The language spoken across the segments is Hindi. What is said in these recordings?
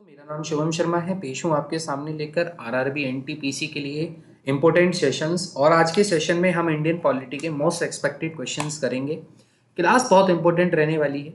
दोस्तों, मेरा नाम शिवम शर्मा है। पेश हूँ आपके सामने लेकर आरआरबी एनटीपीसी के लिए इम्पोर्टेंट सेशंस। और आज के सेशन में हम इंडियन पॉलिटी के मोस्ट एक्सपेक्टेड क्वेश्चंस करेंगे। क्लास बहुत इंपॉर्टेंट रहने वाली है।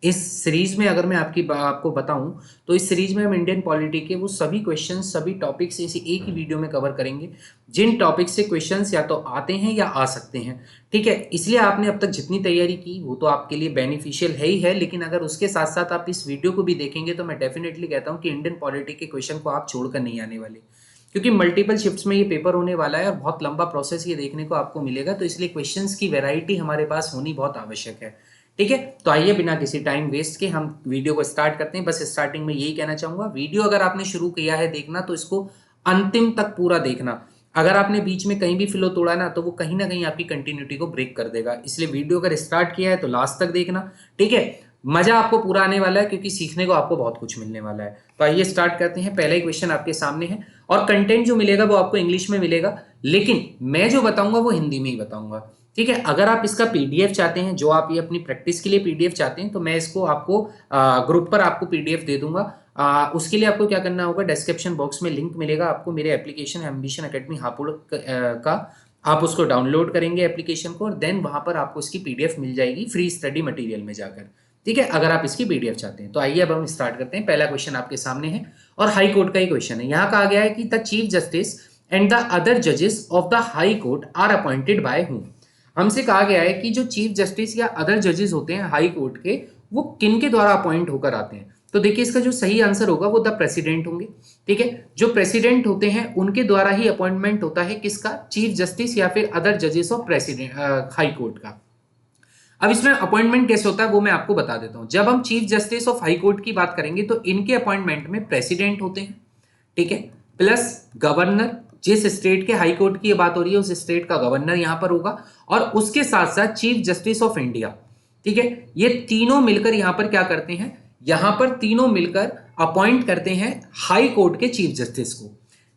इस सीरीज में अगर मैं आपको बताऊं तो इस सीरीज में हम इंडियन पॉलिटी के वो सभी क्वेश्चंस, सभी टॉपिक्स इसी एक ही वीडियो में कवर करेंगे, जिन टॉपिक से क्वेश्चंस या तो आते हैं या आ सकते हैं। ठीक है, इसलिए आपने अब तक जितनी तैयारी की वो तो आपके लिए बेनिफिशियल है ही है, लेकिन अगर उसके साथ साथ आप इस वीडियो को भी देखेंगे तो मैं डेफिनेटली कहता हूँ कि इंडियन पॉलिटी के क्वेश्चन को आप छोड़कर नहीं आने वाले, क्योंकि मल्टीपल शिफ्ट्स में ये पेपर होने वाला है और बहुत लंबा प्रोसेस ये देखने को आपको मिलेगा। तो इसलिए क्वेश्चंस की वैरायटी हमारे पास होनी बहुत आवश्यक है। ठीक है, तो आइए बिना किसी टाइम वेस्ट के हम वीडियो को स्टार्ट करते हैं। बस स्टार्टिंग में यही कहना चाहूंगा, वीडियो अगर आपने शुरू किया है देखना तो इसको अंतिम तक पूरा देखना। अगर आपने बीच में कहीं भी फ्लो तोड़ा ना तो वो कहीं ना कहीं आपकी कंटिन्यूटी को ब्रेक कर देगा। इसलिए वीडियो अगर स्टार्ट किया है तो लास्ट तक देखना। ठीक है, मजा आपको पूरा आने वाला है क्योंकि सीखने को आपको बहुत कुछ मिलने वाला है। तो आइए स्टार्ट करते हैं। पहला ही क्वेश्चन आपके सामने है और कंटेंट जो मिलेगा वो आपको इंग्लिश में मिलेगा, लेकिन मैं जो बताऊंगा वो हिंदी में ही बताऊंगा। ठीक है, अगर आप इसका पीडीएफ चाहते हैं, जो आप ये अपनी प्रैक्टिस के लिए पीडीएफ चाहते हैं, तो मैं इसको आपको ग्रुप पर आपको पीडीएफ दे दूंगा। उसके लिए आपको क्या करना होगा, डिस्क्रिप्शन बॉक्स में लिंक मिलेगा आपको मेरे एप्लीकेशन एम्बिशन एकेडमी हापुड़ का। आप उसको डाउनलोड करेंगे एप्लीकेशन को और देन वहां पर आपको इसकी पीडीएफ मिल जाएगी फ्री स्टडी मटेरियल में जाकर। ठीक है, अगर आप इसकी पीडीएफ चाहते हैं तो आइए अब हम स्टार्ट करते हैं। पहला क्वेश्चन आपके सामने है और हाई कोर्ट का ही क्वेश्चन है। यहाँ कहा गया है कि the chief justice and the other जजेस of the high court are appointed by whom. हमसे कहा गया है कि जो चीफ जस्टिस या अदर जजेस होते हैं हाई कोर्ट के, वो किन के द्वारा अपॉइंट होकर आते हैं। तो देखिए, इसका जो सही आंसर होगा वो द प्रेसिडेंट होंगे। ठीक है, जो प्रेसिडेंट होते हैं उनके द्वारा ही अपॉइंटमेंट होता है किसका, चीफ जस्टिस या फिर अदर जजेस ऑफ प्रेसिडेंट हाई कोर्ट का। अब इसमें अपॉइंटमेंट कैसे होता है वो मैं आपको बता देता हूं। जब हम chief justice of high court की बात करेंगे तो इनके अपॉइंटमेंट में प्रेसिडेंट होते हैं, ठीक है, प्लस गवर्नर, जिस स्टेट के हाई कोर्ट की बात हो रही है उस स्टेट का गवर्नर यहां पर होगा, और उसके साथ साथ चीफ जस्टिस ऑफ इंडिया। ठीक है, ये तीनों मिलकर यहां पर क्या करते हैं, यहां पर तीनों मिलकर अपॉइंट करते हैं हाई कोर्ट के चीफ जस्टिस को।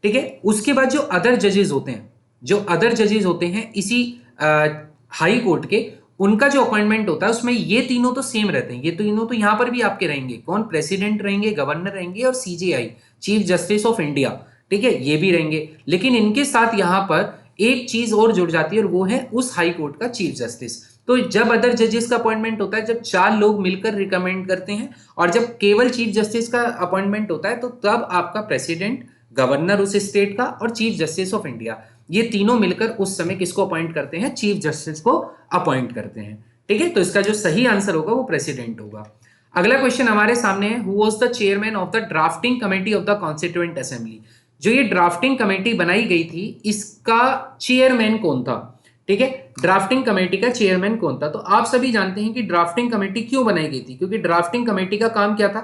ठीक है, उसके बाद जो अदर जजेस होते हैं, जो अदर जजेस होते हैं इसी हाई कोर्ट के, उनका जो अपॉइंटमेंट होता है उसमें ये तीनों तो सेम रहते हैं। ये तीनों तो यहां पर भी आपके रहेंगे, कौन, प्रेसिडेंट रहेंगे, गवर्नर रहेंगे और CJI chief justice of India. ठीक है, ये भी रहेंगे, लेकिन इनके साथ यहां पर एक चीज और जुड़ जाती है और वो है उस हाई कोर्ट का चीफ जस्टिस। तो जब अदर जजेस का अपॉइंटमेंट होता है, जब चार लोग मिलकर रिकमेंड करते हैं, और जब केवल चीफ जस्टिस का अपॉइंटमेंट होता है तो तब आपका प्रेसिडेंट, गवर्नर उस स्टेट का और चीफ जस्टिस ऑफ इंडिया, ये तीनों मिलकर उस समय किसको अपॉइंट करते हैं, चीफ जस्टिस को अपॉइंट करते हैं। ठीक है, तो इसका जो सही आंसर होगा वो प्रेसिडेंट होगा। अगला क्वेश्चन हमारे सामने है, who was the chairman of the drafting committee of the constituent assembly. जो ये ड्राफ्टिंग कमेटी बनाई गई थी इसका चेयरमैन कौन था। ठीक है, ड्राफ्टिंग कमेटी का चेयरमैन कौन था। तो आप सभी जानते हैं कि ड्राफ्टिंग कमेटी क्यों बनाई गई थी, क्योंकि ड्राफ्टिंग कमेटी का काम क्या था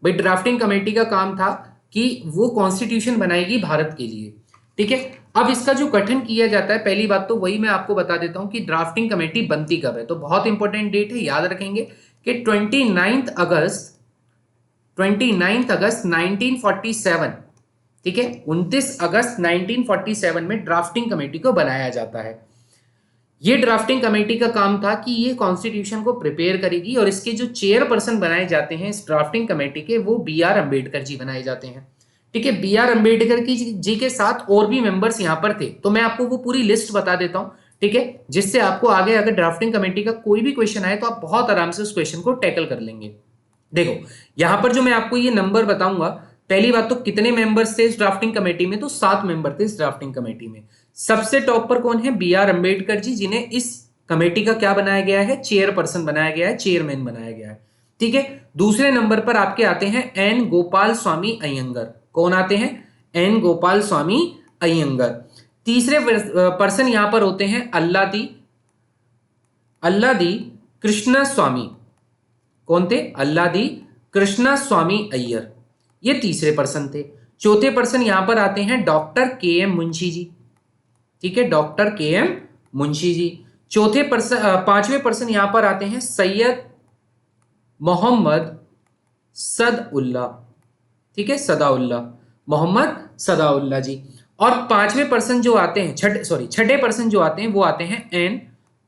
भाई, ड्राफ्टिंग कमेटी का काम था कि वो कॉन्स्टिट्यूशन बनाएगी भारत के लिए। ठीक है, अब इसका जो गठन किया जाता है, पहली बात तो वही मैं आपको बता देता हूं कि ड्राफ्टिंग कमेटी बनती कब है। तो बहुत इंपॉर्टेंट डेट है, याद रखेंगे कि 29 अगस्त 1947। ठीक है, 29 अगस्त 1947 में ड्राफ्टिंग कमेटी को बनाया जाता है। ये ड्राफ्टिंग कमेटी का काम था कि ये कॉन्स्टिट्यूशन को प्रिपेयर करेगी, और इसके जो चेयरपर्सन बनाए जाते हैं इस ड्राफ्टिंग कमेटी के, वो बी.आर. अम्बेडकर जी बनाए जाते हैं। ठीक है, बी.आर. अम्बेडकर की जी के साथ और भी मेंबर्स यहां पर थे, तो मैं आपको वो पूरी लिस्ट बता देता हूं। ठीक है, जिससे आपको आगे अगर ड्राफ्टिंग कमेटी का कोई भी क्वेश्चन आए तो आप बहुत आराम से उस क्वेश्चन को टैकल कर लेंगे। देखो, यहां पर जो मैं आपको ये नंबर बताऊंगा, पहली बात तो कितने मेंबर्स थे इस ड्राफ्टिंग कमेटी में, तो 7 मेंबर थे इस ड्राफ्टिंग कमेटी में। सबसे टॉप पर कौन है, बी.आर. अम्बेडकर जी, जिन्हें इस कमेटी का क्या बनाया गया है, चेयरपर्सन बनाया गया है, चेयरमैन बनाया गया है। ठीक है, दूसरे नंबर पर आपके आते हैं एन गोपाल स्वामी अयंगर। कौन आते हैं, एन गोपाल स्वामी अयंगर। तीसरे पर्सन यहां पर होते हैं अल्लादी कृष्णा स्वामी। कौन थे, अल्लादी कृष्णा स्वामी अय्यर, ये तीसरे पर्सन थे। चौथे पर्सन यहां पर आते हैं डॉक्टर के एम मुंशी जी। ठीक है, डॉक्टर के एम मुंशी जी। चौथे पर्सन, पांचवें पर्सन यहां पर आते हैं सैयद मोहम्मद सदउल्ला। ठीक है, सदाउल्ला, मोहम्मद सदाउल्ला जी। और पांचवें पर्सन जो आते हैं, छठे पर्सन जो आते हैं वो आते हैं एन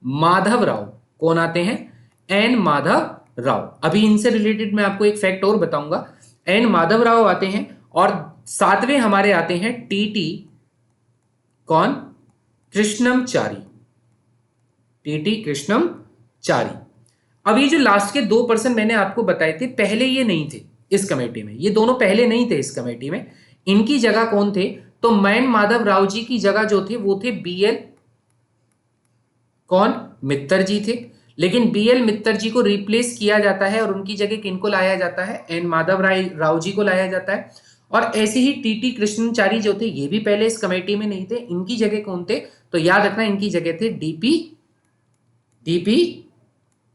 माधव राव। कौन आते हैं, एन माधव राव। अभी इनसे रिलेटेड मैं आपको एक फैक्ट और बताऊंगा। एन माधव राव आते हैं, और सातवें हमारे आते हैं टीटी कौन, कृष्णमचारी, टीटी कृष्णमचारी। अब ये जो लास्ट के 2% मैंने आपको बताए थे, पहले ये नहीं थे इस कमेटी में, ये दोनों पहले नहीं थे इस कमेटी में। इनकी जगह कौन थे, तो मैन माधव राव जी की जगह जो थे वो थे बीएल कौन, मित्तर जी थे। लेकिन बीएल मित्तर जी को रिप्लेस किया जाता है और उनकी जगह किनको लाया जाता है, एन माधव राव जी को लाया जाता है। और ऐसे ही टीटी कृष्णचारी जो थे ये भी पहले इस कमेटी में नहीं थे, इनकी जगह कौन थे, तो याद रखना इनकी जगह थे डीपी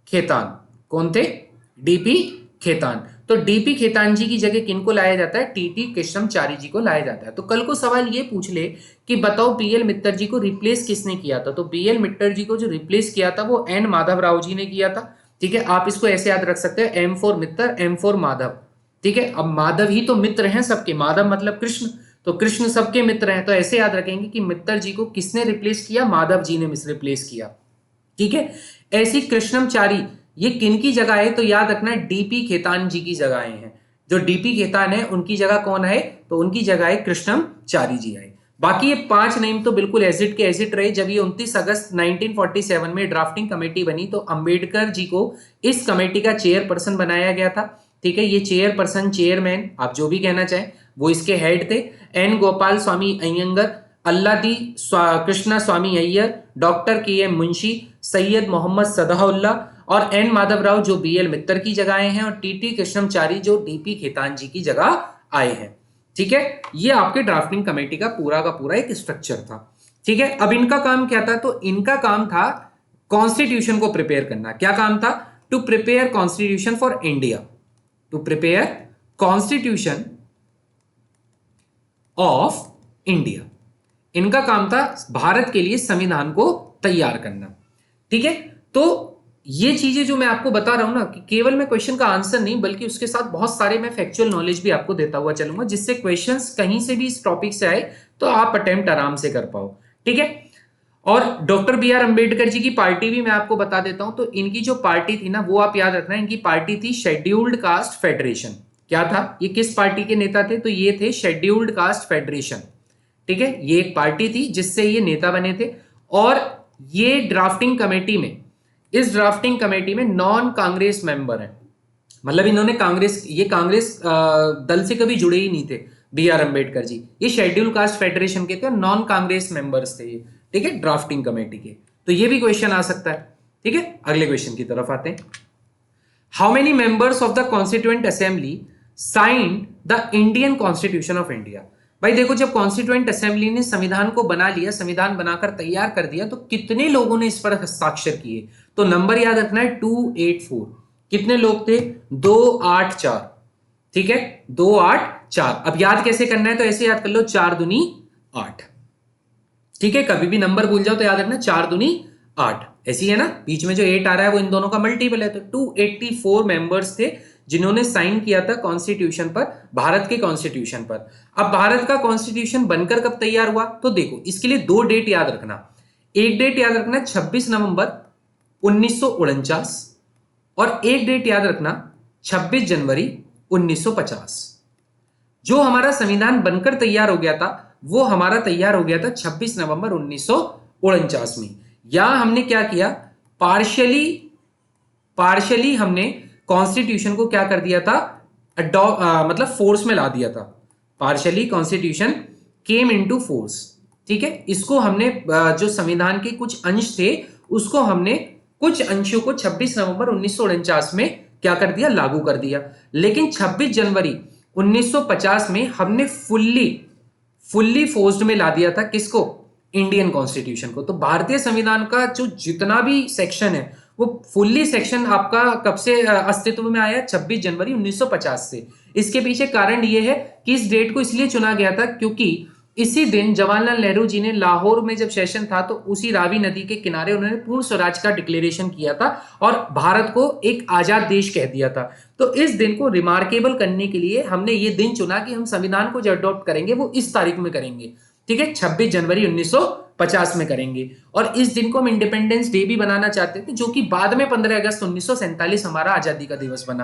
खेतान। कौन थे, डीपी खेतान। तो डीपी खेतान जी की जगह किनको लाया जाता है, टीटी कृष्णमचारी जी को लाया जाता है। तो कल को सवाल ये पूछ ले कि बताओ बीएल मित्तर जी को रिप्लेस किसने किया था, तो बीएल मित्तर जी को जो रिप्लेस किया था वो एन माधव राव जी ने किया था। ठीक है, आप इसको ऐसे याद रख सकते हैं, M for Mittar, M for Madhav. ठीक है, अब माधव ही तो मित्र हैं सबके, माधव मतलब कृष्ण, तो कृष्ण सबके मित्र हैं, तो ऐसे याद रखेंगे कि मित्तर जी को किसने रिप्लेस किया, माधव जी ने रिप्लेस किया। ठीक है, ऐसी कृष्णमचारी ये किनकी जगह है, तो याद रखना डीपी खेतान जी की जगह आए हैं। जो डीपी खेतान है उनकी जगह कौन है, तो उनकी जगह है कृष्णमचारी जी आए। बाकी ये 5 नेम तो बिल्कुल एजिट के एजिट रहे। जब ये 29 अगस्त 1947 में ड्राफ्टिंग कमेटी बनी तो अंबेडकर जी को इस कमेटी का चेयरपर्सन बनाया गया था। ठीक है, ये चेयरपर्सन, चेयरमैन, आप जो भी कहना चाहें, वो इसके हेड थे। एन गोपाल स्वामी अयंगर, अल्लादी कृष्णा स्वामी अय्यर, डॉक्टर के एम मुंशी, सैयद मोहम्मद सदाउल्ला और एन माधव राव जो बीएल मित्तर की जगह आए हैं, और टीटी कृष्णमचारी जो डीपी खेतान जी की जगह आए हैं। ठीक है, ये आपके ड्राफ्टिंग कमेटी का पूरा एक स्ट्रक्चर था। ठीक है, अब इनका काम क्या था, तो इनका काम था कॉन्स्टिट्यूशन को प्रिपेयर करना। क्या काम था, to prepare constitution for India, to prepare constitution of India. इनका काम था भारत के लिए संविधान को तैयार करना। ठीक है, तो ये चीजें जो मैं आपको बता रहा हूं ना, कि केवल मैं क्वेश्चन का आंसर नहीं बल्कि उसके साथ बहुत सारे मैं फैक्चुअल नॉलेज भी आपको देता हुआ चलूंगा, जिससे क्वेश्चंस कहीं से भी इस टॉपिक से आए तो आप अटेम्प्ट आराम से कर पाओ। ठीक है, और doctor B are Ambedkar ji की पार्टी भी मैं आपको बता देता हूं। तो इनकी जो पार्टी थी ना, वो आप याद रखना, इनकी पार्टी थी शेड्यूल्ड कास्ट फेडरेशन। क्या था, ये किस पार्टी के नेता थे, तो ये थे शेड्यूल्ड कास्ट फेडरेशन। ठीक है, ये एक पार्टी थी जिससे ये नेता बने थे। और ये ड्राफ्टिंग कमेटी में, इस ड्राफ्टिंग कमेटी में नॉन कांग्रेस मेंबर है, मतलब इन्होंने ये कांग्रेस दल से कभी जुड़े ही नहीं थे बी आर अंबेडकर जी। ये शेड्यूल कास्ट फेडरेशन के थे और नॉन कांग्रेस मेंबर्स थे ये। ठीक है, ड्राफ्टिंग कमेटी के। तो ये भी क्वेश्चन आ सकता है। ठीक है, अगले क्वेश्चन की तरफ आते हैं। How many members of the constituent assembly signed the Indian constitution of India. भाई देखो, जब कॉन्स्टिट्यूएंट असेंबली ने संविधान को बना लिया, संविधान बनाकर तैयार कर दिया, तो कितने लोगों ने इस पर हस्ताक्षर किए, तो नंबर याद रखना है 284। कितने लोग थे, 284। ठीक है, 284। अब याद कैसे करना है, तो ऐसे याद कर लो, 4 दूनी 8। ठीक है, कभी भी नंबर भूल जाओ तो याद रखना 4 दूनी 8, ऐसी है ना, बीच में जो 8 आ रहा है वो इन दोनों का मल्टीपल है। तो 284 मेंबर्स थे जिन्होंने साइन किया था कॉन्स्टिट्यूशन पर, भारत के कॉन्स्टिट्यूशन पर। अब भारत का कॉन्स्टिट्यूशन बनकर कब तैयार हुआ, तो देखो इसके लिए 2 डेट याद रखना। एक डेट याद रखना 26 नवंबर 1949 और एक डेट याद रखना 26 जनवरी 1950। जो हमारा संविधान बनकर तैयार हो गया था वो हमारा तैयार हो गया था 26 नवंबर 1949 में। यहां हमने क्या किया, पार्शियली हमने कॉन्स्टिट्यूशन को क्या कर दिया था, मतलब फोर्स में ला दिया था। Partially constitution came into force. ठीक है, इसको हमने जो संविधान के कुछ अंश थे उसको हमने कुछ अंशों को 26 नवंबर 1949 में क्या कर दिया, लागू कर दिया। लेकिन 26 जनवरी 1950 में हमने फुल्ली फोर्स्ड में ला दिया था किसको, इंडियन कॉन्स्टिट्यूशन को। तो भारतीय संविधान का जो जितना भी सेक्शन है वो फुल्ली सेक्शन आपका कब से अस्तित्व में आया, 26 जनवरी 1950 से। इसके पीछे कारण यह है कि इस डेट को इसलिए चुना गया था क्योंकि इसी दिन जवाहरलाल नेहरू जी ने लाहौर में जब सेशन था तो उसी रावी नदी के किनारे उन्होंने पूर्ण स्वराज का डिक्लेरेशन किया था और भारत को एक आजाद देश कह दिया था। तो इस दिन को रिमार्केबल करने के लिए हमने ये दिन चुना कि हम संविधान को जो अडॉप्ट करेंगे वो इस तारीख में करेंगे। ठीक है, 26 जनवरी 1950 में करेंगे। और इस दिन को हम इंडिपेंडेंस डे भी बनाना चाहते थे, जो कि बाद में 15 अगस्त 1947 हमारा आजादी का दिवस बना।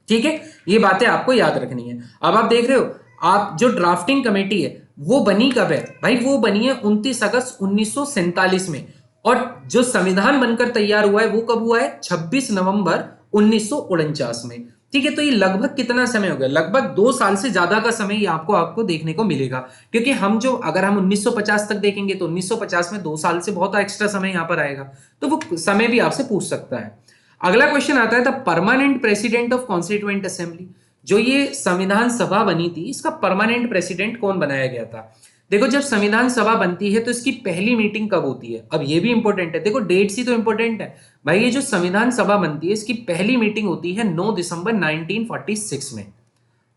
ठीक है, ये बातें आपको याद रखनी है। अब आप देख रहे हो, आप जो ड्राफ्टिंग कमेटी है वो बनी कब है भाई? वो बनी है 29 अगस्त 1947 में, और जो संविधान बनकर तैयार हुआ है वो कब हुआ है? 26 नवंबर 1949 में। ठीक है, तो ये लगभग कितना समय हो गया? लगभग 2 साल से ज्यादा का समय ये आपको देखने को मिलेगा, क्योंकि अगर हम 1950 तक देखेंगे तो 1950 में 2 साल से बहुत एक्स्ट्रा समय यहां पर आएगा, तो वो समय भी आपसे पूछ सकता है। अगला क्वेश्चन आता है, the permanent president of constituent assembly. जो ये संविधान सभा बनी थी, इसका परमानेंट प्रेसिडेंट कौन बनाया गया था? देखो, जब संविधान सभा बनती है तो इसकी पहली मीटिंग कब होती है? अब ये भी इंपॉर्टेंट है, देखो डेट्स ही तो इंपॉर्टेंट है भाई। ये जो संविधान सभा बनती है इसकी पहली मीटिंग होती है 9 दिसंबर 1946 में।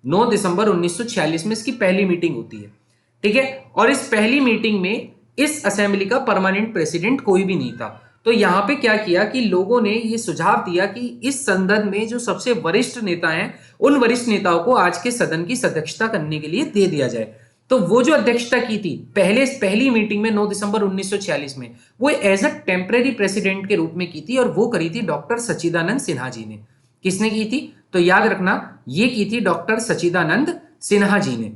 9 दिसंबर 1946 में इसकी पहली मीटिंग होती है। ठीक है, और इस पहली मीटिंग में इस असेंबली का परमानेंट प्रेसिडेंट कोई भी नहीं था। तो यहां पे क्या किया कि लोगों ने ये सुझाव दिया कि इस संदर्भ में जो सबसे वरिष्ठ नेता हैं, उन वरिष्ठ नेताओं को आज के सदन की अध्यक्षता करने के लिए दे दिया जाए। तो वो जो अध्यक्षता की थी पहली मीटिंग में 9 दिसंबर 1946 में, वो एज अ टेम्परेरी प्रेसिडेंट के रूप में की थी, और वो करी थी डॉक्टर सच्चिदानंद सिन्हा जी ने। किसने की थी? तो याद रखना, ये की थी डॉक्टर सच्चिदानंद सिन्हा जी ने।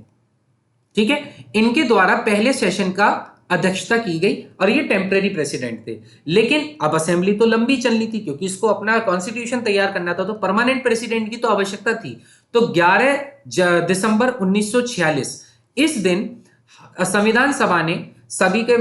ठीक है, इनके द्वारा पहले सेशन का अध्यक्षता की गई, और ये टेम्परेरी प्रेसिडेंट थे। लेकिन अब असेंबली तो लंबी चलनी थी, क्योंकि इसको अपना कॉन्स्टिट्यूशन तैयार करना था, तो परमानेंट प्रेसिडेंट की तो आवश्यकता थी। तो 11 दिसंबर 1946 इस दिन संविधान सभा ने सभी के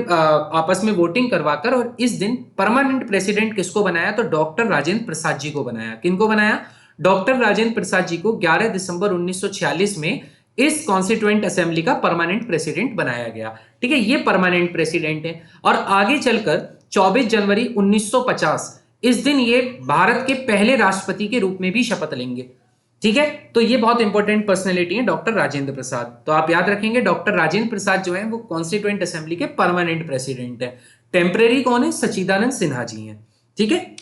आपस में वोटिंग करवाकर, और इस दिन परमानेंट प्रेसिडेंट किसको बनाया? तो डॉक्टर राजेंद्र प्रसाद जी को बनाया। किनको बनाया? डॉक्टर राजेंद्र प्रसाद जी को 11 दिसंबर 1946 में इस कॉन्स्टिट्यूएंट असेंबली का परमानेंट प्रेसिडेंट बनाया गया। ठीक है, ये परमानेंट प्रेसिडेंट है। और आगे चलकर 24 जनवरी 1950 इस दिन ये भारत के पहले राष्ट्रपति के रूप में भी शपथ लेंगे। ठीक है, तो ये बहुत इंपॉर्टेंट पर्सनैलिटी है डॉक्टर राजेंद्र प्रसाद। तो आप याद रखेंगे, डॉक्टर राजेंद्र प्रसाद जो है वो कॉन्स्टिट्यूएंट असेंबली के परमानेंट प्रेसिडेंट है। टेम्परेरी कौन है? सच्चिदानंद सिन्हा जी हैं। ठीक है,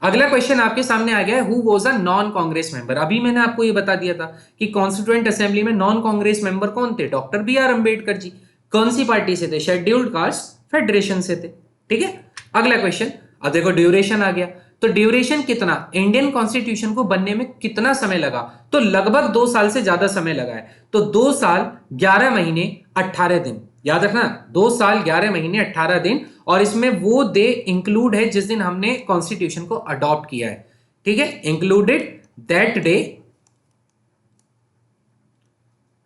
अगला क्वेश्चन आपके सामने आ गया है, who was a non Congress member. अभी मैंने आपको ये बता दिया था कि कॉन्स्टिट्यूएंट असेंबली में नॉन कांग्रेस मेंबर कौन थे? Doctor BR Ambedkar ji. कौन सी पार्टी से थे? शेड्यूल्ड कास्ट फेडरेशन से थे। ठीक है, अगला क्वेश्चन, अब देखो ड्यूरेशन आ गया। तो ड्यूरेशन कितना? इंडियन कॉन्स्टिट्यूशन को बनने में कितना समय लगा? तो लगभग 2 साल से ज्यादा समय लगा है। तो 2 साल 11 महीने 18 दिन। याद रखना, 2 साल 11 महीने 18 दिन, और इसमें वो डे इंक्लूड है जिस दिन हमने कॉन्स्टिट्यूशन को अडॉप्ट किया है। ठीक है, included that day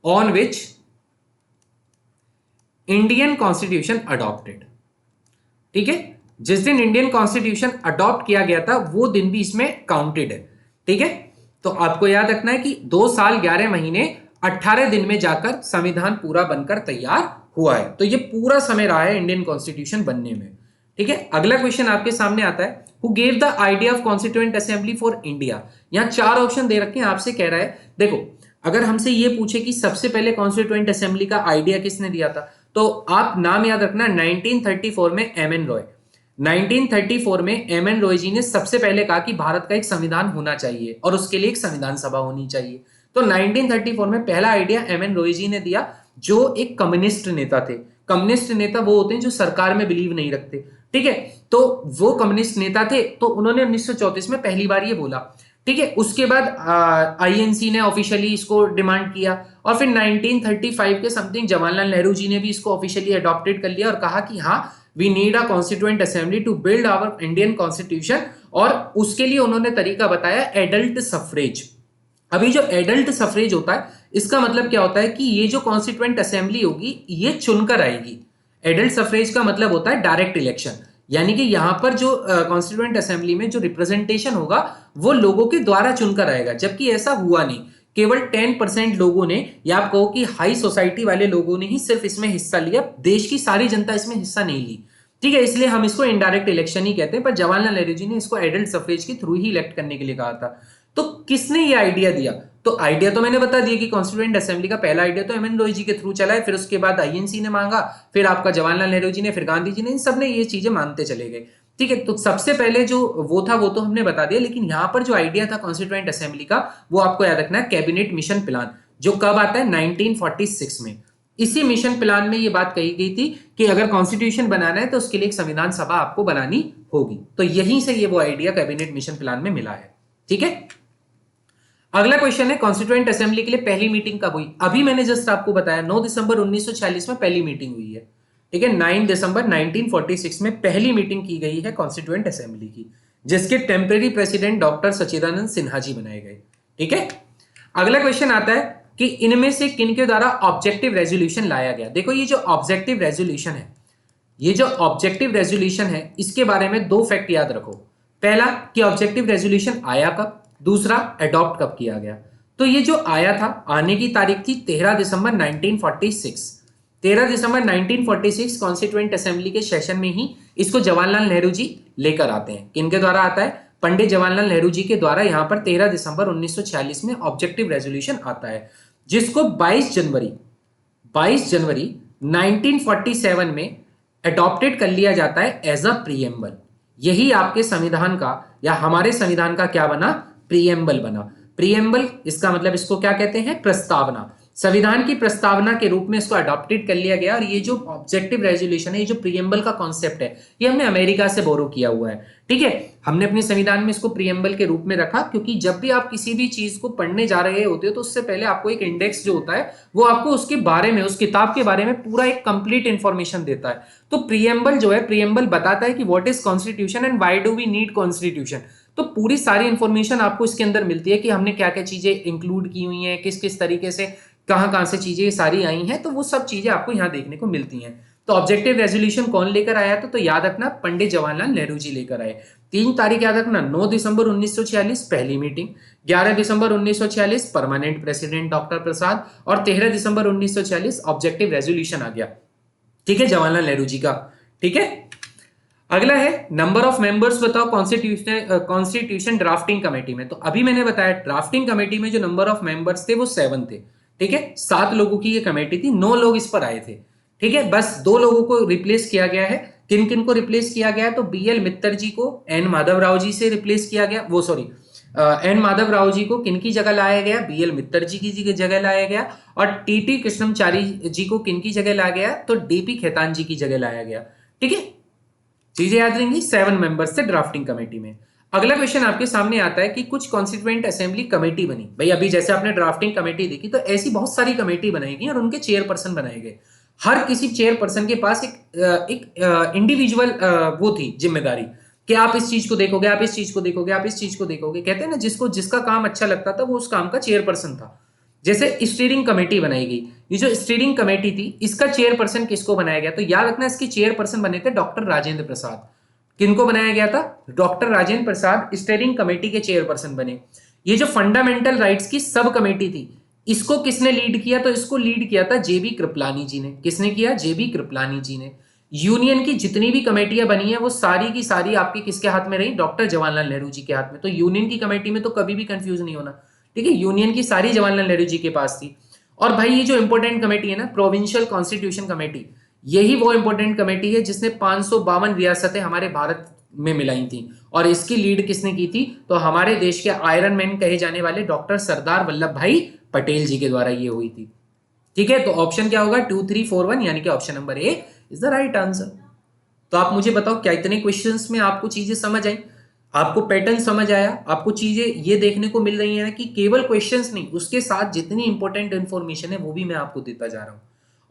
on which Indian constitution adopted. ठीक है, जिस दिन इंडियन कॉन्स्टिट्यूशन अडॉप्ट किया गया था वो दिन भी इसमें काउंटेड है। ठीक है, तो आपको याद रखना है कि 2 साल 11 महीने 18 दिन में जाकर संविधान पूरा बनकर तैयार हुआ है। तो ये पूरा समय रहा है इंडियन कॉन्स्टिट्यूशन बनने में। ठीक है, अगला क्वेश्चन आपके सामने आता है, who gave the idea of constituent assembly for India. यहां 4 ऑप्शन दे रखे हैं, आपसे कह रहा है, देखो अगर हमसे ये पूछे कि सबसे पहले कॉन्स्टिट्यूएंट असेंबली का आइडिया किसने दिया था, तो आप नाम याद रखना, 1934 में एमएन रॉय। 1934 में एमएन रॉय जी ने सबसे पहले कहा कि भारत का एक संविधान होना चाहिए और उसके लिए एक संविधान सभा होनी चाहिए। तो 1934 में पहला आइडिया एमएन रॉय जी ने दिया, जो एक कम्युनिस्ट नेता थे। कम्युनिस्ट नेता वो होते हैं जो सरकार में बिलीव नहीं रखते। ठीक है, तो वो कम्युनिस्ट नेता थे, तो उन्होंने 1934 में पहली बार ये बोला। ठीक है, उसके बाद आईएनसी ने ऑफिशियली इसको डिमांड किया, और फिर 1935 के समथिंग जवाहरलाल नेहरू जी ने भी इसको ऑफिशियली अडॉप्टेड कर लिया और कहा कि हाँ, we need a constituent assembly to build our Indian constitution. और उसके लिए उन्होंने तरीका बताया एडल्ट सफरेज। अभी जो एडल्ट सफरेज होता है, इसका मतलब क्या होता है कि ये जो कॉन्स्टिट्यूएंट असेंबली होगी ये चुनकर आएगी। एडल्ट सफरेज का मतलब होता है डायरेक्ट इलेक्शन, यानी कि यहां पर जो कॉन्स्टिट्यूएंट असेंबली में जो रिप्रेजेंटेशन होगा वो लोगों के द्वारा चुनकर आएगा। जबकि ऐसा हुआ नहीं, केवल 10% लोगों ने, या आप कहो कि हाई सोसाइटी वाले लोगों ने ही सिर्फ इसमें हिस्सा लिया, देश की सारी जनता इसमें हिस्सा नहीं ली। ठीक है, इसलिए हम इसको इनडायरेक्ट इलेक्शन ही कहते हैं, पर जवाहरलाल नेहरू जी ने इसको एडल्ट सफरेज के थ्रू ही इलेक्ट करने के लिए कहा था। तो किसने ये आइडिया दिया? तो आइडिया तो मैंने बता दिया कि कॉन्स्टिट्यूएंट असेंबली का पहला आइडिया तो एमएन रॉय जी के थ्रू चला है, फिर उसके बाद आईएनसी ने मांगा, फिर आपका जवाहरलाल नेहरू जी ने, फिर गांधी जी ने, इन सबने ये चीजें मानते चले गए। ठीक है, तो सबसे पहले जो वो था वो तो हमने बता दिया, लेकिन यहां पर जो आइडिया था कॉन्स्टिट्यूएंट असेंबली का, वो आपको याद रखना है कैबिनेट मिशन प्लान, जो कब आता है? 1946 में। इसी मिशन प्लान में ये बात कही गई थी कि अगर कॉन्स्टिट्यूशन बनाना है तो उसके लिए एक संविधान सभा आपको बनानी होगी। तो यहीं से ये वो आइडिया कैबिनेट मिशन प्लान में मिला है। ठीक है, अगला क्वेश्चन है कॉन्स्टिट्यूएंट असेंबली के लिए पहली मीटिंग कब हुई? अभी मैंने जस्ट आपको बताया 9 दिसंबर 1946 में पहली मीटिंग हुई है। ठीक है, 9 दिसंबर 1946 में पहली मीटिंग की गई है कॉन्स्टिट्यूएंट असेंबली की, जिसके टेम्परेरी प्रेसिडेंट डॉक्टर सच्चिदानंद सिन्हा जी बनाए गए। ठीक है, अगला क्वेश्चन आता है कि इनमें से किन के द्वारा ऑब्जेक्टिव रेजोल्यूशन लाया गया? देखो ये जो ऑब्जेक्टिव रेजोल्यूशन है, ये जो ऑब्जेक्टिव रेजोल्यूशन है, इसके बारे में दो फैक्ट याद रखो। पहला कि ऑब्जेक्टिव रेजोल्यूशन आया कब, दूसरा अडॉप्ट कब किया गया। तो ये जो आया था, आने की तारीख थी 13 दिसंबर 1946। 13 दिसंबर 1946 कॉन्स्टिट्यूएंट असेंबली के सेशन में ही इसको जवाहरलाल नेहरू जी लेकर आते हैं। किनके द्वारा आता है? पंडित जवाहरलाल नेहरू जी के द्वारा यहां पर 13 दिसंबर 1946 में ऑब्जेक्टिव रेजोल्यूशन आता है, जिसको 22 जनवरी 1947 में अडॉप्टेड कर लिया जाता है एज अ प्रीएम्बल। यही आपके संविधान का या हमारे संविधान का क्या बना? प्रीएम्बल बना। प्रीएम्बल इसका मतलब इसको क्या कहते हैं? प्रस्तावना। संविधान की प्रस्तावना के रूप में इसको अडॉप्टेड कर लिया गया। और ये जो ऑब्जेक्टिव रेजोल्यूशन है, ये जो प्रीएम्बल का कॉन्सेप्ट है, ये हमने अमेरिका से बोरो किया हुआ है। ठीक है, हमने अपने संविधान में इसको प्रीएम्बल के रूप में रखा, क्योंकि जब भी आप किसी भी चीज को पढ़ने जा रहे होते हो तो उससे पहले आपको एक इंडेक्स जो होता है वो आपको उसके बारे में, उस किताब के बारे में पूरा एक कंप्लीट इंफॉर्मेशन देता है। तो प्रीएम्बल जो है, प्रीएम्बल बताता है कि what is constitution and why do we need constitution. तो पूरी सारी इंफॉर्मेशन आपको इसके अंदर मिलती है कि हमने क्या क्या चीजें इंक्लूड की हुई हैं, किस किस तरीके से, कहां कहां से चीजें सारी आई हैं। तो वो सब चीजें आपको यहां देखने को मिलती हैं। तो ऑब्जेक्टिव रेजोल्यूशन कौन लेकर आया था? तो याद रखना, पंडित जवाहरलाल नेहरू जी लेकर आए। 3 तारीख याद रखना, 9 दिसंबर 1946 पहली मीटिंग, 11 दिसंबर 1946 परमानेंट प्रेसिडेंट डॉक्टर प्रसाद, और 13 दिसंबर 1946 ऑब्जेक्टिव रेजोल्यूशन आ गया। ठीक है, जवाहरलाल नेहरू जी का। ठीक है, अगला है नंबर ऑफ मेंबर्स बताओ कॉन्स्टिट्यूशन ड्राफ्टिंग कमेटी में। तो अभी मैंने बताया ड्राफ्टिंग कमेटी में जो नंबर ऑफ मेंबर्स थे वो 7 थे। ठीक है, 7 लोगों की ये कमेटी थी, 9 लोग इस पर आए थे। ठीक है, बस 2 लोगों को रिप्लेस किया गया है। किन किन को रिप्लेस किया गया है? तो बीएल मित्तर जी को एन माधव राव जी से रिप्लेस किया गया, वो सॉरी एन माधव राव जी को किन की जगह लाया गया? बीएल मित्तर जी की जगह लाया गया। और टीटी कृष्णमचारी जी को किन की जगह लाया गया? तो डीपी खेतान जी की जगह लाया गया। ठीक है, चीजें याद रहेंगी। 7 मेंबर्स थे ड्राफ्टिंग कमेटी में। अगला क्वेश्चन आपके सामने आता है कि कुछ कॉन्स्टिट्यूएंट असेंबली कमेटी बनी। भाई अभी जैसे आपने ड्राफ्टिंग कमेटी देखी, तो ऐसी बहुत सारी कमेटी बनाई गई और उनके चेयरपर्सन बनाए गए। हर किसी चेयरपर्सन के पास एक इंडिविजुअल वो थी जिम्मेदारी कि आप इस चीज को देखोगे, आप इस चीज को देखोगे, आप इस चीज को देखोगे। कहते हैं ना, जिसको जिसका काम अच्छा लगता था वो उस काम का चेयरपर्सन था। जैसे स्टीयरिंग कमेटी बनाई गई, ये जो स्टीयरिंग कमेटी थी इसका चेयरपर्सन किसको बनाया गया? तो याद रखना, इसके चेयरपर्सन बने थे डॉक्टर राजेंद्र प्रसाद। किनको बनाया गया था? Doctor Rajendra Prasad steering committee के चेयरपर्सन बने। ये जो फंडामेंटल राइट्स की सब कमेटी थी, इसको किसने लीड किया? तो इसको लीड किया था जेबी कृपलानी जी ने। किसने किया? जेबी कृपलानी जी ने। यूनियन की जितनी भी कमेटियां बनी है वो सारी की सारी आपकी किसके हाथ में रही? डॉक्टर जवाहरलाल नेहरू जी के हाथ में। तो यूनियन की कमेटी में तो कभी भी कंफ्यूज नहीं होना। ठीक है, यूनियन की सारी जवाहरलाल नेहरू जी के पास थी। और भाई ये जो इंपॉर्टेंट कमेटी है ना, प्रोविंशियल कॉन्स्टिट्यूशन कमेटी, यही वो इंपॉर्टेंट कमेटी है जिसने 552 रियासतें हमारे भारत में मिलाई थी। और इसकी लीड किसने की थी? तो हमारे देश के आयरन मैन कहे जाने वाले डॉक्टर सरदार वल्लभ भाई पटेल जी के द्वारा ये हुई थी। ठीक है, तो ऑप्शन क्या होगा? 2 3 4 1, यानी कि option number A is the right answer. तो आप मुझे बताओ, क्या इतने क्वेश्चंस में आपको चीजें समझ आई? आपको पैटर्न समझ आया? आपको चीजें ये देखने को मिल रही है कि केवल क्वेश्चंस नहीं, उसके साथ जितनी इंपॉर्टेंट इंफॉर्मेशन है वो भी मैं आपको देता जा रहा हूं।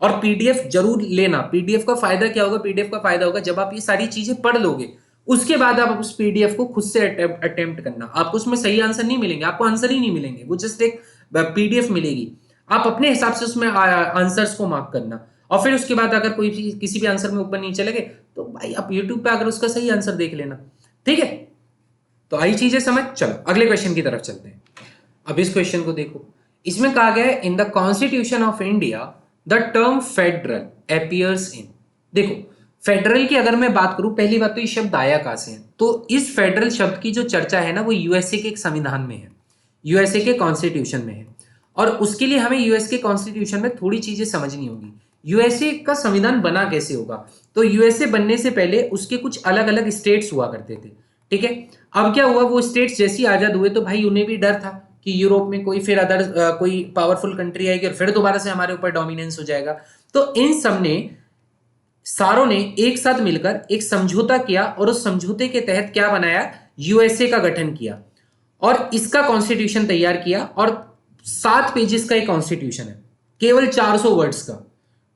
और पीडीएफ जरूर लेना। पीडीएफ का फायदा क्या होगा? पीडीएफ का फायदा होगा जब आप ये सारी चीजें पढ़ लोगे, उसके बाद आप उस पीडीएफ को खुद से अटेम्प्ट करना। आपको उसमें सही आंसर नहीं मिलेंगे, आपको आंसर ही नहीं मिलेंगे, वो जस्ट एक पीडीएफ मिलेगी। आप अपने हिसाब से उसमें आंसर्स को मार्क करना। और फिर उसके बाद अगर कोई किसी भी आंसर में ऊपर नीचे लगे तो भाई आप यूट्यूब पे अगर उसका सही आंसर देख लेना। ठीक है, तो आई चीजें समझ। चलो अगले क्वेश्चन की तरफ चलते हैं। अब इस क्वेश्चन को देखो, इसमें कहा गया है इन the constitution of India the term federal appears इन। देखो, फेडरल की अगर मैं बात करूं, पहली बात तो ये शब्द आया कहां से है? तो इस फेडरल शब्द की जो चर्चा है ना, वो यूएसए के एक संविधान में है, यूएसए के कॉन्स्टिट्यूशन में है। और उसके लिए हमें यूएस के कॉन्स्टिट्यूशन में थोड़ी चीजें समझनी होगी। यूएसए का संविधान बना कैसे होगा? तो यूएसए बनने से पहले उसके कुछ अलग अलग स्टेट्स हुआ करते थे। ठीक है, अब क्या हुआ, वो स्टेट्स जैसी आजाद हुए तो भाई उन्हें भी डर था कि यूरोप में कोई फिर अदर कोई पावरफुल कंट्री आएगी और फिर दोबारा से हमारे ऊपर डोमिनेंस हो जाएगा। तो इन सब ने, सारों ने एक साथ मिलकर एक समझौता किया और उस समझौते के तहत क्या बनाया? यूएसए का गठन किया। और इसका कॉन्स्टिट्यूशन तैयार किया, और 7 पेजेस का एक कॉन्स्टिट्यूशन है, केवल 400 वर्ड्स का,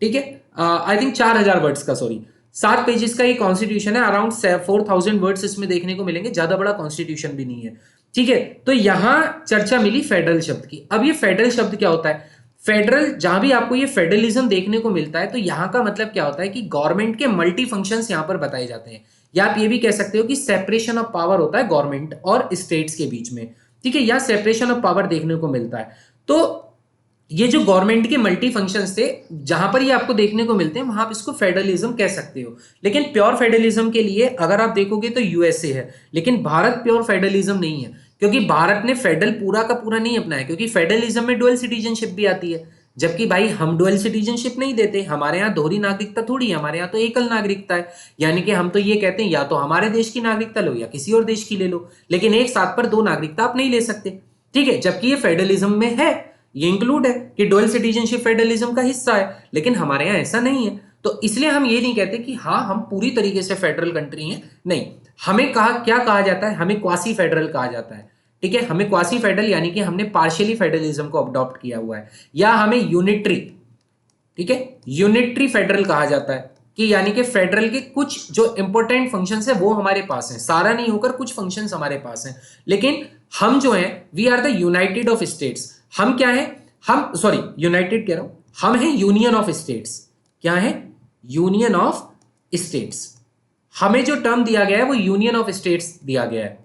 ठीक है, आई थिंक 4000 वर्ड्स का, सॉरी, 7 पेजेस का ये कॉन्स्टिट्यूशन है, अराउंड 4000 वर्ड्स इसमें देखने को मिलेंगे, ज्यादा बड़ा कॉन्स्टिट्यूशन भी नहीं है, ठीक है। तो यहां चर्चा मिली फेडरल शब्द की। अब ये फेडरल शब्द क्या होता है? फेडरल, जहां भी आपको ये फेडरलिज्म देखने को मिलता है तो यहां का मतलब क्या होता है कि गवर्नमेंट के मल्टी फंक्शंस यहां पर बताए जाते हैं, या आप ये भी कह सकते हो कि सेपरेशन ऑफ पावर होता है गवर्नमेंट और स्टेट्स के बीच में, ठीक है, या सेपरेशन ऑफ पावर देखने को मिलता है। तो ये जो गवर्नमेंट के मल्टी फंक्शंस थे, जहां पर ये आपको देखने को मिलते हैं, वहां आप इसको फेडरलिज्म कह सकते हो। लेकिन प्योर फेडरलिज्म के लिए अगर आप देखोगे तो यूएसए है, लेकिन भारत प्योर फेडरलिज्म नहीं है, क्योंकि भारत ने फेडरल पूरा का पूरा नहीं अपनाया, क्योंकि फेडरलिज्म में डुअल सिटीजनशिप भी आती है, जबकि भाई हम डुअल सिटीजनशिप नहीं देते, हमारे यहाँ दोहरी नागरिकता थोड़ी है, हमारे यहाँ तो एकल नागरिकता है, यानी कि हम तो ये कहते हैं या तो हमारे देश की नागरिकता लो या किसी और देश की ले लो, लेकिन एक साथ पर दो नागरिकता आप नहीं ले सकते, ठीक है, जबकि ये फेडरलिज्म में है, ये इंक्लूड है कि डुअल सिटीजनशिप फेडरलिज्म का हिस्सा है, लेकिन हमारे यहाँ ऐसा नहीं है। तो इसलिए हम ये नहीं कहते कि हाँ हम पूरी तरीके से फेडरल कंट्री हैं, नहीं, हमें क्या कहा जाता है, हमें क्वासी फेडरल कहा जाता है, ठीक है, हमें क्वासी फेडरल यानी कि हमने पार्शियली फेडरलिज्म को अडॉप्ट किया हुआ है, या हमें यूनिटरी, ठीक है, यूनिटरी फेडरल कहा जाता है, कि यानी कि फेडरल के कुछ जो इंपॉर्टेंट फंक्शंस है वो हमारे पास है, सारा नहीं होकर कुछ फंक्शंस हमारे पास हैं, लेकिन हम जो हैं we are the united of states. हम क्या है, हम सॉरी यूनाइटेड कह रहा हूं, हम हैं यूनियन ऑफ स्टेट्स। क्या है? Union of states. हमें जो टर्म दिया गया है वो यूनियन ऑफ स्टेट्स दिया गया है,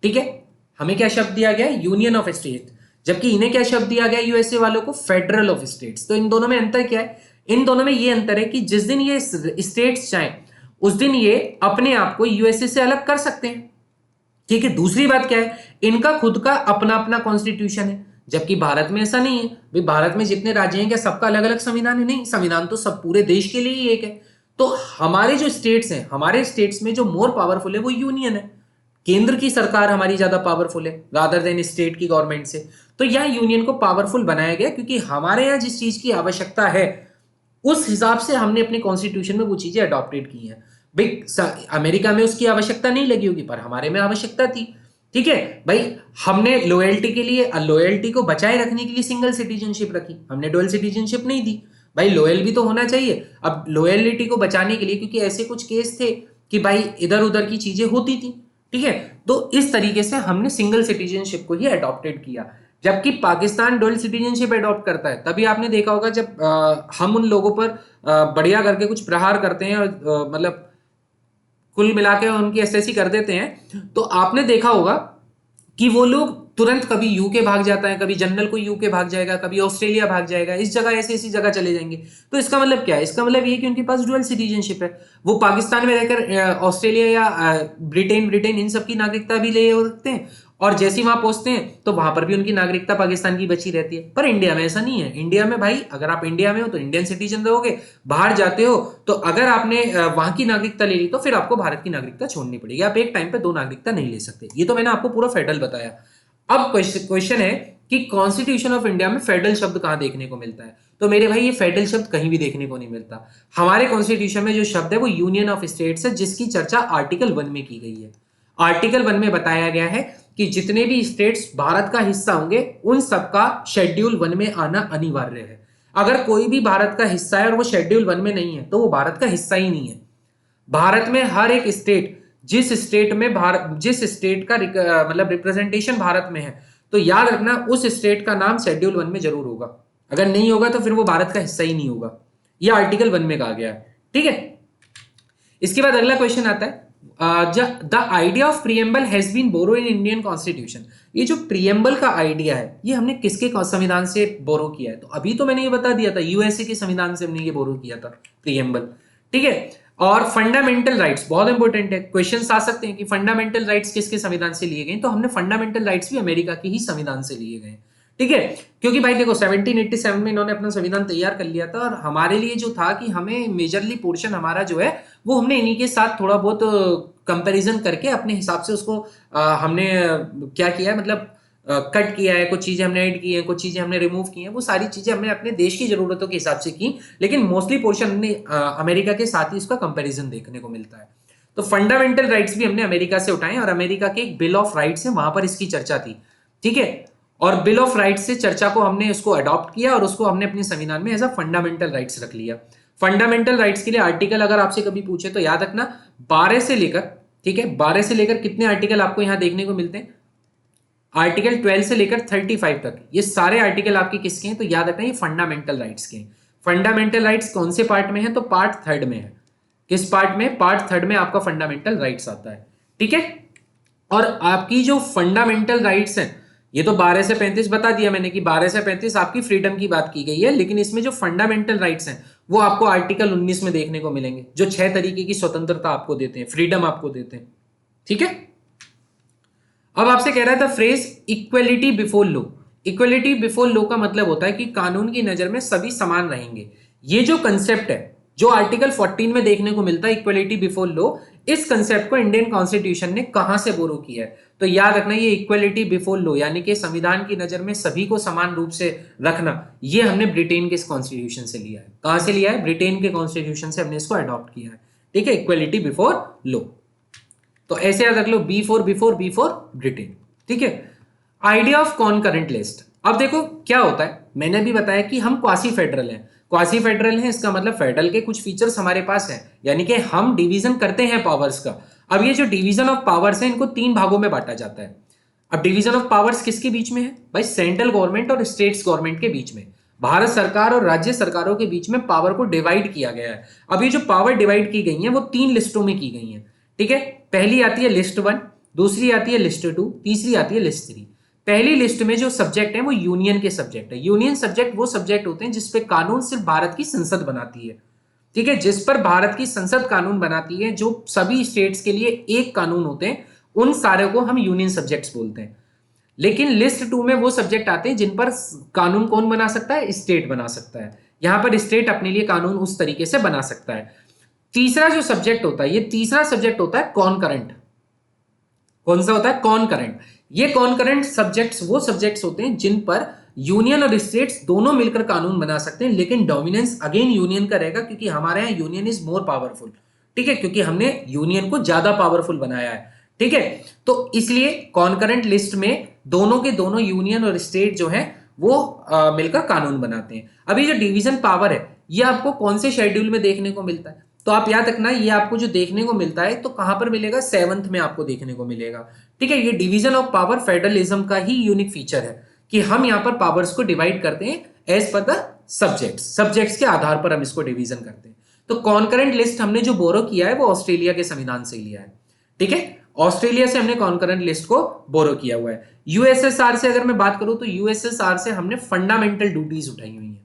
ठीक है, हमें क्या शब्द दिया गया है? यूनियन ऑफ स्टेट्स, जबकि इन्हें क्या शब्द दिया गया यूएसए वालों को? Federal of states. तो इन दोनों में अंतर क्या है? इन दोनों में ये अंतर है कि जिस दिन ये स्टेट्स चाहें उस दिन ये अपने आप को यूएसए से अलग कर सकते हैं, ठीक है। दूसरी बात क्या है, इनका खुद का अपना अपना कॉन्स्टिट्यूशन है, जबकि भारत में ऐसा नहीं है। भाई भारत में जितने राज्य हैं क्या सबका अलग अलग संविधान है? नहीं, संविधान तो सब पूरे देश के लिए ही एक है। तो हमारे जो स्टेट्स हैं, हमारे स्टेट्स में जो मोर पावरफुल है वो यूनियन है, केंद्र की सरकार हमारी ज्यादा पावरफुल है रादर देन स्टेट की गवर्नमेंट से। तो यह यूनियन को पावरफुल बनाया गया क्योंकि हमारे यहाँ जिस चीज की आवश्यकता है उस हिसाब से हमने अपने कॉन्स्टिट्यूशन में वो चीजें अडॉप्टेड की हैं। भाई अमेरिका में उसकी आवश्यकता नहीं लगी होगी पर हमारे में आवश्यकता थी, ठीक है। भाई हमने लॉयल्टी के लिए, लॉयल्टी को बचाए रखने के लिए सिंगल सिटीजनशिप रखी, हमने डुअल सिटीजनशिप नहीं दी। भाई लॉयल भी तो होना चाहिए। अब लॉयलिटी को बचाने के लिए, क्योंकि ऐसे कुछ केस थे कि भाई इधर उधर की चीजें होती थी, ठीक है, तो इस तरीके से हमने सिंगल सिटीजनशिप को ही अडॉप्टेड किया। जबकि पाकिस्तान डुअल सिटीजनशिप अडॉप्ट करता है, तभी आपने देखा होगा जब हम उन लोगों पर बढ़िया करके कुछ प्रहार करते हैं और मतलब कुल मिला के उनकी एसएससी कर देते हैं, तो आपने देखा होगा कि वो लोग तुरंत कभी यूके भाग जाता है, कभी जनरल को यूके भाग जाएगा, कभी ऑस्ट्रेलिया भाग जाएगा, इस जगह ऐसी जगह चले जाएंगे। तो इसका मतलब क्या है? इसका मतलब ये कि उनके पास डुअल सिटीजनशिप है, वो पाकिस्तान में रहकर ऑस्ट्रेलिया या ब्रिटेन इन सब की नागरिकता भी ले सकते हैं, और जैसे ही वहां पहुंचते हैं तो वहां पर भी उनकी नागरिकता पाकिस्तान की बची रहती है। पर इंडिया में ऐसा नहीं है। इंडिया में भाई अगर आप इंडिया में हो तो इंडियन सिटीजन रहोगे, बाहर जाते हो तो अगर आपने वहां की नागरिकता ले ली तो फिर आपको भारत की नागरिकता छोड़नी पड़ेगी, आप एक टाइम पे दो नागरिकता नहीं ले सकते। ये तो मैंने आपको पूरा फेडरल बताया। अब क्वेश्चन है कि कॉन्स्टिट्यूशन ऑफ इंडिया में फेडरल शब्द कहां देखने को मिलता है? तो मेरे भाई ये फेडरल शब्द कहीं भी देखने को नहीं मिलता। हमारे कॉन्स्टिट्यूशन में जो शब्द है वो यूनियन ऑफ स्टेट्स है, जिसकी चर्चा आर्टिकल 1 में की गई है। आर्टिकल 1 में बताया गया है कि जितने भी स्टेट्स भारत का हिस्सा होंगे उन सबका शेड्यूल 1 में आना अनिवार्य है। अगर कोई भी भारत का हिस्सा है और वो शेड्यूल 1 में नहीं है तो वो भारत का हिस्सा ही नहीं है। भारत में हर एक स्टेट, जिस स्टेट में भारत, जिस स्टेट का मतलब रिप्रेजेंटेशन भारत में है, तो याद रखना उस स्टेट का नाम शेड्यूल 1 में जरूर होगा। अगर नहीं होगा तो फिर वो भारत का हिस्सा ही नहीं होगा। ये आर्टिकल 1 में कहा गया है, ठीक है। इसके बाद अगला क्वेश्चन आता है, the idea of preamble has been borrow in Indian constitution. ये जो प्रीएम्बल का आइडिया है ये हमने किसके संविधान से बोरो किया है? तो अभी तो मैंने ये बता दिया था, यूएसए के संविधान से हमने ये बोरो किया था प्रीएम्बल, ठीक है। और फंडामेंटल राइट्स बहुत इंपॉर्टेंट है, क्वेश्चंस आ सकते हैं कि फंडामेंटल राइट्स किसके संविधान से लिए गए, तो हमने फंडामेंटल राइट्स भी अमेरिका के ही संविधान से लिए गए, ठीक है। क्योंकि भाई देखो 1787 में इन्होंने अपना संविधान तैयार कर लिया था और हमारे लिए जो था कि हमें मेजरली पोर्शन हमारा जो है वो हमने इन्हीं के साथ थोड़ा बहुत कंपैरिजन करके अपने हिसाब से उसको हमने क्या किया है, मतलब कट किया है, कुछ चीजें हमने ऐड की हैं, कुछ चीजें हमने रिमूव की हैं, वो सारी चीजें हमने अपने देश की जरूरतों के हिसाब से की, लेकिन मोस्टली पोर्शन हमने अमेरिका के साथ ही इसका कंपैरिजन देखने को मिलता है। तो फंडामेंटल राइट्स भी हमने अमेरिका से उठाए और अमेरिका के एक बिल ऑफ राइट्स है, वहां पर इसकी चर्चा थी, ठीक है। और बिल ऑफ राइट्स से चर्चा को हमने उसको अडॉप्ट किया और उसको हमने अपने संविधान में एज अ फंडामेंटल राइट्स रख लिया। फंडामेंटल राइट्स के लिए आर्टिकल अगर आपसे कभी पूछे तो याद रखना 12 से लेकर, ठीक है, 12 से लेकर कितने आर्टिकल आपको यहां देखने को मिलते हैं, आर्टिकल 12 से लेकर 35 तक, ये सारे आर्टिकल आपके किसके हैं, तो याद रखना ये फंडामेंटल राइट्स के हैं। फंडामेंटल राइट्स कौन से पार्ट में है, तो पार्ट थर्ड में है। किस पार्ट में, पार्ट थर्ड में आपका फंडामेंटल राइट्स आता है, ठीक है। और आपकी जो फंडामेंटल राइट्स हैं, ये तो 12 से 35 बता दिया मैंने कि 12 से 35 आपकी फ्रीडम की बात की गई है, लेकिन इसमें जो फंडामेंटल राइट्स हैं वो आपको आर्टिकल 19 में देखने को मिलेंगे, जो 6 तरीके की स्वतंत्रता आपको देते हैं, फ्रीडम आपको देते हैं, ठीक है। अब आपसे कह रहा था phrase equality before law. Equality before law का मतलब होता है कि कानून की नजर में सभी समान रहेंगे। ये जो कंसेप्ट है जो आर्टिकल 14 में देखने को मिलता है, इक्वलिटी बिफोर लॉ, इस कंसेप्ट को इंडियन कॉन्स्टिट्यूशन ने कहां से बोरो किया है, तो याद रखना ये इक्वलिटी बिफोर लॉ यानी कि संविधान की नजर में सभी को समान रूप से रखना, ये हमने ब्रिटेन के कॉन्स्टिट्यूशन से लिया है। कहां से लिया है, ब्रिटेन के कॉन्स्टिट्यूशन से हमने इसको अडॉप्ट किया है, ठीक है, इक्वलिटी बिफोर लॉ। तो ऐसे याद रख लो, बिफोर ब्रिटेन, ठीक है। Idea of कॉनकरेंट list. अब देखो क्या होता है, मैंने भी बताया कि हम क्वासी फेडरल हैं। क्वासी फेडरल है इसका मतलब फेडरल के कुछ फीचर्स हमारे पास हैं, यानी कि हम डिवीजन करते हैं पावर्स का। अब ये जो डिवीजन ऑफ पावर्स है इनको 3 भागों में बांटा जाता है। अब डिवीजन ऑफ पावर्स किसके बीच में है भाई, सेंट्रल गवर्नमेंट और स्टेट्स गवर्नमेंट के बीच में, भारत सरकार और राज्य सरकारों के बीच में पावर को डिवाइड किया गया है। अब ये जो पावर डिवाइड की गई है वो 3 लिस्टों में की गई है, ठीक है। पहली आती है लिस्ट 1, दूसरी आती है लिस्ट 2, तीसरी आती है लिस्ट 3। पहली लिस्ट में जो सब्जेक्ट है वो यूनियन के सब्जेक्ट है। यूनियन सब्जेक्ट वो सब्जेक्ट होते हैं जिसपे कानून सिर्फ भारत की संसद बनाती है, ठीक है, जिस पर भारत की संसद कानून बनाती है, जो सभी स्टेट्स के लिए एक कानून होते हैं, उन सारे को हम यूनियन सब्जेक्ट्स बोलते हैं। लेकिन लिस्ट 2 में वो सब्जेक्ट आते हैं जिन पर कानून कौन बना सकता है, स्टेट बना सकता है। यहां पर स्टेट अपने लिए कानून उस तरीके से बना सकता है। तीसरा जो सब्जेक्ट होता है, ये तीसरा सब्जेक्ट होता है कॉनकरेंट। कौन सा होता है, कॉनकरेंट। ये कॉनकरेंट सब्जेक्ट्स वो सब्जेक्ट्स होते हैं जिन पर यूनियन और स्टेट्स दोनों मिलकर कानून बना सकते हैं, लेकिन डोमिनेंस अगेन यूनियन का रहेगा, क्योंकि हमारे यहाँ यूनियन इज मोर पावरफुल, ठीक है, क्योंकि हमने यूनियन को ज्यादा पावरफुल बनाया है, ठीक है। तो इसलिए कॉनकरेंट लिस्ट में दोनों के दोनों यूनियन और स्टेट जो है वो मिलकर कानून बनाते हैं। अभी जो डिवीजन पावर है ये आपको कौन से शेड्यूल में देखने को मिलता है, तो आप याद रखना ये आपको जो देखने को मिलता है तो कहां पर मिलेगा, 7th में आपको देखने को मिलेगा, ठीक है। ये डिवीजन ऑफ पावर फेडरलिज्म का ही यूनिक फीचर है कि हम यहां पर पावर्स को डिवाइड करते हैं एज पर द सब्जेक्ट्स के आधार पर हम इसको डिवीजन करते हैं। तो कॉनकरेंट लिस्ट हमने जो बोरो किया है वो ऑस्ट्रेलिया के संविधान से लिया है, ठीक है। ऑस्ट्रेलिया से हमने कॉनकरेंट लिस्ट को बोरो किया हुआ है। यूएसएसआर से अगर मैं बात करूं तो यूएसएसआर से हमने फंडामेंटल ड्यूटीज उठाई हुई है।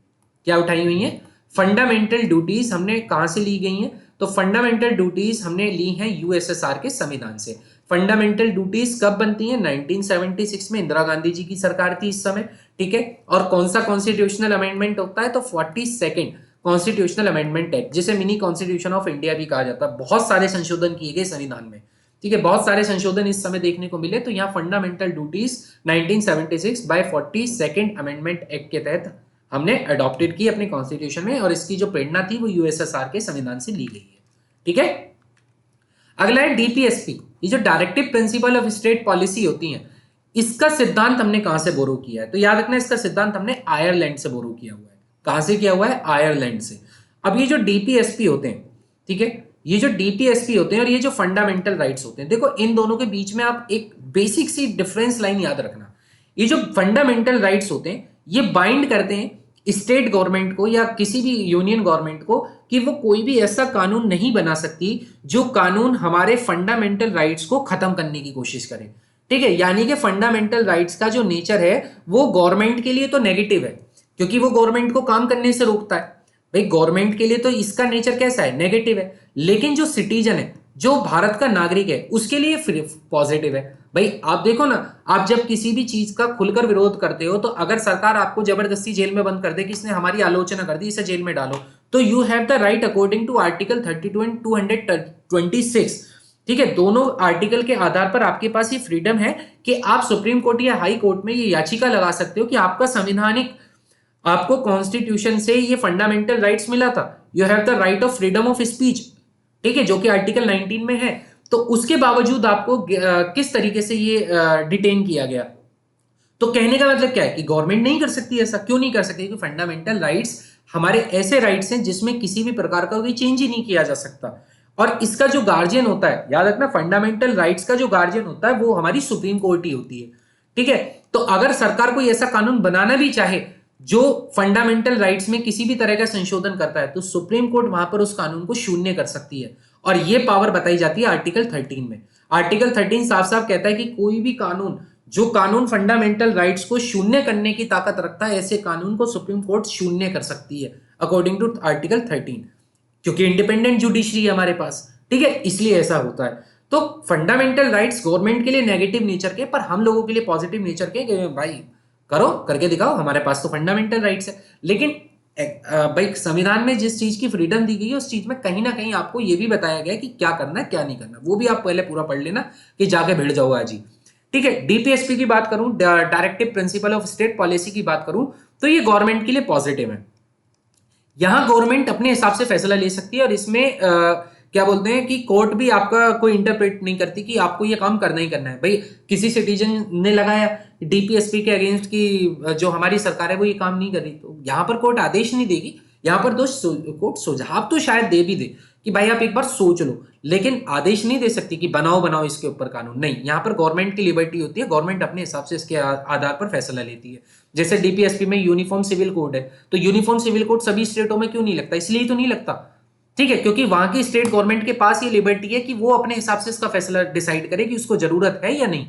क्या उठाई हुई है, फंडामेंटल ड्यूटीज हमने कहां से ली गई हैं, तो फंडामेंटल ड्यूटीज हमने ली हैं यूएसएसआर के संविधान से। फंडामेंटल ड्यूटीज कब बनती हैं, 1976 में, इंदिरा गांधी जी की सरकार थी इस समय, ठीक है। और कौन सा कॉन्स्टिट्यूशनल अमेंडमेंट होता है, तो 42nd कॉन्स्टिट्यूशनल अमेंडमेंट एक्ट, जिसे मिनी कॉन्स्टिट्यूशन ऑफ इंडिया भी कहा जाता है। बहुत सारे संशोधन किए गए संविधान में, ठीक है, बहुत सारे संशोधन इस समय देखने को मिले। तो यहाँ fundamental duties 1976 by 42nd amendment act के तहत हमने अडॉप्टेड की अपने कॉन्स्टिट्यूशन में, और इसकी जो प्रेरणा थी वो यूएसएसआर के संविधान से ली गई है, ठीक है। अगला है डीपीएसपी, ये जो directive principle of state policy होती है, इसका सिद्धांत हमने कहां से बोरो किया है, तो याद रखना इसका सिद्धांत हमने आयरलैंड से बोरो किया हुआ है। कहां से किया हुआ है, आयरलैंड से। अब ये जो डीपीएसपी होते हैं, ठीक है, ये जो डीपीएसपी होते हैं और ये जो फंडामेंटल राइट्स होते हैं, देखो इन दोनों के बीच में आप एक बेसिक सी डिफरेंस लाइन याद रखना। ये जो फंडामेंटल राइट्स होते हैं ये बाइंड करते हैं स्टेट गवर्नमेंट को या किसी भी यूनियन गवर्नमेंट को कि वो कोई भी ऐसा कानून नहीं बना सकती जो कानून हमारे फंडामेंटल राइट्स को खत्म करने की कोशिश करे, ठीक है। यानी कि फंडामेंटल राइट्स का जो नेचर है वो गवर्नमेंट के लिए तो नेगेटिव है, क्योंकि वो गवर्नमेंट को काम करने से रोकता है। भाई गवर्नमेंट के लिए तो इसका नेचर कैसा है, नेगेटिव है, लेकिन जो सिटीजन है, जो भारत का नागरिक है, उसके लिए पॉजिटिव है। भाई आप देखो ना, आप जब किसी भी चीज का खुलकर विरोध करते हो तो अगर सरकार आपको जबरदस्ती जेल में बंद कर दे कि इसने हमारी आलोचना कर दी, इसे जेल में डालो, तो you have the right according to article 32 and 226, ठीक है। दोनों आर्टिकल के आधार पर आपके पास ये फ्रीडम है कि आप सुप्रीम कोर्ट या हाई कोर्ट में ये याचिका लगा सकते हो कि आपका संविधानिक, आपको कॉन्स्टिट्यूशन से ये फंडामेंटल राइट्स मिला था, you have the right of freedom of speech, ठीक है, जो कि आर्टिकल 19 में है। तो उसके बावजूद आपको किस तरीके से ये डिटेन किया गया। तो कहने का मतलब क्या है कि गवर्नमेंट नहीं कर सकती ऐसा। क्यों नहीं कर सकती? क्योंकि फंडामेंटल राइट्स हमारे ऐसे राइट्स हैं जिसमें किसी भी प्रकार का कोई चेंज ही नहीं किया जा सकता। और इसका जो गार्जियन होता है, याद रखना, फंडामेंटल राइट्स का जो गार्जियन होता है वो हमारी सुप्रीम कोर्ट ही होती है। ठीक है, तो अगर सरकार कोई ऐसा कानून बनाना भी चाहे जो फंडामेंटल राइट्स में किसी भी तरह का संशोधन करता है, तो सुप्रीम कोर्ट वहां पर उस कानून को शून्य कर सकती है। और यह पावर बताई जाती है आर्टिकल 13 में। आर्टिकल 13 साफ साफ कहता है कि कोई भी कानून, जो कानून फंडामेंटल राइट्स को शून्य करने की ताकत रखता है, ऐसे कानून को सुप्रीम कोर्ट शून्य कर सकती है अकॉर्डिंग टू आर्टिकल 13, क्योंकि इंडिपेंडेंट जुडिशरी है हमारे पास। ठीक है, इसलिए ऐसा होता है। तो फंडामेंटल राइट्स गवर्नमेंट के लिए नेगेटिव नेचर के, पर हम लोगों के लिए पॉजिटिव नेचर के, भाई करो, करके दिखाओ, हमारे पास तो फंडामेंटल राइट्स है। लेकिन भाई संविधान में जिस चीज की फ्रीडम दी गई है उस चीज में कहीं ना कहीं आपको यह भी बताया गया है कि क्या करना है क्या नहीं करना। वो भी आप पहले पूरा पढ़ लेना कि जाके भिड़ जाओ आज ही। ठीक है, डीपीएसपी की बात करूं, directive principle of state policy की बात करूं, तो ये गवर्नमेंट के लिए पॉजिटिव है। यहां गवर्नमेंट अपने हिसाब से फैसला ले सकती है और इसमें क्या बोलते हैं कि कोर्ट भी आपका कोई इंटरप्रेट नहीं करती कि आपको ये काम करना ही करना है। भाई किसी सिटीजन ने लगाया डीपीएसपी के अगेंस्ट की जो हमारी सरकार है वो ये काम नहीं कर रही, तो यहां पर कोर्ट आदेश नहीं देगी। यहां पर कोर्ट सुझाव तो शायद दे भी दे कि भाई आप एक बार सोच लो, लेकिन आदेश नहीं दे सकती कि बनाओ बनाओ इसके ऊपर कानून। नहीं, यहां पर गवर्नमेंट की लिबर्टी होती है, गवर्नमेंट अपने हिसाब से इसके आधार पर फैसला लेती है। जैसे डीपीएसपी में यूनिफॉर्म सिविल कोड है, तो यूनिफॉर्म सिविल कोड सभी स्टेटों में क्यों नहीं लगता? इसलिए तो नहीं लगता। ठीक है, क्योंकि वहां की स्टेट गवर्नमेंट के पास ये लिबर्टी है कि वो अपने हिसाब से इसका फैसला डिसाइड करे कि उसको जरूरत है या नहीं।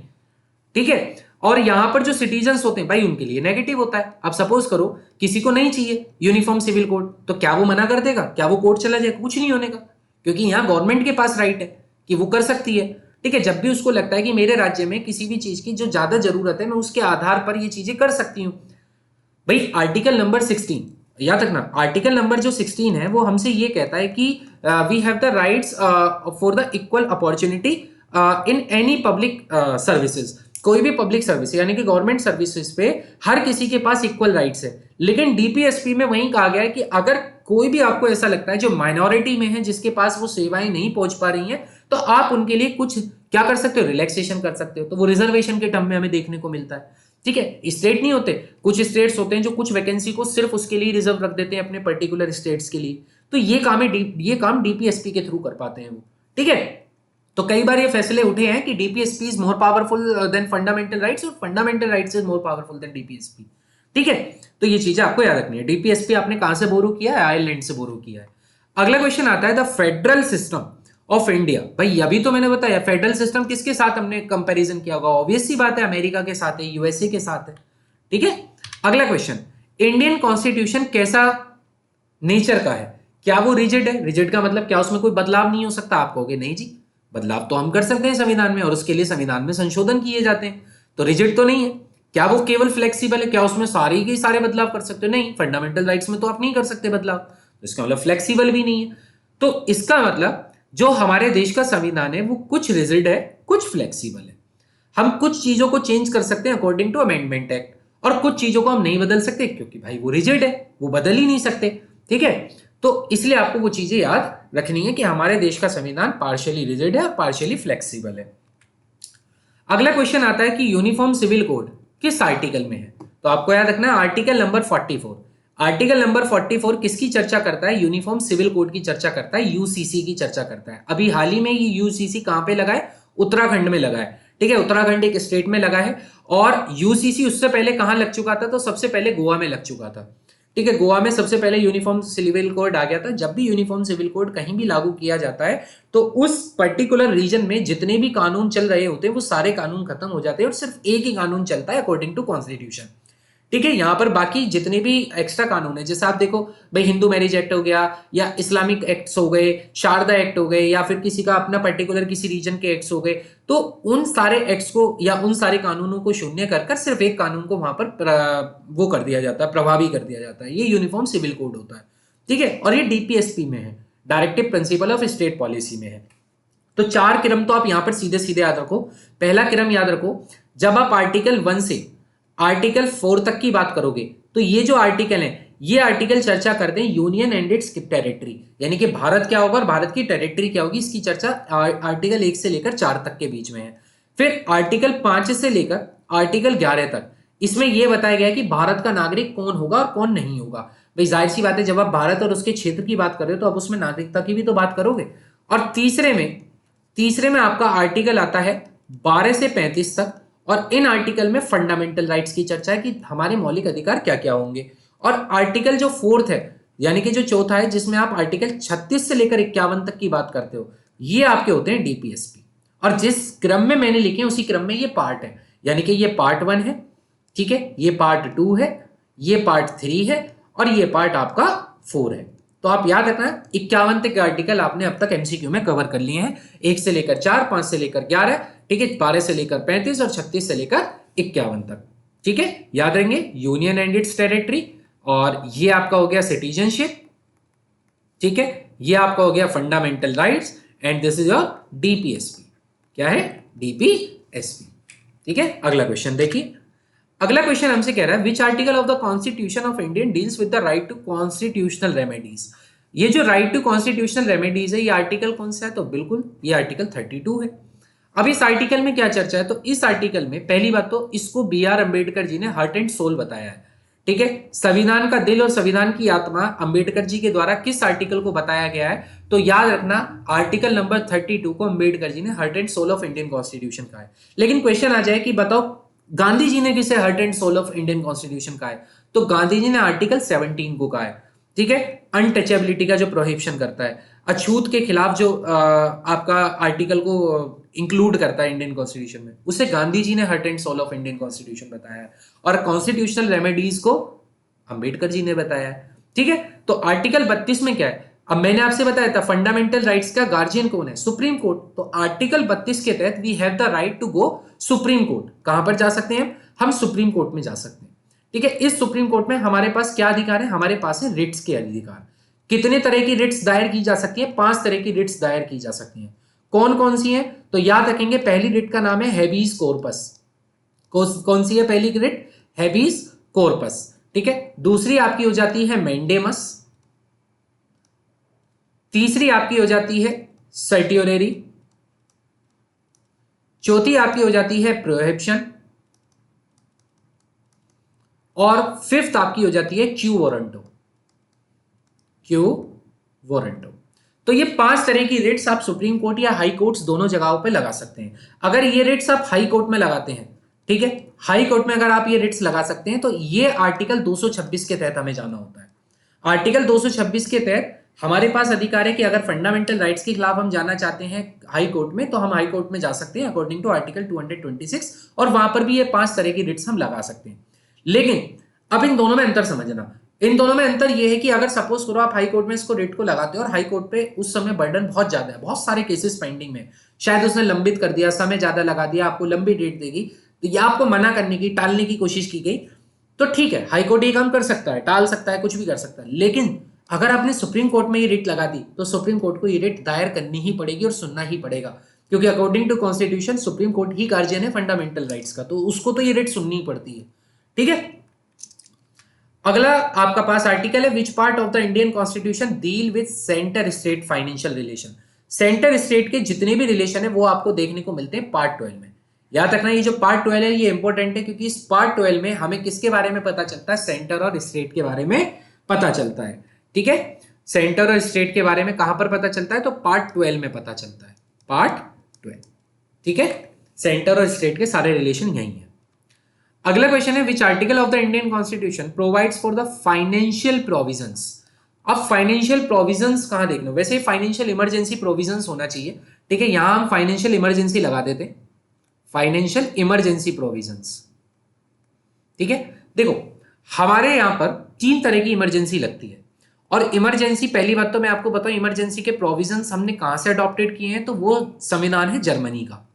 ठीक है, और यहां पर जो सिटीजन्स होते हैं भाई उनके लिए नेगेटिव होता है। अब सपोज करो किसी को नहीं चाहिए यूनिफॉर्म सिविल कोड, तो क्या वो मना कर देगा? क्या वो कोर्ट चला जाएगा? कुछ नहीं होने का, क्योंकि यहां गवर्नमेंट के पास राइट है कि वो कर सकती है। ठीक है, जब भी उसको लगता है कि मेरे राज्य में किसी भी चीज की जो ज्यादा जरूरत है, मैं उसके आधार पर ये चीजें कर सकती हूं। भाई आर्टिकल नंबर 16 याद रखना, आर्टिकल नंबर जो 16 है वो हमसे ये कहता है कि we have the rights for the equal opportunity in any public services. कोई भी पब्लिक सर्विस यानी कि गवर्नमेंट सर्विसेज पे हर किसी के पास इक्वल राइट्स है। लेकिन डीपीएसपी में वही कहा गया है कि अगर कोई भी आपको ऐसा लगता है जो माइनॉरिटी में है, जिसके पास वो सेवाएं नहीं पहुंच पा रही हैं, तो आप उनके लिए कुछ क्या कर सकते हो? रिलैक्सेशन कर सकते हो। तो वो रिजर्वेशन के टर्म में हमें देखने को मिलता है। ठीक है, स्टेट नहीं होते, कुछ स्टेट्स होते हैं जो कुछ वैकेंसी को सिर्फ उसके लिए रिजर्व रख देते हैं अपने पर्टिकुलर स्टेट्स के लिए। तो ये काम डीपीएसपी के थ्रू कर पाते हैं वो। ठीक है, तो कई बार ये फैसले उठे हैं कि DPSP is more powerful than fundamental rights और fundamental rights is more powerful than DPSP. ठीक है, तो ये चीजें आपको याद रखनी है। डीपीएसपी आपने कहां से बोरो किया है? आयरलैंड से बोरो किया है। अगला क्वेश्चन आता है the federal system of India. भाई अभी तो मैंने बताया फेडरल सिस्टम किसके साथ हमने कंपैरिजन किया होगा? ऑब्वियस सी बात है, अमेरिका के साथ है, यूएसए के साथ है। ठीक है, अगला क्वेश्चन, इंडियन कॉन्स्टिट्यूशन कैसा नेचर का है? क्या वो रिजिड है? रिजिड का मतलब क्या उसमें कोई बदलाव नहीं हो सकता? आप कहोगे नहीं जी, बदलाव तो हम कर सकते हैं संविधान में और उसके लिए संविधान में संशोधन किए जाते हैं, तो रिजिड तो नहीं है। क्या वो केवल फ्लेक्सिबल है? क्या उसमें सारे के सारे बदलाव कर सकते हो? नहीं, फंडामेंटल राइट्स में तो आप नहीं कर सकते बदलाव, तो इसका मतलब फ्लेक्सिबल भी नहीं है। तो इसका मतलब जो हमारे देश का संविधान है वो कुछ रिजिड है, कुछ फ्लेक्सिबल है। हम कुछ चीजों को चेंज कर सकते हैं अकॉर्डिंग टू अमेंडमेंट एक्ट, और कुछ चीजों को हम नहीं बदल सकते क्योंकि भाई वो रिजिड है, वो बदल ही नहीं सकते। ठीक है, तो इसलिए आपको वो चीजें याद रखनी है कि हमारे देश का संविधान पार्शियली रिजिड है और पार्शियली फ्लेक्सिबल है। अगला क्वेश्चन आता है कि यूनिफॉर्म सिविल कोड किस आर्टिकल में है? तो आपको याद रखना है आर्टिकल नंबर 44। आर्टिकल नंबर 44 किसकी चर्चा करता है? यूनिफॉर्म सिविल कोड की चर्चा करता है, यूसीसी की चर्चा करता है। अभी हाल ही में ये यूसीसी कहां पे लगा है? उत्तराखंड में लगा है। ठीक है, उत्तराखंड एक स्टेट में लगा है, और यूसीसी उससे पहले कहां लग चुका था? तो सबसे पहले गोवा में लग चुका था। ठीक है, गोवा में सबसे पहले यूनिफॉर्म सिविल कोड आ गया था। जब भी यूनिफॉर्म सिविल कोड कहीं भी लागू किया जाता है तो उस पर्टिकुलर रीजन में जितने भी कानून चल रहे होते हैं वो सारे कानून खत्म हो जाते हैं और सिर्फ एक ही कानून चलता है अकॉर्डिंग टू कॉन्स्टिट्यूशन। ठीक है, यहां पर बाकी जितने भी एक्स्ट्रा कानून है, जैसे आप देखो भाई हिंदू मैरिज एक्ट हो गया, या इस्लामिक एक्ट्स हो गए, शारदा एक्ट हो गए, या फिर किसी का अपना पर्टिकुलर किसी रीजन के एक्ट्स हो गए, तो उन सारे एक्ट्स को या उन सारे कानूनों को शून्य कर सिर्फ एक कानून को वहां पर वो कर दिया जाता है, प्रभावी कर दिया जाता है। ये यूनिफॉर्म सिविल कोड होता है। ठीक है, और ये डीपीएसपी में है, directive principle of state policy में है। तो चार क्रम तो आप यहां पर सीधे सीधे याद रखो। पहला क्रम याद रखो, जब आप आर्टिकल 1 से आर्टिकल 4 तक की बात करोगे तो ये जो आर्टिकल है ये आर्टिकल चर्चा करते हैं यूनियन एंड इट्स टेरिटरी, यानी कि भारत क्या होगा और भारत की टेरिटरी क्या होगी, इसकी चर्चा आर्टिकल 1 से लेकर 4 तक के बीच में है। फिर आर्टिकल 5 से लेकर आर्टिकल 11 तक इसमें यह बताया गया है कि भारत का नागरिक कौन होगा और कौन नहीं होगा। भाई जाहिर सी बात है, जब आप भारत और उसके क्षेत्र की बात कर रहे हो तो आप उसमें नागरिकता की भी तो बात करोगे। और तीसरे में आपका आर्टिकल आता है 12 से 35 तक, और इन आर्टिकल में फंडामेंटल राइट्स की चर्चा है कि हमारे मौलिक अधिकार क्या क्या होंगे। और आर्टिकल जो फोर्थ है, यानी कि जो चौथा है, जिसमें आप आर्टिकल 36 से लेकर 51 तक की बात करते हो, ये आपके होते हैं डीपीएसपी। और जिस क्रम में मैंने लिखे उसी क्रम में ये पार्ट है, यानी कि ये पार्ट 1 है, ठीक है, ये पार्ट 2 है, ये पार्ट 3 है, और ये पार्ट आपका 4 है। तो आप याद रखना 51 तक आर्टिकल आपने अब तक एमसीक्यू में कवर कर लिए हैं, 1 से लेकर 4, 5 से लेकर 11, ठीक है, 12 से लेकर 35 और 36 से लेकर 51 तक, ठीक है, याद रहेंगे यूनियन एंड इट्स टेरिटरी, और ये आपका हो गया सिटीजनशिप, ठीक है, ये आपका हो गया fundamental rights, and this is your DPSP. क्या है? डीपीएसपी, ठीक है। अगला क्वेश्चन देखिए, अगला क्वेश्चन हमसे कह रहा है which article of the constitution of Indian deals with the right to constitutional remedies. ये जो राइट टू कॉन्स्टिट्यूशनल रेमेडीज है, ये आर्टिकल कौन सा है? तो बिल्कुल ये आर्टिकल 32 है। अब इस आर्टिकल में क्या चर्चा है? तो इस आर्टिकल में पहली बात तो इसको बी आर अंबेडकर जी ने हार्ट एंड सोल बताया है, ठीक है। संविधान का दिल और संविधान की आत्मा अंबेडकर जी के द्वारा किस आर्टिकल को बताया गया है? तो याद रखना आर्टिकल नंबर 32 को अंबेडकर जी ने heart and soul of Indian constitution कहा है। लेकिन क्वेश्चन आ जाए कि बताओ गांधी जी ने किसे heart and soul of Indian constitution कहा है? तो गांधी जी ने आर्टिकल 17 को कहा है, ठीक है, अनटचेबिलिटी का जो प्रोहिबिशन करता है, अछूत के खिलाफ जो आपका आर्टिकल को इंक्लूड करता है इंडियन कॉन्स्टिट्यूशन में, उसे गांधी जी ने heart and soul of Indian constitution बताया है, और कॉन्स्टिट्यूशनल रेमेडीज को अंबेडकर जी ने बताया है, ठीक है। तो आर्टिकल 32 में क्या है? अब मैंने आपसे बताया था फंडामेंटल राइट्स का गार्जियन कौन है? Supreme court. तो आर्टिकल 32 के तहत we have the right to go supreme court. कहां पर जा सकते हैं हम? सुप्रीम कोर्ट में जा सकते हैं, ठीक है। इस सुप्रीम कोर्ट में हमारे पास क्या अधिकार है? हमारे पास है रिट्स के अधिकार। कितने तरह की रिट्स दायर की जा सकती है? 5 तरह की रिट्स दायर की जा सकती हैं। कौन कौन सी है? तो याद रखेंगे पहली रिट का नाम है हेबीज कॉर्पस। कौन सी है पहली रिट? हेबीज कॉर्पस, ठीक है। दूसरी आपकी हो जाती है मैंडेमस, तीसरी आपकी हो जाती है सर्टियोरेरी, चौथी आपकी हो जाती है प्रोहिबिशन, और फिफ्थ आपकी हो जाती है क्यू वारंटो। Quo warranto. तो ये 5 तरह की रिट्स आप सुप्रीम कोर्ट या हाई कोर्ट्स दोनों जगहों पे लगा सकते हैं। अगर ये रिट्स आप हाई कोर्ट में लगाते हैं, ठीक है, हाई कोर्ट में अगर आप ये रिट्स लगा सकते हैं, तो ये आर्टिकल 226 के तहत हमें जाना होता है। आर्टिकल 226 के तहत हमारे पास अधिकार है कि अगर फंडामेंटल राइट्स के खिलाफ हम जाना चाहते हैं हाई कोर्ट में, तो हम हाई कोर्ट में जा सकते हैं अकॉर्डिंग टू आर्टिकल 226, और वहां पर भी ये 5 तरह की रिट्स हम लगा सकते हैं। लेकिन अब इन दोनों में अंतर समझना, इन दोनों में अंतर यह है कि अगर सपोज करो आप हाई कोर्ट में इसको रिट को लगाते हो और हाई कोर्ट पे उस समय बर्डन बहुत ज्यादा है, बहुत सारे केसेस पेंडिंग में, शायद उसने लंबित कर दिया, समय ज्यादा लगा दिया, आपको लंबी डेट देगी, तो यह आपको मना करने की, टालने की कोशिश की गई, तो ठीक है, हाई कोर्ट ये काम कर सकता है, टाल सकता है, कुछ भी कर सकता है। लेकिन अगर आपने सुप्रीम कोर्ट में ये रिट लगा दी, तो सुप्रीम कोर्ट को ये रिट दायर करनी ही पड़ेगी और सुनना ही पड़ेगा, क्योंकि according to constitution supreme court ही गार्जियन है फंडामेंटल राइट्स का, तो उसको तो ये रिट सुननी ही पड़ती है, ठीक है। अगला आपका पास आर्टिकल है which part of the Indian constitution deal with centre state financial relation. Centre state के जितने भी रिलेशन है वो आपको देखने को मिलते हैं पार्ट 12 में। याद रखना ये जो पार्ट 12 है ये इंपॉर्टेंट है, क्योंकि इस पार्ट 12 में हमें किसके बारे में पता चलता है? सेंटर और स्टेट के बारे में पता चलता है, ठीक है। सेंटर और स्टेट के बारे में कहां पर पता चलता है? तो पार्ट 12 में पता चलता है, पार्ट 12, ठीक है। सेंटर और स्टेट के सारे रिलेशन यही है। अगला क्वेश्चन है which article of the Indian constitution provides for the financial provisions. अब फाइनेंशियल प्रोविजंस कहां देखना? वैसे फाइनेंशियल इमरजेंसी प्रोविजंस होना चाहिए, ठीक है, यहां हम फाइनेंशियल इमरजेंसी लगा देते हैं, फाइनेंशियल इमरजेंसी प्रोविजंस, ठीक है। देखो हमारे यहां पर 3 तरह की इमरजेंसी लगती है, और इमरजेंसी, पहली बात तो मैं आपको बताऊं इमरजेंसी के प्रोविजंस हमने कहां से अडॉप्टेड किए हैं, तो वो संविधान है जर्मनी का।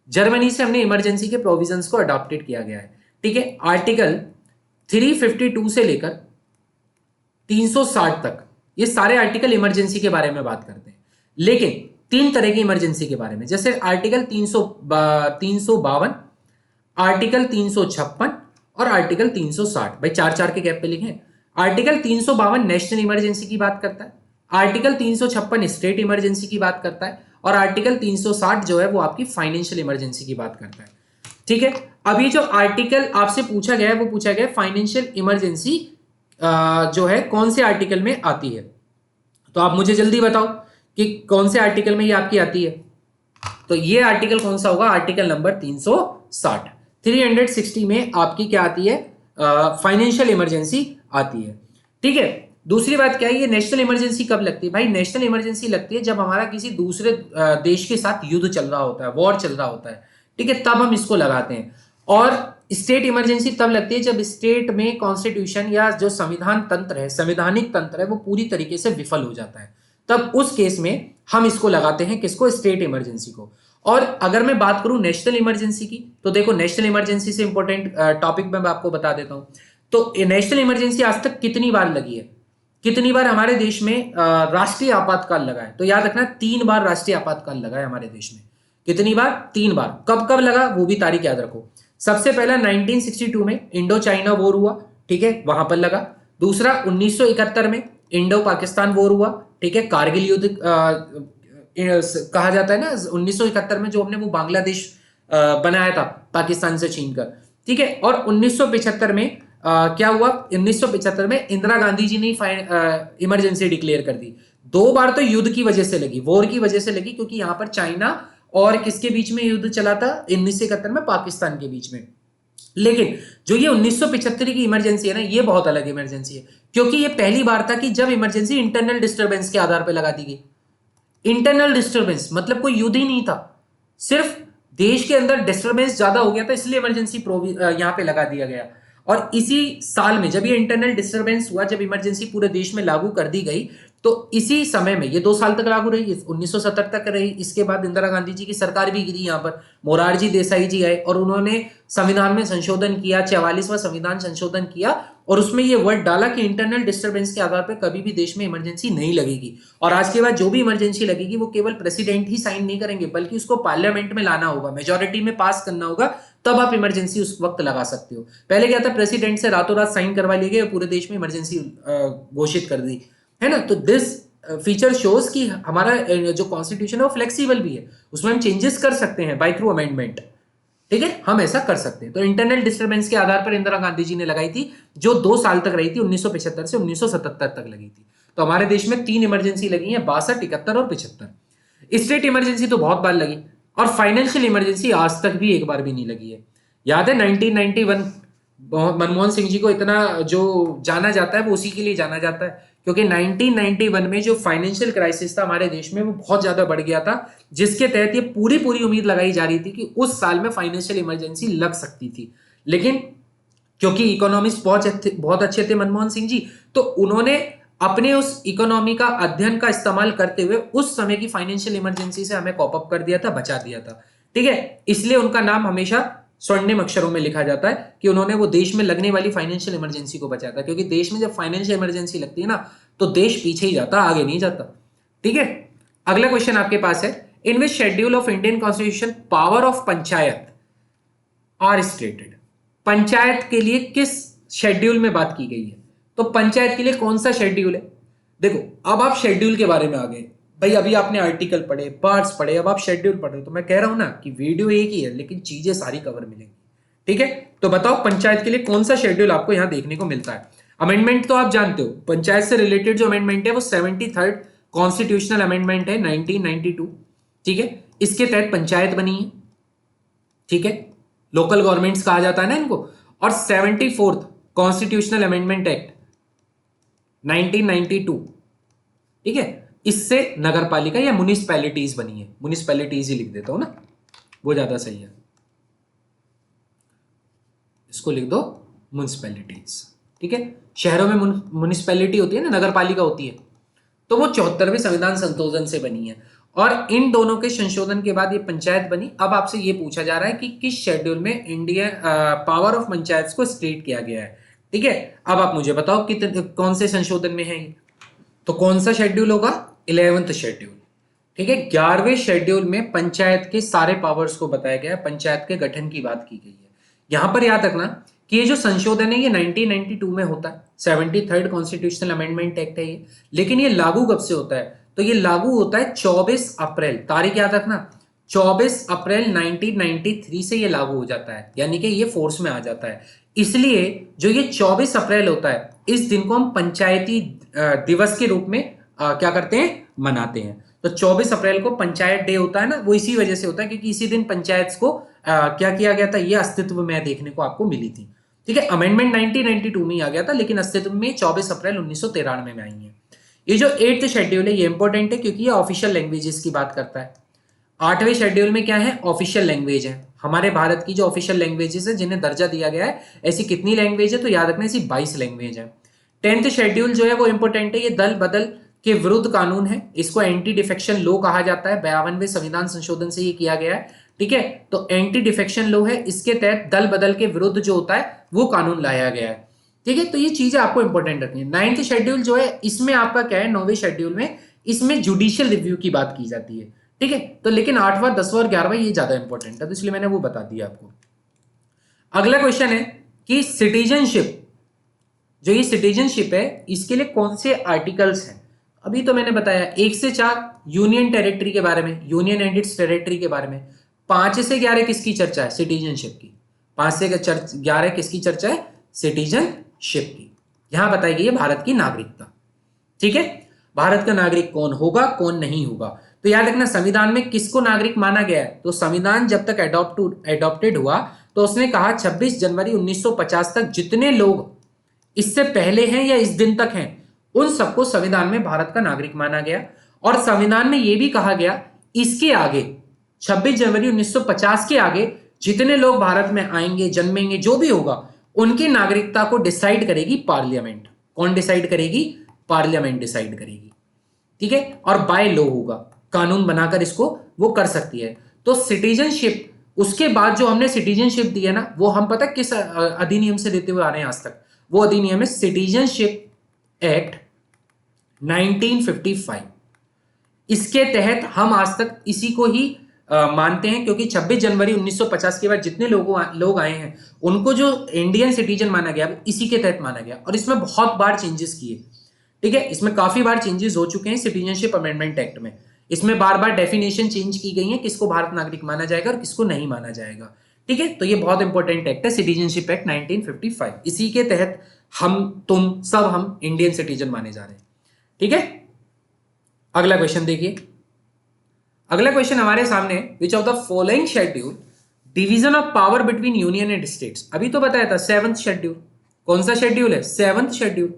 जर्मनी से हमने इमरजेंसी के प्रोविजंस को अडॉप्टेड किया गया है, ठीक है। आर्टिकल 352 से लेकर 360 तक ये सारे आर्टिकल इमरजेंसी के बारे में बात करते हैं, लेकिन 3 तरह की इमरजेंसी के बारे में, जैसे आर्टिकल 352, आर्टिकल 356 और आर्टिकल 360। भाई 4-4 के गैप पे लिखे। आर्टिकल 352 नेशनल इमरजेंसी की बात करता है, आर्टिकल 356 स्टेट इमरजेंसी की बात करता है, और आर्टिकल 360 जो है वो आपकी फाइनेंशियल इमरजेंसी की बात करता है। ठीक है, अब ये जो आर्टिकल आपसे पूछा गया है वो पूछा गया फाइनेंशियल इमरजेंसी जो है कौन से आर्टिकल में आती है। तो आप मुझे जल्दी बताओ कि कौन से आर्टिकल में ये आपकी आती है। तो ये आर्टिकल कौन सा होगा, आर्टिकल नंबर 360। 360 में आपकी क्या आती है, फाइनेंशियल इमरजेंसी आती है। ठीक है, दूसरी बात क्या है, ये नेशनल इमरजेंसी कब लगती है भाई, नेशनल इमरजेंसी लगती है जब हमारा किसी दूसरे देश के साथ युद्ध चल रहा होता है, वॉर चल रहा होता है। ठीक है, तब हम इसको लगाते हैं। और स्टेट इमरजेंसी तब लगती है जब स्टेट में कॉन्स्टिट्यूशन या जो संविधान तंत्र है, संवैधानिक तंत्र है, वो पूरी तरीके से विफल हो जाता है। तब उस केस में हम इसको लगाते हैं, किसको, स्टेट इमरजेंसी को। और अगर मैं बात करूं नेशनल इमरजेंसी की, तो देखो नेशनल इमरजेंसी से इंपॉर्टेंट टॉपिक मैं आपको बता देता हूं। तो नेशनल इमरजेंसी आज तक कितनी बार लगी है, कितनी बार हमारे देश में राष्ट्रीय आपातकाल लगा है, तो याद रखना 3 बार राष्ट्रीय आपातकाल लगा है हमारे देश में। कितनी बार, 3 बार। कब कब लगा वो भी तारीख याद रखो। सबसे पहला 1962 में इंडो चाइना वॉर हुआ, ठीक है, वहां पर लगा। दूसरा 1971 में इंडो पाकिस्तान वॉर हुआ, ठीक है, कारगिल युद्ध कहा जाता है ना 1971 में, जो हमने वो बांग्लादेश बनाया था पाकिस्तान से छीनकर। ठीक है, और 1975 में क्या हुआ, 1975 में इंदिरा गांधी जी ने इमरजेंसी डिक्लेयर कर दी। 2 बार तो युद्ध की वजह से लगी, वॉर की वजह से लगी, क्योंकि यहां पर चाइना और किसके बीच में युद्ध चला था, 1971 में पाकिस्तान के बीच में। लेकिन जो ये 1975 की इमरजेंसी है ना, ये बहुत अलग इमरजेंसी है, क्योंकि ये पहली बार था कि जब इमरजेंसी इंटरनल डिस्टर्बेंस के आधार पर लगा दी गई। इंटरनल डिस्टर्बेंस मतलब कोई युद्ध ही नहीं था, सिर्फ देश के अंदर डिस्टर्बेंस ज्यादा हो गया था, इसलिए इमरजेंसी यहां पे लगा दिया गया। और इसी साल में जब ये इंटरनल डिस्टर्बेंस हुआ, जब इमरजेंसी पूरे देश में लागू कर दी गई, तो इसी समय में ये 2 साल तक लागू रही, 1970 तक रही। इसके बाद इंदिरा गांधी जी की सरकार भी गिरी, यहाँ पर मोरारजी देसाई जी आए और उन्होंने संविधान में संशोधन किया, 44वां संविधान संशोधन किया, और उसमें ये वर्ड डाला कि इंटरनल डिस्टर्बेंस के आधार पर कभी भी देश में इमरजेंसी नहीं लगेगी। और आज के बाद जो भी इमरजेंसी लगेगी वो केवल प्रेसिडेंट ही साइन नहीं करेंगे, बल्कि उसको पार्लियामेंट में लाना होगा, मेजोरिटी में पास करना होगा, तब आप इमरजेंसी उस वक्त लगा सकते हो। पहले क्या था, प्रेसिडेंट से रातों रात साइन करवा लिए गए, पूरे देश में इमरजेंसी घोषित कर दी, है ना। तो दिस फीचर शोज कि हमारा जो कॉन्स्टिट्यूशन है वो फ्लेक्सिबल भी है, उसमें हम चेंजेस कर सकते हैं बाय थ्रू अमेंडमेंट। ठीक है, हम ऐसा कर सकते हैं। तो इंटरनल डिस्टर्बेंस के आधार पर इंदिरा गांधी जी ने लगाई थी, जो 2 साल तक रही थी, 1975 से 1977 तक लगी थी। तो हमारे देश में 3 इमरजेंसी लगी है, 62, 71 और 75। स्टेट इमरजेंसी तो बहुत बार लगी, और फाइनेंशियल इमरजेंसी आज तक भी एक बार भी नहीं लगी है। याद है 1991 मनमोहन सिंह जी को इतना जो जाना जाता है वो उसी के लिए जाना जाता है, क्योंकि 1991 में जो फाइनेंशियल क्राइसिस था हमारे देश में वो बहुत ज्यादा बढ़ गया था, जिसके तहत ये पूरी पूरी उम्मीद लगाई जा रही थी कि उस साल में फाइनेंशियल इमरजेंसी लग सकती थी। लेकिन क्योंकि इकोनॉमिस्ट बहुत अच्छे थे मनमोहन सिंह जी, तो उन्होंने अपने उस इकोनॉमी का अध्ययन का इस्तेमाल करते हुए उस समय की फाइनेंशियल इमरजेंसी से हमें कॉप अप कर दिया था, बचा दिया था। ठीक है, इसलिए उनका नाम हमेशा स्वर्णिम अक्षरों में लिखा जाता है कि उन्होंने वो देश में लगने वाली फाइनेंशियल इमरजेंसी को बचाया था। क्योंकि देश में जब फाइनेंशियल इमरजेंसी लगती है ना, तो देश पीछे ही जाता, आगे नहीं जाता। ठीक है, अगला क्वेश्चन आपके पास है, in which schedule of Indian constitution power of panchayat are stated. Panchayat के लिए किस शेड्यूल में बात की गई है, तो पंचायत के लिए कौन सा शेड्यूल है। देखो, अब आप शेड्यूल के बारे में आ गए भाई, अभी आपने आर्टिकल पढ़े, पार्ट्स पढ़े, अब आप शेड्यूल पढ़े। तो मैं कह रहा हूं ना कि वीडियो एक ही है, लेकिन चीजें सारी कवर मिलेंगी। ठीक है, तो बताओ पंचायत के लिए कौन सा शेड्यूल आपको यहां देखने को मिलता है। अमेंडमेंट तो आप जानते हो, पंचायत से रिलेटेड जो अमेंडमेंट है वो 73rd कॉन्स्टिट्यूशनल अमेंडमेंट है 1992। ठीक है, इसके तहत पंचायत बनी है। ठीक है, लोकल गवर्नमेंट्स कहा जाता है ना इनको। और 74th कॉन्स्टिट्यूशनल अमेंडमेंट एक्ट 1992। ठीक है, इससे नगर पालिका या म्युनिसिपैलिटीज बनी है। म्युनिसिपैलिटीज ही लिख देता हूं ना, वो ज्यादा सही है, इसको लिख दो म्युनिसिपैलिटीज। ठीक है, शहरों में म्युनिसिपैलिटी होती है ना, नगर पालिका होती है, तो वो 74वें संविधान संशोधन से बनी है। और इन दोनों के संशोधन के बाद ये पंचायत बनी। अब आपसे ये पूछा जा रहा है कि किस शेड्यूल में इंडिया पावर ऑफ पंचायत को स्टेट किया गया है। ठीक है, अब आप मुझे बताओ कि कौन से संशोधन में है ये। तो कौन सा शेड्यूल होगा, 11th शेड्यूल। ठीक है, 11वें शेड्यूल में पंचायत के सारे पावर्स को बताया गया है, पंचायत के गठन की बात की गई है। यहां पर याद रखना कि ये जो संशोधन है ये 1992 में होता है, 73rd कॉन्स्टिट्यूशनल अमेंडमेंट एक्ट है ये, लेकिन ये लागू कब से होता है? तो ये लागू होता है 24 अप्रैल, तारीख याद रखना, 24 अप्रैल 1993 से ये लागू हो जाता है, यानी कि ये फोर्स में आ जाता है। इसलिए जो ये 24 अप्रैल होता है, इस दिन को हम पंचायती दिवस के रूप में क्या करते हैं, मनाते हैं। तो 24 अप्रैल को पंचायत डे होता है ना, वो इसी वजह से होता है क्योंकि इसी दिन पंचायत को क्या किया गया था, ये अस्तित्व में देखने को आपको मिली थी। ठीक है, अमेंडमेंट 1992 में आ गया था, लेकिन अस्तित्व में 24 अप्रैल 1993 में आई है। ये जो 8th शेड्यूल है ये इंपॉर्टेंट है क्योंकि ये ऑफिशियल लैंग्वेजेस की बात करता है। 8वें शेड्यूल में क्या है, ऑफिशियल लैंग्वेज है। हमारे भारत की जो ऑफिशियल लैंग्वेजेस है जिन्हें दर्जा दिया गया है, ऐसी कितनी लैंग्वेज है, तो याद रखना ऐसी 22 लैंग्वेज है। 10th शेड्यूल जो है वो इंपॉर्टेंट है, ये दल बदल के विरुद्ध कानून है, इसको एंटी डिफेक्शन लॉ कहा जाता है। 52वें संविधान संशोधन से ये किया गया है। ठीक है, तो एंटी डिफेक्शन लॉ है, इसके तहत दल बदल के विरुद्ध जो होता है वो कानून लाया गया है। ठीक है, तो ये चीजें आपको इंपॉर्टेंट रखनी है। 9th शेड्यूल जो है इसमें आपका क्या है, 9वें शेड्यूल में इसमें जुडिशियल रिव्यू की बात की जाती है। ठीक है, तो लेकिन 8वां 10वां और 11वां ये ज्यादा इंपॉर्टेंट है, तो इसलिए मैंने वो बता दिया आपको। अगला क्वेश्चन है कि सिटीजनशिप, जो ये सिटीजनशिप है इसके लिए कौन से आर्टिकल्स हैं? अभी तो मैंने बताया 1 से 4 यूनियन टेरिटरी के बारे में, यूनियन एंड इट्स टेरिटरी के बारे में। 5 से 11 किसकी चर्चा है, सिटीजनशिप की। 5 से 11 किसकी चर्चा है, सिटीजनशिप की। यहां बताई गई है भारत की नागरिकता। ठीक है, भारत का नागरिक कौन होगा कौन नहीं होगा, तो याद रखना संविधान में किसको नागरिक माना गया है, तो संविधान जब तक एडॉप्टेड हुआ तो उसने कहा 26 जनवरी 1950 तक जितने लोग इससे पहले हैं या इस दिन तक हैं उन सबको संविधान में भारत का नागरिक माना गया। और संविधान में यह भी कहा गया इसके आगे 26 जनवरी 1950 के आगे जितने लोग भारत में आएंगे, जन्मेंगे, जो भी होगा, उनकी नागरिकता को डिसाइड करेगी पार्लियामेंट। कौन डिसाइड करेगी, पार्लियामेंट डिसाइड करेगी। ठीक है, और बाय लॉ होगा, कानून बनाकर इसको वो कर सकती है। तो सिटीजनशिप, उसके बाद जो हमने सिटीजनशिप दी है ना, वो हम पता किस अधिनियम से देते हुए आ रहे हैं आज तक, वो अधिनियम है सिटीजनशिप एक्ट 1955। इसके तहत हम आज तक इसी को ही मानते हैं क्योंकि 26 जनवरी 1950 के बाद जितने लोग आए हैं उनको जो इंडियन सिटीजन माना गया इसी के तहत माना गया। और इसमें बहुत बार चेंजेस किए। ठीक है, इसमें काफी बार चेंजेस हो चुके हैं सिटीजनशिप अमेंडमेंट एक्ट में। इसमें बार बार डेफिनेशन चेंज की गई है, किसको भारत नागरिक माना जाएगा और किसको नहीं माना जाएगा। ठीक है, तो ये बहुत इंपॉर्टेंट एक्ट है सिटीजनशिप एक्ट 1955। इसी के तहत हम तुम सब हम इंडियन सिटीजन माने जा रहे हैं। ठीक है, अगला क्वेश्चन देखिए। अगला क्वेश्चन हमारे सामने, विच of the following schedule division of power between union and states. अभी तो बताया था 7th शेड्यूल। कौन सा शेड्यूल है, 7th शेड्यूल।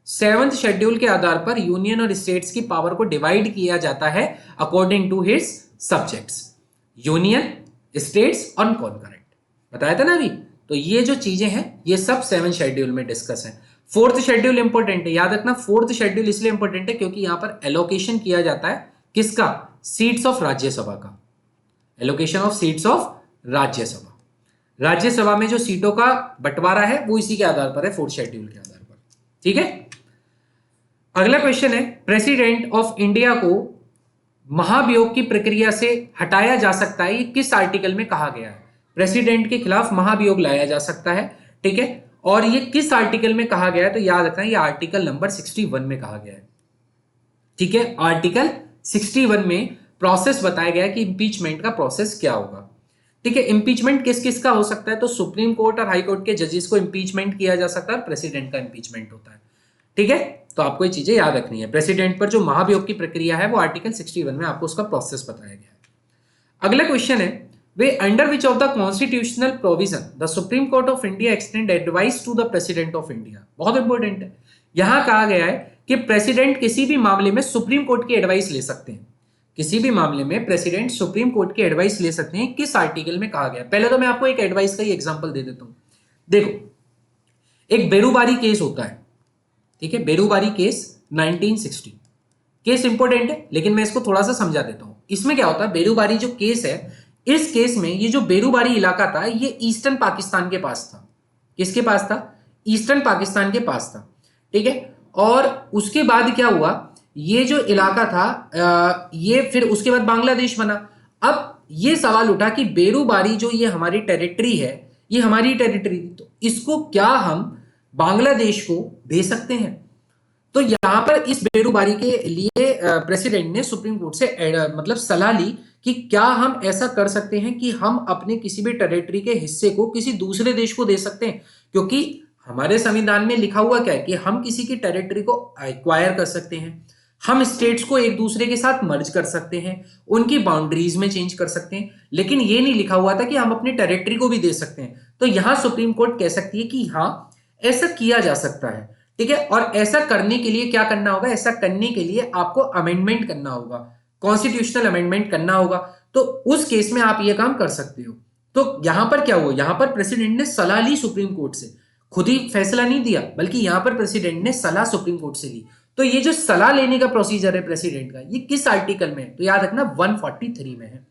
7th शेड्यूल के आधार पर यूनियन और स्टेट्स की पावर को डिवाइड किया जाता है according to its subjects, union, states और कॉन्करेंट। बताया था ना अभी। तो ये जो चीजें हैं ये सब 7th शेड्यूल में डिस्कस है। 4th शेड्यूल इंपॉर्टेंट है, याद रखना 4th शेड्यूल इसलिए इंपॉर्टेंट है क्योंकि यहां पर एलोकेशन किया जाता है किसका, सीट्स ऑफ राज्यसभा का। Allocation of seats of Rajya Sabha, Rajya Sabha में जो सीटों का बंटवारा है वो इसी के आधार पर है, 4th शेड्यूल के आधार पर। ठीक है, अगला क्वेश्चन है, प्रेसिडेंट ऑफ इंडिया को महाभियोग की प्रक्रिया से हटाया जा सकता है, ये किस आर्टिकल में कहा गया है? प्रेसिडेंट के खिलाफ महाभियोग लाया जा सकता है। ठीक है, और ये किस आर्टिकल में कहा गया है, तो याद रखना ये आर्टिकल नंबर 61 में कहा गया है। ठीक है, आर्टिकल 61 में प्रोसेस बताया गया है कि इंपीचमेंट का प्रोसेस क्या होगा। ठीक है, इंपीचमेंट किस किस का हो सकता है, तो सुप्रीम कोर्ट और हाई कोर्ट के जजेस को इंपीचमेंट किया जा सकता है, प्रेसिडेंट का इंपीचमेंट होता है। ठीक है, तो आपको ये चीजें याद रखनी है। प्रेसिडेंट पर जो महाभियोग की प्रक्रिया है वो आर्टिकल 61 में आपको उसका प्रोसेस बताया गया है। अगला क्वेश्चन है, वे under which of the constitutional provision the supreme court of India extend advice to the president of India. बहुत इंपॉर्टेंट है, यहां कहा गया है कि प्रेसिडेंट किसी भी मामले में सुप्रीम कोर्ट की एडवाइस ले सकते हैं। किसी भी मामले में प्रेसिडेंट सुप्रीम कोर्ट की एडवाइस ले सकते हैं, किस आर्टिकल में कहा गया। पहले तो मैं आपको एक एडवाइस का ही एग्जांपल दे देता हूं। देखो, एक बेरूबारी केस होता है। ठीक है, बेरूबारी केस 1960 केस इंपॉर्टेंट है, लेकिन मैं इसको थोड़ा सा समझा देता हूं। इसमें क्या होता है, बेरूबारी जो केस है, इस केस में ये जो बेरूबारी इलाका था ये ईस्टर्न पाकिस्तान के पास था। किसके पास था, ईस्टर्न पाकिस्तान के पास था। ठीक है, और उसके बाद क्या हुआ, ये जो इलाका था ये फिर उसके बाद बांग्लादेश बना। अब ये सवाल उठा कि बेरूबारी जो ये हमारी टेरिटरी है ये हमारी टेरिटरी थी, तो इसको क्या हम बांग्लादेश को भेज सकते हैं? तो यहां पर इस बेरुबारी के लिए प्रेसिडेंट ने सुप्रीम कोर्ट से मतलब सलाह ली कि क्या हम ऐसा कर सकते हैं कि हम अपने किसी भी टेरिटरी के हिस्से को किसी दूसरे देश को दे सकते हैं, क्योंकि हमारे संविधान में लिखा हुआ क्या है कि हम किसी की टेरिटरी को एक्वायर कर सकते हैं, हम स्टेट्स को एक दूसरे के साथ मर्ज कर सकते हैं, उनकी बाउंड्रीज में चेंज कर सकते हैं, लेकिन ये नहीं लिखा हुआ था कि हम अपनी टेरिटरी को भी दे सकते हैं। तो यहां सुप्रीम कोर्ट कह सकती है कि हाँ, ऐसा किया जा सकता है, ठीक है। और ऐसा करने के लिए क्या करना होगा? ऐसा करने के लिए आपको अमेंडमेंट करना होगा, कॉन्स्टिट्यूशनल अमेंडमेंट करना होगा। तो उस केस में आप ये काम कर सकते हो। तो यहां पर क्या हुआ? यहां पर प्रेसिडेंट ने सलाह ली सुप्रीम कोर्ट से, खुद ही फैसला नहीं दिया, बल्कि यहां पर प्रेसिडेंट ने सलाह सुप्रीम कोर्ट से ली। तो ये जो सलाह लेने का प्रोसीजर है प्रेसिडेंट का, ये किस आर्टिकल में है? तो याद रखना 143 में है।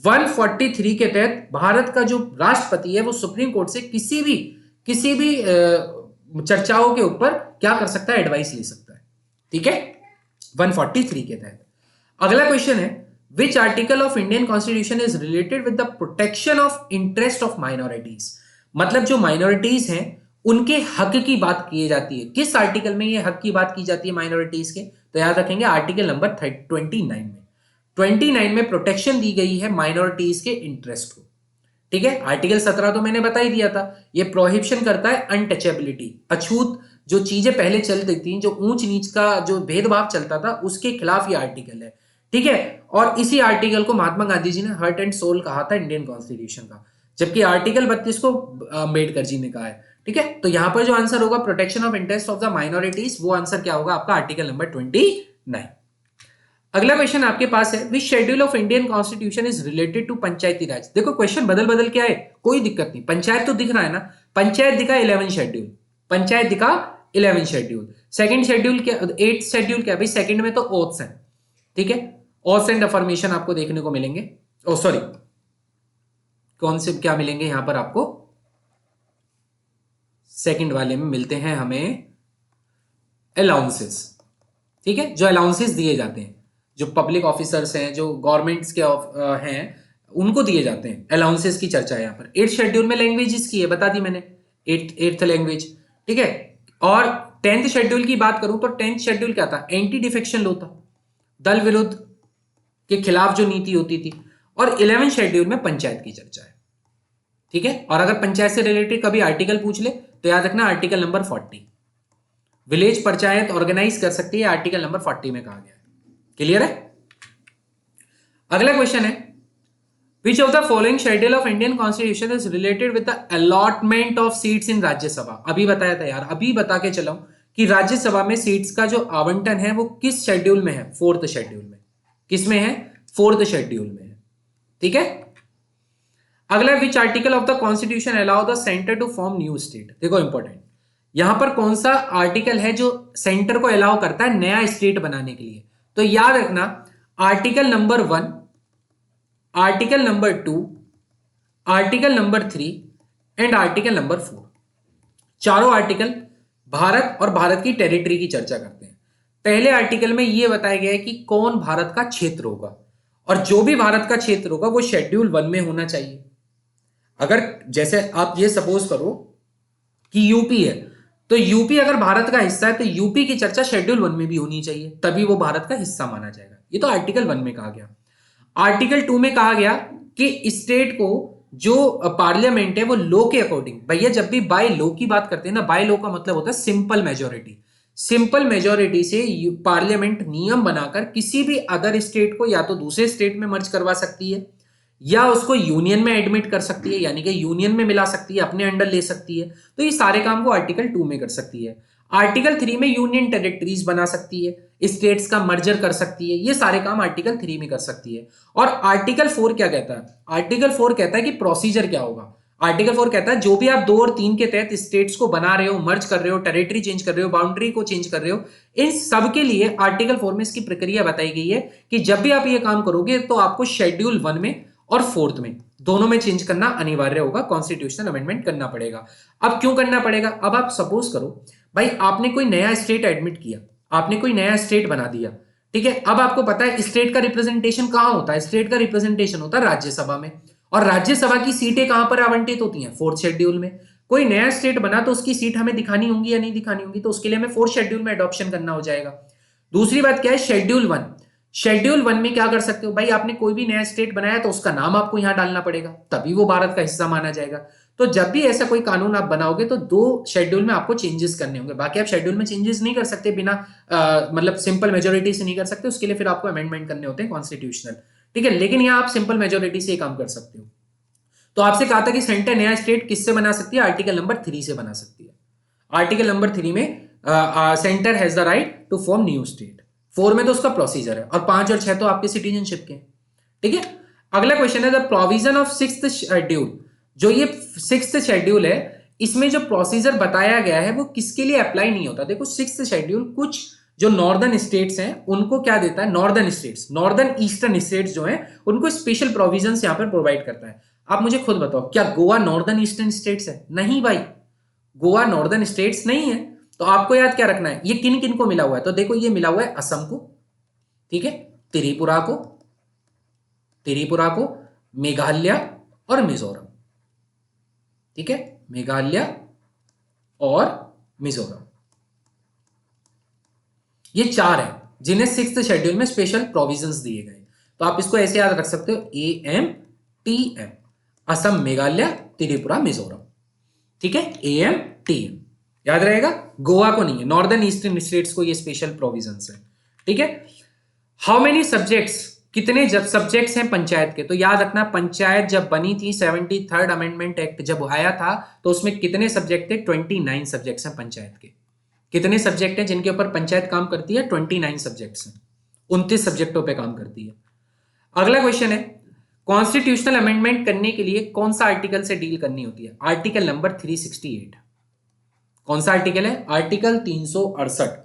143 के तहत भारत का जो राष्ट्रपति है वो सुप्रीम कोर्ट से किसी भी चर्चाओं के ऊपर क्या कर सकता है? एडवाइस ले सकता है, ठीक है, 143 के तहत। अगला क्वेश्चन है, which article of Indian constitution is related with the protection of interest of minorities? मतलब जो माइनॉरिटीज हैं उनके हक की बात की जाती है। किस आर्टिकल में ये हक की बात की जाती है माइनॉरिटीज के? तो याद रखेंगे आर्टिकल नंबर 29 में। 29 में प्रोटेक्शन दी गई है माइनॉरिटीज के इंटरेस्ट को, ठीक है। आर्टिकल 17 तो मैंने बता ही दिया था, ये प्रोहिबिशन करता है अनटचेबिलिटी, अछूत जो चीजें पहले चलती थी, जो ऊंच नीच का जो भेदभाव चलता था, उसके खिलाफ ये आर्टिकल है, ठीक है। और इसी आर्टिकल को महात्मा गांधी जी ने हार्ट एंड सोल कहा था इंडियन कॉन्स्टिट्यूशन का, जबकि आर्टिकल 32 को अम्बेडकर जी ने कहा है, ठीक है। तो यहां पर जो आंसर होगा protection of interest of the minorities, वो आंसर क्या होगा आपका? Article number 29। अगला क्वेश्चन आपके पास है, which schedule of Indian constitution is related to panchayati raj? देखो क्वेश्चन बदल क्या है, कोई दिक्कत नहीं, पंचायत तो दिख रहा है ना, पंचायत दिखा 11 शेड्यूल, पंचायत दिखा 11 शेड्यूल। सेकंड शेड्यूल क्या, 8th शेड्यूल क्या भाई? सेकंड में तो ओथ्स है, ठीक है, ओथ्स एंड अफर्मेशन आपको देखने को मिलेंगे। ओ सॉरी, कौन से क्या मिलेंगे यहां पर आपको? सेकंड वाले में मिलते हैं हमें अलाउंसेस, ठीक है, जो अलाउंसेस दिए जाते हैं, जो पब्लिक ऑफिसर्स हैं, जो गवर्नमेंट्स के हैं, उनको दिए जाते हैं, अलाउंसेस की चर्चा है यहाँ पर। 8th शेड्यूल में लैंग्वेजेस की है, बता दी मैंने, 8th लैंग्वेज, ठीक है। और 10th शेड्यूल की बात करूं तो 10th शेड्यूल क्या था? एंटी डिफेक्शन लॉ था, दल विरुद्ध के खिलाफ जो नीति होती थी। और 11th शेड्यूल में पंचायत की चर्चा है, ठीक है। और अगर पंचायत से रिलेटेड कभी आर्टिकल पूछ ले तो याद रखना article number 40, village panchayat organise कर सकती है, आर्टिकल नंबर 40 में कहा गया है। क्लियर है? अगला क्वेश्चन है, which of the following schedule of Indian constitution is related with the allotment of seats in Rajya Sabha? अभी बताया था यार, अभी बता के चला हूं कि राज्यसभा में सीट्स का जो आवंटन है वो किस शेड्यूल में है? 4th शेड्यूल में। किस में है? 4th शेड्यूल में है, ठीक है। अगला, which article of the constitution allow the centre to form new state? देखो इंपॉर्टेंट, यहां पर कौन सा आर्टिकल है जो सेंटर को अलाउ करता है नया स्टेट बनाने के लिए? तो याद रखना article number 1, article number 2, article number 3 and article number 4। चारों आर्टिकल भारत और भारत की टेरिटरी की चर्चा करते हैं। पहले आर्टिकल में यह बताया गया है कि कौन भारत का क्षेत्र होगा, और जो भी भारत का क्षेत्र होगा वो शेड्यूल 1 में होना चाहिए। अगर जैसे आप ये सपोज करो कि यूपी है, तो यूपी अगर भारत का हिस्सा है तो यूपी की चर्चा शेड्यूल 1 में भी होनी चाहिए, तभी वो भारत का हिस्सा माना जाएगा। ये तो आर्टिकल 1 में कहा गया। आर्टिकल 2 में कहा गया कि स्टेट को जो पार्लियामेंट है वो लॉ के अकॉर्डिंग, भैया जब भी बाय लॉ की बात करते हैं ना, बाय लॉ का मतलब होता है सिंपल मेजोरिटी। सिंपल मेजोरिटी से पार्लियामेंट नियम बनाकर किसी भी अदर स्टेट को या तो दूसरे स्टेट में मर्ज करवा सकती है, या उसको यूनियन में एडमिट कर सकती है, यानी कि यूनियन में मिला सकती है, अपने अंडर ले सकती है। तो ये सारे काम वो आर्टिकल 2 में कर सकती है। आर्टिकल 3 में यूनियन टेरिटरीज बना सकती है, स्टेट्स का मर्जर कर सकती है, ये सारे काम आर्टिकल 3 में कर सकती है। और आर्टिकल 4 क्या कहता है? आर्टिकल 4 कहता है कि प्रोसीजर क्या होगा। आर्टिकल 4 कहता है जो भी आप 2 और 3 के तहत स्टेट्स को बना रहे हो, मर्ज कर रहे हो, टेरिटरी चेंज कर रहे हो, बाउंड्री को चेंज कर रहे हो, इन सब के लिए आर्टिकल 4 में इसकी प्रक्रिया बताई गई है कि जब भी आप ये काम करोगे तो आपको शेड्यूल 1 में और 4th में दोनों में चेंज करना अनिवार्य होगा, कॉन्स्टिट्यूशनल अमेंडमेंट करना पड़ेगा। अब क्यों करना पड़ेगा? अब आप सपोज करो भाई आपने कोई नया स्टेट एडमिट किया, आपने कोई नया स्टेट बना दिया, ठीक है। अब आपको पता है स्टेट का रिप्रेजेंटेशन कहां होता है? स्टेट का रिप्रेजेंटेशन होता है राज्यसभा में। और राज्यसभा की सीटें कहां पर आवंटित होती हैं? फोर्थ शेड्यूल में। कोई नया स्टेट बना तो उसकी सीट हमें दिखानी होंगी या नहीं दिखानी होंगी, तो उसके लिए हमें फोर्थ शेड्यूल में अडॉप्शन करना हो जाएगा। दूसरी बात क्या है, शेड्यूल 1। शेड्यूल 1 में क्या कर सकते हो भाई, आपने कोई भी नया स्टेट बनाया तो उसका नाम आपको यहां डालना पड़ेगा, तभी वो भारत का हिस्सा माना जाएगा। तो जब भी ऐसा कोई कानून आप बनाओगे तो 2 शेड्यूल में आपको चेंजेस करने होंगे। बाकी आप शेड्यूल में चेंजेस नहीं कर सकते बिना मतलब सिंपल मेजोरिटी से नहीं कर सकते, उसके लिए फिर आपको अमेंडमेंट करने होते हैं कॉन्स्टिट्यूशनल, ठीक है। लेकिन यहां आप सिंपल मेजोरिटी से काम कर सकते हो। तो आपसे कहा था कि सेंटर नया स्टेट किससे बना सकती है? आर्टिकल नंबर 3 से बना सकती है। आर्टिकल नंबर 3 में centre has the right to form new state. 4 में तो उसका प्रोसीजर है, और 5 और 6 तो आपके सिटीजनशिप के, ठीक है। अगला क्वेश्चन है the provision of 6th schedule. जो ये 6th शेड्यूल है, इसमें जो प्रोसीजर बताया गया है वो किसके लिए अप्लाई नहीं होता? देखो 6th शेड्यूल कुछ जो नॉर्दर्न स्टेट्स हैं उनको क्या देता है, northern states, northern eastern states जो हैं उनको स्पेशल प्रोविजंस यहां पर प्रोवाइड करता है। आप मुझे खुद बताओ, क्या गोवा नॉर्दर्न ईस्टर्न स्टेट्स है? नहीं भाई, गोवा नॉर्दर्न स्टेट्स नहीं है। तो आपको याद क्या रखना है, ये किन किन को मिला हुआ है? तो देखो ये मिला हुआ है असम को, ठीक है, त्रिपुरा को, मेघालय और मिजोरम, ठीक है, मेघालय और मिजोरम। ये 4 है जिन्हें 6th शेड्यूल में स्पेशल प्रोविजंस दिए गए। तो आप इसको ऐसे याद रख सकते हो, AMTM, असम, मेघालय, त्रिपुरा, मिजोरम, ठीक है, AMTM याद रहेगा। गोवा को नहीं है, नॉर्दर्न ईस्टर्न स्टेट्स को ये स्पेशल प्रोविजंस है, ठीक है। हाउ मेनी सब्जेक्ट्स, कितने जब सब्जेक्ट्स हैं पंचायत के? तो याद रखना, पंचायत जब बनी थी, 73rd अमेंडमेंट एक्ट जब आया था, तो उसमें कितने सब्जेक्ट थे? 29 सब्जेक्ट्स हैं पंचायत के। कितने सब्जेक्ट हैं जिनके ऊपर पंचायत काम करती है? 29 सब्जेक्ट्स हैं, 29 सब्जेक्टों पे काम करती है। अगला क्वेश्चन है, कॉन्स्टिट्यूशनल अमेंडमेंट करने के लिए कौन सा आर्टिकल से डील करनी होती है? Article number 368। कौन सा आर्टिकल है? आर्टिकल 368।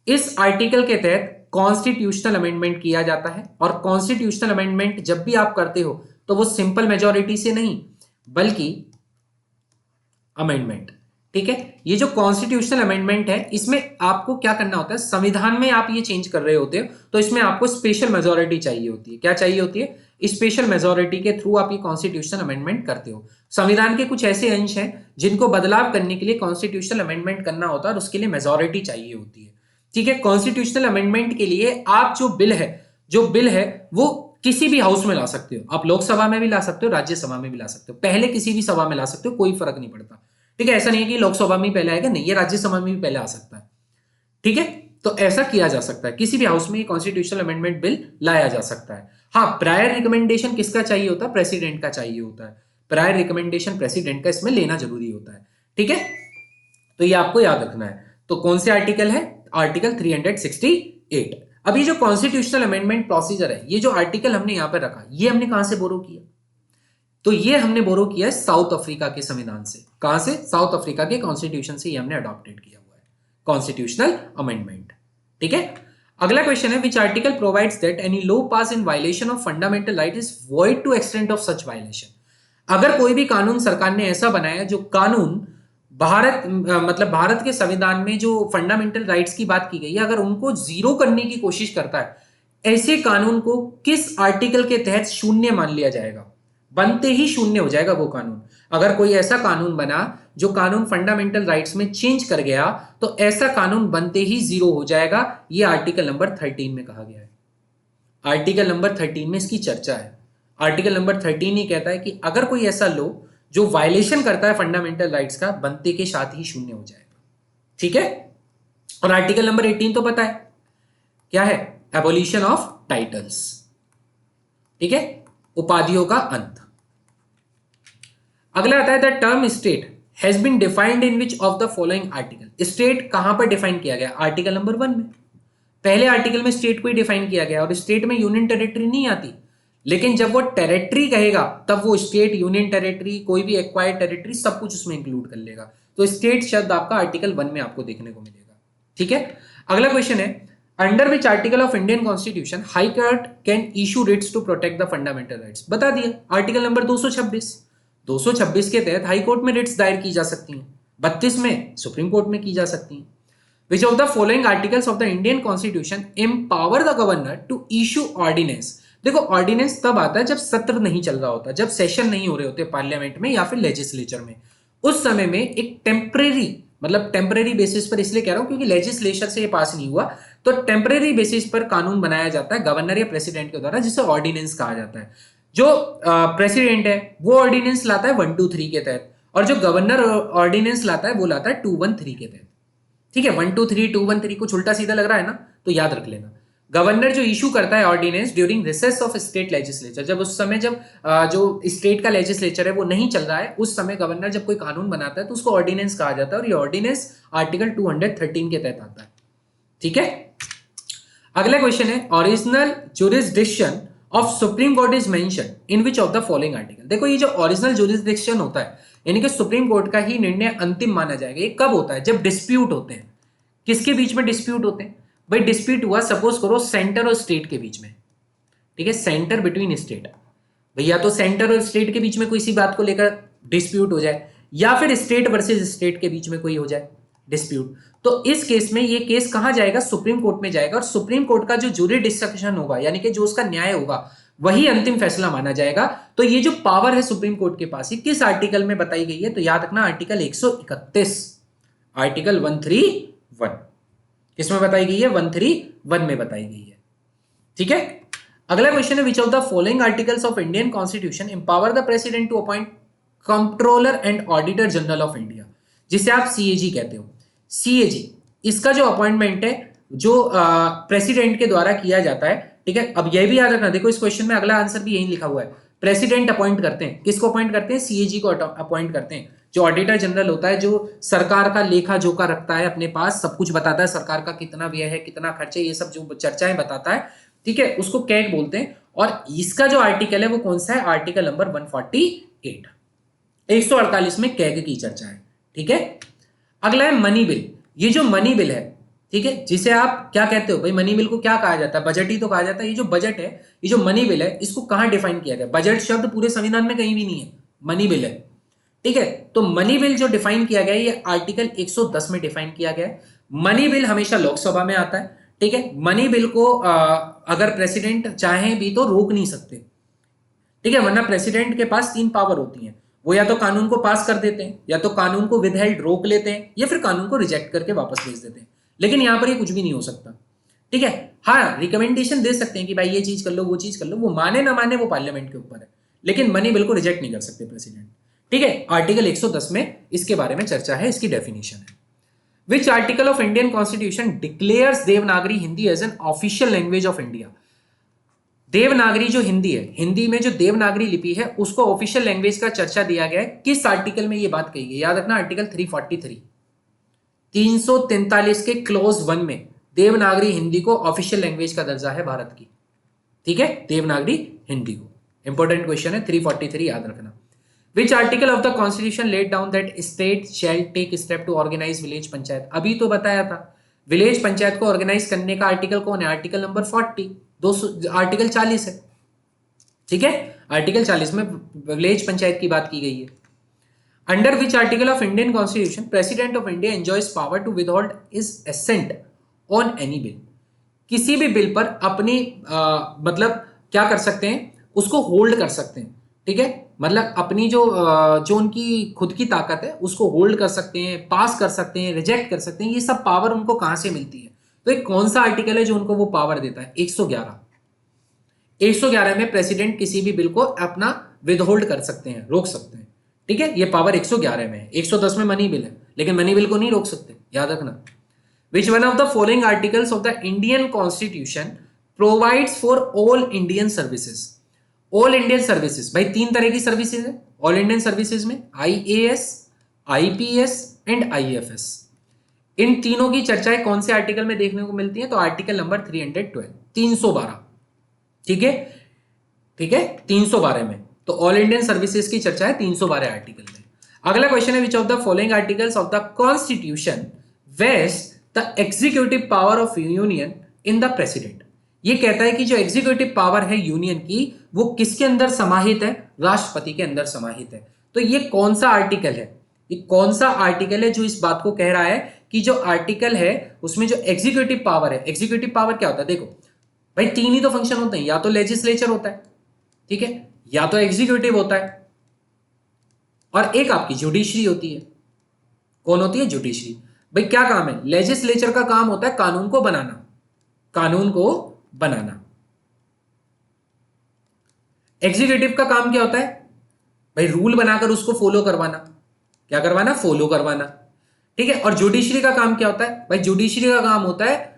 इस आर्टिकल के तहत कॉन्स्टिट्यूशनल अमेंडमेंट किया जाता है, और कॉन्स्टिट्यूशनल अमेंडमेंट जब भी आप करते हो तो वो सिंपल मेजॉरिटी से नहीं बल्कि अमेंडमेंट, ठीक है। ये जो कॉन्स्टिट्यूशनल अमेंडमेंट है, इसमें आपको क्या करना होता है, संविधान में आप ये चेंज कर रहे होते हो तो इसमें आपको स्पेशल मेजॉरिटी चाहिए होती है। क्या चाहिए होती है? स्पेशल मेजॉरिटी के थ्रू आप ये कॉन्स्टिट्यूशनल अमेंडमेंट करते हो। संविधान के कुछ ऐसे अंश हैं जिनको बदलाव करने के लिए कॉन्स्टिट्यूशनल अमेंडमेंट करना होता है और उसके लिए मेजॉरिटी चाहिए होती है, ठीक है। कॉन्स्टिट्यूशनल अमेंडमेंट के लिए आप जो बिल है वो किसी भी हाउस में ला सकते हो। आप लोकसभा में भी ला सकते हो, राज्यसभा में भी ला सकते हो, पहले किसी भी सभा में ला सकते हो, कोई फर्क नहीं पड़ता, ठीक है। ऐसा नहीं है कि लोकसभा में पहले आएगा, नहीं, ये राज्यसभा में भी पहले आ सकता है, ठीक है। तो ऐसा किया जा सकता है, किसी भी हाउस में ये कॉन्स्टिट्यूशनल अमेंडमेंट बिल लाया जा सकता है। हाँ, प्रायर रिकमेंडेशन किसका चाहिए होता है? प्रेसिडेंट का चाहिए होता है। प्रायर रिकमेंडेशन प्रेसिडेंट का इसमें लेना जरूरी होता है, ठीक है। तो ये आपको याद रखना है। तो कौन से आर्टिकल है? आर्टिकल 368। अब ये जो कॉन्स्टिट्यूशनल अमेंडमेंट प्रोसीजर है, ये जो आर्टिकल हमने यहां पर रखा, ये हमने कहां से बोरो किया? तो ये हमने बोरो किया है साउथ अफ्रीका के संविधान से। कहां से? साउथ अफ्रीका के कॉन्स्टिट्यूशन से ये हमने अडॉप्टेड किया हुआ है कॉन्स्टिट्यूशनल अमेंडमेंट, ठीक है। अगला क्वेश्चन है, which article provides that any law pass in violation of fundamental right is void to extent of such violation. अगर कोई भी कानून सरकार ने ऐसा बनाया जो कानून मतलब भारत के संविधान में जो फंडामेंटल राइट्स की बात की गई है, अगर उनको जीरो करने की कोशिश करता है, ऐसे कानून को किस आर्टिकल के तहत शून्य मान लिया जाएगा? बनते ही शून्य हो जाएगा वो कानून। अगर कोई ऐसा कानून बना जो कानून फंडामेंटल राइट्स में चेंज कर गया, तो ऐसा कानून बनते ही जीरो हो जाएगा। ये आर्टिकल नंबर 13 में कहा गया है। आर्टिकल नंबर 13 में इसकी चर्चा है। आर्टिकल नंबर 13 ही कहता है कि अगर कोई ऐसा लो जो वायलेशन करता है फंडामेंटल राइट्स का, बनते के साथ ही शून्य हो जाएगा, ठीक है। और आर्टिकल नंबर 18 तो पता है क्या है? एबोलिशन ऑफ टाइटल्स, ठीक है, उपाधियों का अंत। अगला आता है the term state has been defined in which of the following article. State कहां पर डिफाइन किया गया? आर्टिकल नंबर 1 में। पहले आर्टिकल में स्टेट को ही डिफाइन किया गया, और स्टेट में यूनियन टेरिटरी नहीं आती, लेकिन जब वो टेरिटरी कहेगा तब वो स्टेट, यूनियन टेरिटरी, कोई भी एक्वायर्ड टेरिटरी, सब कुछ उसमें इंक्लूड कर लेगा। तो स्टेट शब्द आपका आर्टिकल 1 में आपको देखने को मिलेगा, ठीक है। अगला क्वेश्चन है, under which article of Indian constitution high court can issue writs to protect the fundamental rights? बता दिया, आर्टिकल नंबर 226 के तहत हाई कोर्ट में रिट्स दायर की जा सकती हैं, 32 में सुप्रीम कोर्ट में की जा सकती हैं। Which of the following articles of the Indian Constitution empower the governor to issue ordinance? देखो ऑर्डिनेंस तब आता है जब सत्र नहीं चल रहा होता, जब सेशन नहीं हो रहे होते पार्लियामेंट में या फिर लेजिस्लेचर में। उस समय में एक टेम्परेरी, मतलब टेम्परेरी बेसिस पर इसलिए कह रहा हूं क्योंकि लेजिस्लेचर से ये पास नहीं हुआ, तो टेम्परेरी बेसिस पर कानून बनाया जाता है गवर्नर या प्रेसिडेंट के द्वारा, जिसे ऑर्डिनेंस कहा जाता है। जो प्रेसिडेंट है वो ऑर्डिनेंस लाता है 123 के तहत, और जो गवर्नर ऑर्डिनेंस लाता है वो लाता है 213 के तहत। ठीक है, 123 213 कुछ उल्टा सीधा लग रहा है ना, तो याद रख लेना। गवर्नर जो इशू करता है ordinance during recess of state legislature, जब उस समय जब जो स्टेट का लेजिस्लेचर है वो नहीं चल रहा है, उस समय गवर्नर जब कोई कानून बनाता है तो उसको ऑर्डिनेंस कहा जाता है, और ये ऑर्डिनेंस आर्टिकल 213 के तहत आता है। ठीक है, अगला क्वेश्चन है original jurisdiction of supreme court is mention in which of the following article. देखो ये जो ओरिजिनल जुरिसडिक्शन होता है, यानी कि सुप्रीम कोर्ट का ही निर्णय अंतिम माना जाएगा, ये कब होता है? जब डिस्प्यूट होते हैं। किसके बीच में डिस्प्यूट होते हैं भाई? डिस्प्यूट हुआ सपोज करो सेंटर और स्टेट के बीच में, ठीक है, सेंटर बिटवीन स्टेट, भैया तो सेंटर और स्टेट के बीच में कोई सी बात को लेकर डिस्प्यूट हो जाए, या फिर स्टेट वर्सेस स्टेट के बीच में कोई हो जाए डिस्प्यूट, तो इस केस में ये केस कहां जाएगा? सुप्रीम कोर्ट में जाएगा, और सुप्रीम कोर्ट का जो जुरिडिक्शन होगा, यानी कि जो उसका न्याय होगा, वही अंतिम फैसला माना जाएगा। तो ये जो पावर है सुप्रीम कोर्ट के पास, ये किस आर्टिकल में बताई गई है? तो याद रखना आर्टिकल 131, आर्टिकल 131 किसमें बताई गई है? 131 में बताई गई है। ठीक है, अगला क्वेश्चन है which of the following articles of Indian constitution empower the president to appoint controller and auditor general of India, जिसे आप सीएजी कहते हो। सीएजी, इसका जो अपॉइंटमेंट है जो प्रेसिडेंट के द्वारा किया जाता है। ठीक है, अब यह भी याद रखना, देखो इस क्वेश्चन में अगला आंसर भी यही लिखा हुआ है, प्रेसिडेंट अपॉइंट करते हैं। किसको अपॉइंट करते हैं? सीएजी को अपॉइंट करते हैं। जो ऑडिटर जनरल होता है, जो सरकार का लेखा जोखा रखता है अपने पास, सब कुछ बताता है, सरकार का कितना व्यय है, कितना खर्च है, ये सब जो चर्चाएं बताता है, ठीक है, उसको कैग बोलते हैं। और इसका जो आर्टिकल है वो कौन सा है? आर्टिकल नंबर 148, 148 में कैग की चर्चा है। ठीक है, अगला है मनी बिल। ये जो मनी बिल है, ठीक है, जिसे आप क्या कहते हो भाई? मनी बिल को क्या कहा जाता है? बजट ही तो कहा जाता है। ये जो बजट है, ये जो मनी बिल है, इसको कहां डिफाइन किया गया? बजट शब्द पूरे संविधान में कहीं भी नहीं है, मनी बिल है। ठीक है, तो मनी बिल जो डिफाइन किया गया है, ये आर्टिकल 110 में डिफाइन किया गया है। मनी बिल हमेशा लोकसभा में आता है। ठीक है, मनी बिल को अगर प्रेसिडेंट चाहे भी तो रोक नहीं सकते। ठीक है, वरना प्रेसिडेंट के पास 3 पावर होती हैं, वो या तो कानून को पास कर देते हैं, या तो कानून को विदहेल्ड रोक लेते हैं, या फिर कानून को रिजेक्ट करके वापस भेज देते हैं। लेकिन यहां पर ये कुछ भी नहीं हो सकता। ठीक है, हाँ रिकमेंडेशन दे सकते हैं कि भाई ये चीज कर लो, वो चीज कर लो, वो माने ना माने वो पार्लियामेंट के ऊपर है, लेकिन मनी बिल को रिजेक्ट नहीं कर सकते प्रेसिडेंट। ठीक है, आर्टिकल 110 में इसके बारे में चर्चा है, इसकी डेफिनेशन है। Which article of Indian constitution declares Devanagari Hindi as an official language of India? Devanagari जो हिंदी है, हिंदी में जो देवनागरी लिपि है, उसको ऑफिशियल लैंग्वेज का चर्चा दिया गया है। किस आर्टिकल में ये बात कही गई? याद रखना आर्टिकल 343, 343 के क्लोज 1 में देवनागरी हिंदी को ऑफिशियल लैंग्वेज का दर्जा है भारत की। ठीक है, देवनागरी हिंदी को। इंपॉर्टेंट क्वेश्चन है, 343 याद रखना। Which article of the constitution let down that state shall take step to organise village panchayat? अभी तो बताया था, विलेज पंचायत को ऑर्गेनाइज करने का आर्टिकल कौन है? आर्टिकल नंबर 40, 200, आर्टिकल 40 है। ठीक है, आर्टिकल 40 में विलेज पंचायत की बात की गई है। Under which article of Indian constitution president of India enjoys power to withhold is assent on any bill? किसी भी बिल पर अपनी मतलब क्या कर सकते हैं? उसको होल्ड कर सकते हैं। ठीक है, मतलब अपनी जो उनकी खुद की ताकत है उसको होल्ड कर सकते हैं, पास कर सकते हैं, रिजेक्ट कर सकते हैं। ये सब पावर उनको कहां से मिलती है? तो एक कौन सा आर्टिकल है जो उनको वो पावर देता है? 111। 111 में प्रेसिडेंट किसी भी बिल को अपना विदहोल्ड कर सकते हैं, रोक सकते हैं। ठीक है, ये पावर 111 में है। 110 में मनी बिल है, लेकिन मनी बिल को नहीं रोक सकते, याद रखना। विच one of the following articles of the Indian constitution provides for all Indian services? All Indian services, भाई 3 तरह की सर्विसेज है ऑल इंडियन सर्विसेज में, आईएएस, आईपीएस एंड आईएफएस। इन तीनों की चर्चाएं कौन से आर्टिकल में देखने को मिलती है? तो आर्टिकल नंबर 312, 312। ठीक है, ठीक है, 312 में। तो ऑल इंडियन सर्विसेज की चर्चा है 312 आर्टिकल में। अगला क्वेश्चन है which of the following articles of the constitution vest the executive power of union in the president? ये कहता है कि जो एग्जीक्यूटिव पावर है यूनियन की, वो किसके अंदर समाहित है? राष्ट्रपति के अंदर समाहित है। तो ये कौन सा आर्टिकल है? ये कौन सा आर्टिकल है जो इस बात को कह रहा है कि जो आर्टिकल है उसमें जो एग्जीक्यूटिव पावर है, एग्जीक्यूटिव पावर क्या होता है? देखो, भाई तीन ही तो फंक्शन होते हैं, या तो लेजिस्लेचर होता है, ठीक है, या तो एग्जीक्यूटिव होता है, और एक आपकी जुडिशरी होती है। कौन होती है? जुडिशरी। भाई क्या काम है? लेजिस्लेचर का काम होता है कानून को बनाना, कानून को बनाना। एग्जीक्यूटिव का काम क्या होता है? भाई रूल बनाकर उसको फॉलो करवाना। क्या करवाना? फॉलो करवाना, ठीक है। और जुडिशरी का काम क्या होता है? भाई जुडिशरी का काम होता है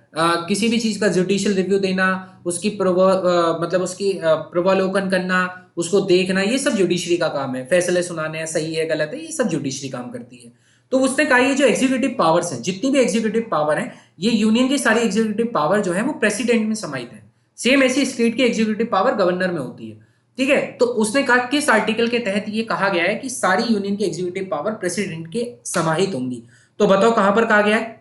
किसी भी चीज का जुडिशियल रिव्यू देना, उसकी मतलब उसकी प्रवालोकन करना, उसको देखना, ये सब जुडिशरी का काम है। फैसले सुनाने हैं, सही है गलत है, ये सब जुडिशरी काम करती है। तो उसने कहा ये जो एग्जीक्यूटिव पावर्स हैं, जितनी भी एग्जीक्यूटिव पावर है, ये यूनियन की सारी एग्जीक्यूटिव पावर जो है वो प्रेसिडेंट में समाहित है। सेम ऐसी स्टेट की एग्जीक्यूटिव पावर गवर्नर में होती है, ठीक है। तो उसने कहा किस आर्टिकल के तहत ये कहा गया है कि सारी यूनियन की एग्जीक्यूटिव पावर प्रेसिडेंट के समाहित होंगी। तो बताओ कहां पर कहा गया है?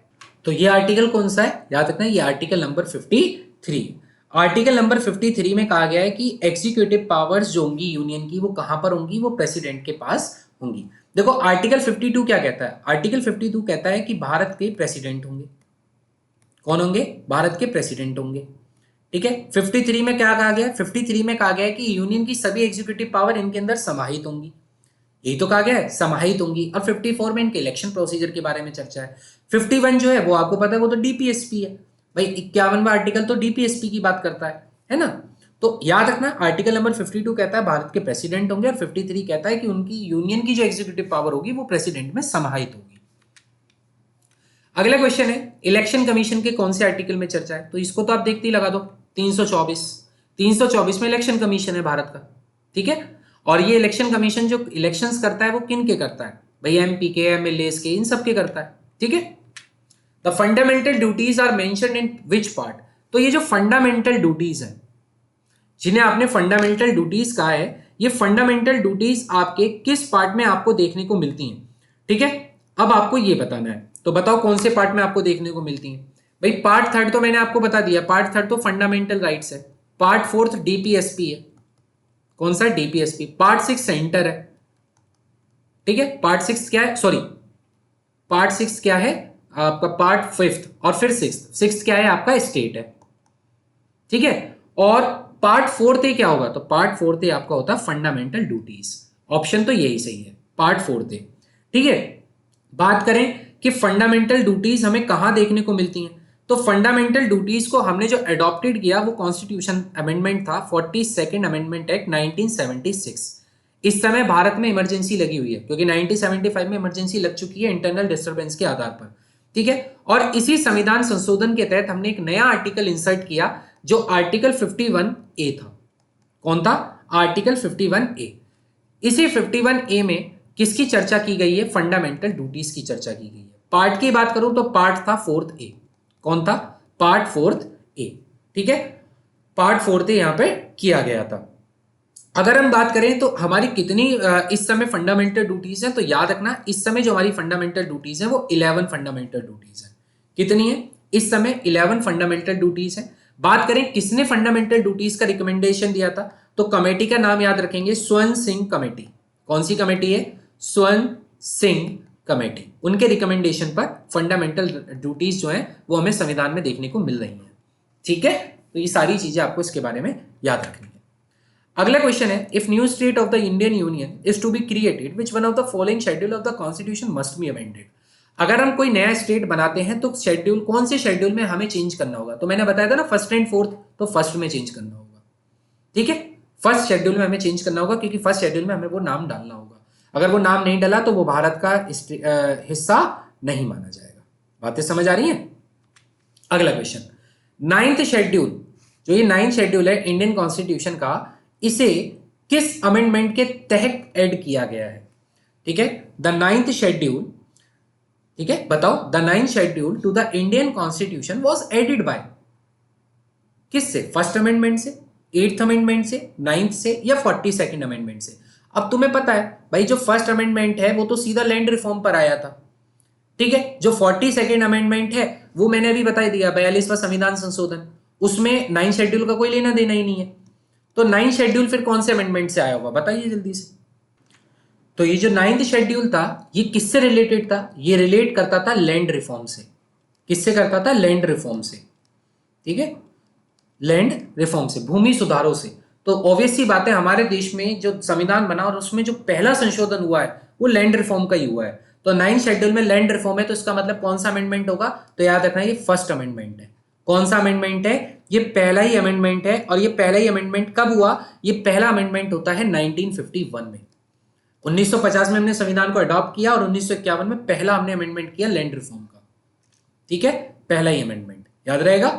तो ये आर्टिकल कौन सा है? याद रखना, ये आर्टिकल नंबर 53। आर्टिकल नंबर 53 में कहा गया है कि एग्जीक्यूटिव पावर्स जो होंगी यूनियन की, वो कहां पर होंगी? वो प्रेसिडेंट के पास होंगी। देखो आर्टिकल 52 क्या कहता है? आर्टिकल 52 कहता है कि भारत के प्रेसिडेंट होंगे। कौन होंगे? भारत के प्रेसिडेंट होंगे, ठीक है। 53 में क्या कहा गया? 53 में कहा गया है कि यूनियन की सभी एग्जीक्यूटिव पावर इनके अंदर समाहित होंगी। यही तो कहा गया है, समाहित होंगी। और 54 में इनके इलेक्शन प्रोसीजर के बारे में चर्चा है। 51 जो है वो आपको पता है, वो तो डीपीएसपी है। भाई 51वां आर्टिकल तो डीपीएसपी की बात करता है ना। तो याद रखना, आर्टिकल नंबर 52 कहता है भारत के प्रेसिडेंट होंगे, और 53 कहता है कि उनकी यूनियन की जो एग्जीक्यूटिव पावर होगी वो प्रेसिडेंट में समाहित होगी। अगला क्वेश्चन है, इलेक्शन कमीशन के कौन से आर्टिकल में चर्चा है? तो इसको तो आप देखते ही लगा दो, 324। 324 में इलेक्शन कमीशन है भारत का, ठीक है। और ये इलेक्शन कमीशन जो इलेक्शंस करता है वो किन के करता है? भाई एमपी के, एमएलए के, इन सब के करता है, ठीक है। The fundamental duties are mentioned in which part? तो ये जो फंडामेंटल ड्यूटीज है, जिन्हें आपने फंडामेंटल ड्यूटीज कहा है, ये फंडामेंटल ड्यूटीज आपके किस पार्ट में आपको देखने को मिलती हैं, ठीक है। अब आपको ये बताना है, तो बताओ कौन से पार्ट में आपको देखने को मिलती हैं। भाई पार्ट थर्ड तो मैंने आपको बता दिया, पार्ट थर्ड तो फंडामेंटल राइट्स है। पार्ट फोर्थ डीपीएसपी है। कौन सा? डीपीएसपी। पार्ट 6 सेंटर है, ठीक है। पार्ट 6 क्या है? सॉरी, पार्ट 6 क्या है आपका? पार्ट फिफ्थ और फिर सिक्स क्या है आपका? स्टेट है, ठीक है। और पार्ट फोर्थ क्या होगा? तो पार्ट फोर्थ आपका होता है फंडामेंटल ड्यूटीज। ऑप्शन तो यही सही है, पार्ट फोर्थ, ठीक है। बात करें कि फंडामेंटल ड्यूटीज हमें कहां देखने को मिलती हैं, तो फंडामेंटल ड्यूटीज को हमने जो अडॉप्टेड किया वो कॉन्स्टिट्यूशन अमेंडमेंट था, 42nd अमेंडमेंट एक्ट 1976। इस समय भारत में इमरजेंसी लगी हुई है, क्योंकि 1975 में इमरजेंसी लग चुकी है इंटरनल डिस्टर्बेंस के आधार पर, ठीक है। और इसी संविधान संशोधन के तहत हमने एक नया आर्टिकल इंसर्ट किया, जो आर्टिकल 51A था। कौन था? Article 51A। इसी 51A में किसकी चर्चा की गई है? फंडामेंटल ड्यूटीज की चर्चा की गई है। पार्ट की बात करूं तो पार्ट था 4th A। कौन था? पार्ट 4th A, ठीक है। पार्ट 4th यहां पे किया गया था। अगर हम बात करें तो हमारी कितनी इस समय फंडामेंटल ड्यूटीज हैं, तो याद रखना इस समय जो हमारी फंडामेंटल ड्यूटीज हैं वो 11 फंडामेंटल ड्यूटीज हैं। कितनी है इस समय? 11 फंडामेंटल ड्यूटीज हैं। बात करें किसने फंडामेंटल ड्यूटीज का रिकमेंडेशन दिया था, तो कमेटी का नाम याद रखेंगे, स्वर्ण सिंह कमेटी। कौन सी कमेटी है? स्वर्ण सिंह कमेटी। उनके रिकमेंडेशन पर फंडामेंटल ड्यूटीज जो है वो हमें संविधान में देखने को मिल रही है, ठीक है। तो ये सारी चीजें आपको इसके बारे में याद रखनी है। अगला क्वेश्चन है, if new state of the Indian union is to be created which one of the following schedule of the constitution must be amended? अगर हम कोई नया स्टेट बनाते हैं तो शेड्यूल, कौन से शेड्यूल में हमें चेंज करना होगा? तो मैंने बताया था ना, फर्स्ट एंड फोर्थ, तो फर्स्ट में चेंज करना होगा, ठीक है। फर्स्ट शेड्यूल में हमें चेंज करना होगा, क्योंकि फर्स्ट शेड्यूल में हमें वो नाम डालना होगा। अगर वो नाम नहीं डाला तो वो भारत का हिस्सा नहीं माना जाएगा। बातें समझ आ रही हैं? अगला क्वेश्चन, 9th शेड्यूल, जो ये 9th शेड्यूल है इंडियन कॉन्स्टिट्यूशन का, इसे किस अमेंडमेंट के तहत ऐड किया गया है? ठीक है, द 9th शेड्यूल, ठीक है, बताओ, the 9th schedule to the Indian constitution was added by, किससे? फर्स्ट अमेंडमेंट से, 8th अमेंडमेंट से, 9th से, या 42nd अमेंडमेंट से? अब तुम्हें पता है भाई, जो फर्स्ट अमेंडमेंट है वो तो सीधा लैंड रिफॉर्म पर आया था, ठीक है। जो 42nd अमेंडमेंट है वो मैंने अभी बता दिया, 42वां संविधान संशोधन, उसमें 9th शेड्यूल का कोई लेना देना ही नहीं है। तो 9th शेड्यूल फिर कौन से अमेंडमेंट से आया होगा, बताइए जल्दी से। तो ये जो 9th शेड्यूल था ये किससे रिलेटेड था? ये रिलेट करता था लैंड रिफॉर्म से। किससे करता था? लैंड रिफॉर्म से, ठीक है। लैंड रिफॉर्म से, भूमि सुधारों से। तो ऑब्वियस सी बात है, हमारे देश में जो संविधान बना और उसमें जो पहला संशोधन हुआ है वो लैंड रिफॉर्म का ही हुआ है। तो 9 शेड्यूल में लैंड रिफॉर्म है, तो इसका मतलब कौन सा अमेंडमेंट होगा? तो याद रखना, ये फर्स्ट अमेंडमेंट है। कौन सा अमेंडमेंट है? ये पहला ही अमेंडमेंट है। और ये पहला ही अमेंडमेंट कब हुआ? ये पहला अमेंडमेंट होता है 1951 में। 1950 में हमने संविधान को अडॉप्ट किया और 1951 में पहला हमने अमेंडमेंट किया लैंड रिफॉर्म का। ठीक है, पहला ही अमेंडमेंट, याद रहेगा।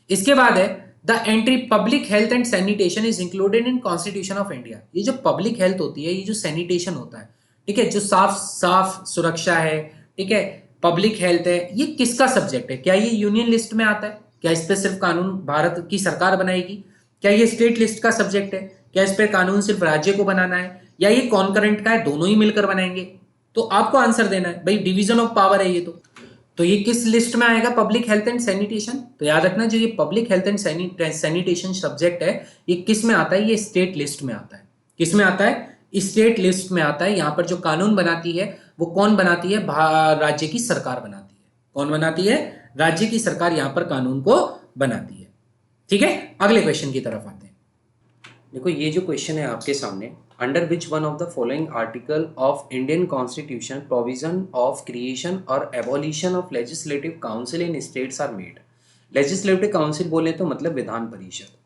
इसके बाद है the entry public health and sanitation is included in constitution of India. ये जो पब्लिक हेल्थ होती है, ये जो सैनिटेशन होता है, ठीक है, जो साफ साफ सुरक्षा है, ठीक है, पब्लिक हेल्थ है, ये किसका सब्जेक्ट है? क्या ये यूनियन लिस्ट में आता है? क्या इस पर सिर्फ कानून भारत की सरकार बनाएगी? क्या ये स्टेट लिस्ट का सब्जेक्ट है? क्या इस पर कानून सिर्फ राज्य को बनाना है, या ये कॉन्करेंट का है, दोनों ही मिलकर बनाएंगे? तो आपको आंसर देना है भाई, डिवीजन ऑफ पावर है ये। तो ये किस लिस्ट में आएगा? Public health and sanitation. तो याद रखना, जो ये public health and sanitation subject है, ये किस में आता है? ये स्टेट लिस्ट में आता है। किस में आता है? स्टेट लिस्ट में आता है। यहां पर जो कानून बनाती है वो कौन बनाती है? राज्य की सरकार बनाती है। कौन बनाती है? राज्य की सरकार यहां पर कानून को बनाती है। ठीक है, अगले क्वेश्चन की तरफ आते हैं। देखो, ये जो क्वेश्चन है आपके सामने, under which one of the following article of Indian constitution provision of creation और abolition of legislative council in states are made. Legislative council बोले तो मतलब विधान परिषद।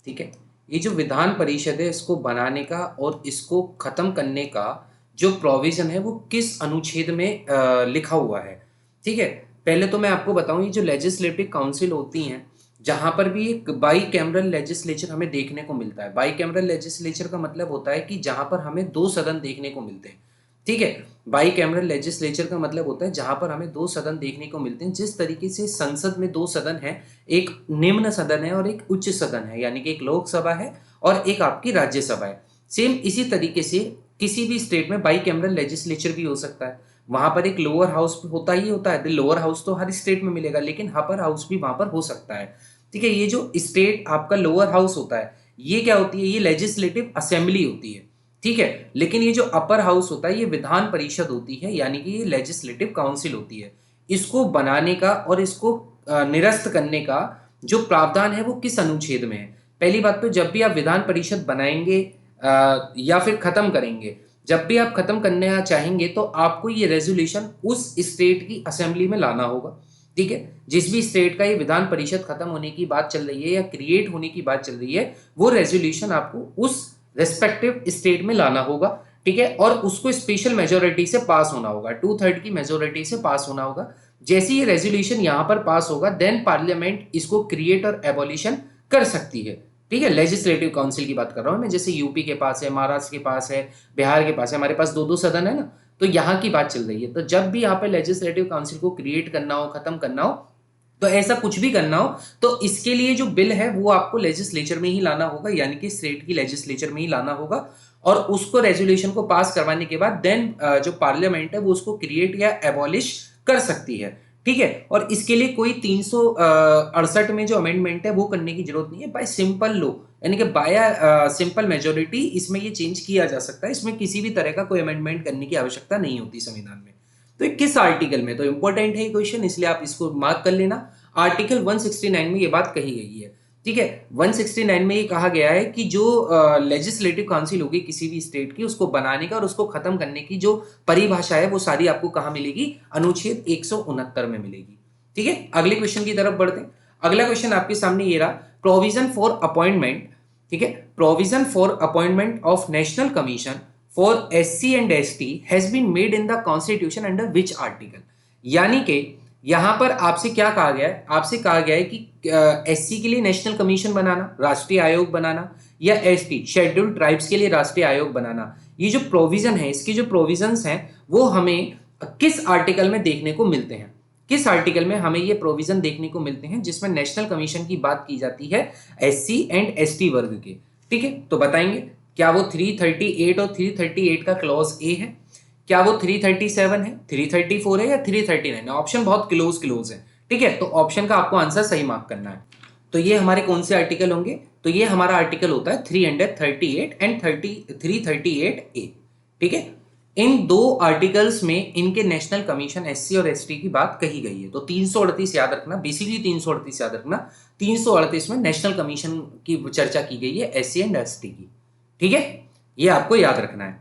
ठीक है, ये जो विधान परिषद है, इसको बनाने का और इसको खत्म करने का जो प्रोविजन है वो किस अनुच्छेद में लिखा हुआ है? ठीक है, पहले तो मैं आपको बताऊं, ये जो लेजिस्लेटिव काउंसिल होती हैं, जहां पर भी एक बाई कैमरल लेजिस्लेचर हमें देखने को मिलता है। बाई कैमरल लेजिस्लेचर का मतलब होता है कि जहां पर हमें दो सदन देखने को मिलते हैं। ठीक है, बाई कैमरल लेजिस्लेचर का मतलब होता है जहां पर हमें दो सदन देखने को मिलते हैं। जिस तरीके से संसद में दो सदन है, एक निम्न सदन है और एक उच्च सदन है, यानी कि एक लोकसभा है और एक आपकी राज्यसभा है। सेम इसी तरीके से किसी भी स्टेट में बाई कैमरल लेजिस्लेचर भी हो सकता है। वहां पर एक लोअर हाउस होता ही होता है। लोअर हाउस तो हर स्टेट में मिलेगा, लेकिन अपर हाउस भी वहां पर हो सकता है। ठीक है, ये जो स्टेट आपका लोअर हाउस होता है, ये क्या होती है? ये लेजिस्लेटिव असेंबली होती है। ठीक है, लेकिन ये जो अपर हाउस होता है, ये विधान परिषद होती है, यानी कि ये लेजिस्लेटिव काउंसिल होती है। इसको बनाने का और इसको निरस्त करने का जो प्रावधान है वो किस अनुच्छेद में है? पहली बात तो, जब भी आप विधान परिषद बनाएंगे या फिर खत्म करेंगे, जब भी आप खत्म करने चाहेंगे तो आपको ये रेजोल्यूशन उस स्टेट की असेंबली में लाना होगा। ठीक है, जिस भी स्टेट का ये विधान परिषद खत्म होने की बात चल रही है या क्रिएट होने की बात चल रही है, वो रेजोल्यूशन आपको उस रेस्पेक्टिव स्टेट में लाना होगा। ठीक है, और उसको स्पेशल मेजोरिटी से पास होना होगा, 2/3 की मेजोरिटी से पास होना होगा। जैसे ये रेजोल्यूशन यहां पर पास होगा, देन पार्लियामेंट इसको क्रिएट और एबॉलिशन कर सकती है। ठीक है, लेजिस्लेटिव काउंसिल की बात कर रहा हूं मैं, जैसे यूपी के पास है, महाराष्ट्र के पास है, बिहार के पास है, हमारे पास दो दो सदन है ना, तो यहाँ की बात चल रही है। तो जब भी यहाँ पे लेजिस्लेटिव काउंसिल को क्रिएट करना हो, खत्म करना हो, तो ऐसा कुछ भी करना हो, तो इसके लिए जो बिल है वो आपको लेजिस्लेचर में ही लाना होगा, यानी कि स्टेट की लेजिस्लेचर में ही लाना होगा। और उसको रेजोल्यूशन को पास करवाने के बाद देन जो पार्लियामेंट है वो उसको क्रिएट या एबॉलिश कर सकती है। ठीक है, और इसके लिए कोई 368 में जो अमेंडमेंट है वो करने की जरूरत नहीं है। बाय सिंपल लो, यानी कि बाय सिंपल मेजोरिटी इसमें ये चेंज किया जा सकता है। इसमें किसी भी तरह का कोई अमेंडमेंट करने की आवश्यकता नहीं होती संविधान में। तो किस आर्टिकल में? तो इंपॉर्टेंट है ये क्वेश्चन, इसलिए आप इसको मार्क कर लेना। आर्टिकल 169 में ये बात कही गई है। ठीक है, 169 में ये कहा गया है कि जो लेजिस्लेटिव काउंसिल होगी किसी भी स्टेट की, उसको बनाने का और उसको खत्म करने की जो परिभाषा है वो सारी आपको कहाँ मिलेगी? अनुच्छेद 169 में मिलेगी। ठीक है, अगले क्वेश्चन की तरफ बढ़ते हैं। अगला क्वेश्चन आपके सामने ये रहा, प्रोविजन फॉर अपॉइंटमेंट। ठीक है, provision for appointment of national commission for SC and ST has been made in the constitution under which article. यानी कि यहां पर आपसे क्या कहा गया है? आपसे कहा गया है कि एससी के लिए नेशनल कमीशन बनाना, राष्ट्रीय आयोग बनाना, या एसटी शेड्यूल्ड ट्राइब्स के लिए राष्ट्रीय आयोग बनाना। ये जो प्रोविजन है, इसके जो प्रोविजंस हैं वो हमें किस आर्टिकल में देखने को मिलते हैं? किस आर्टिकल में हमें ये प्रोविजन देखने को मिलते हैं जिसमें नेशनल कमीशन की बात की जाती है एससी एंड एसटी वर्ग के? ठीक है, तो बताएंगे, क्या वो 338 और 338 का क्लॉज ए है? क्या वो 337 है, 334 है, या 339 है? ऑप्शन बहुत क्लोज क्लोज है। ठीक है, तो ऑप्शन का आपको आंसर सही मार्क करना है। तो ये हमारे कौन से आर्टिकल होंगे? तो ये हमारा आर्टिकल होता है 338 एंड 338 ए। ठीक है, इन दो आर्टिकल्स में इनके नेशनल कमीशन एससी और एसटी की बात कही गई है। तो 338 याद रखना, बेसिकली 338 याद रखना। 338 में नेशनल कमीशन की चर्चा की गई है एससी एंड एसटी की। ठीक है, ये आपको याद रखना है।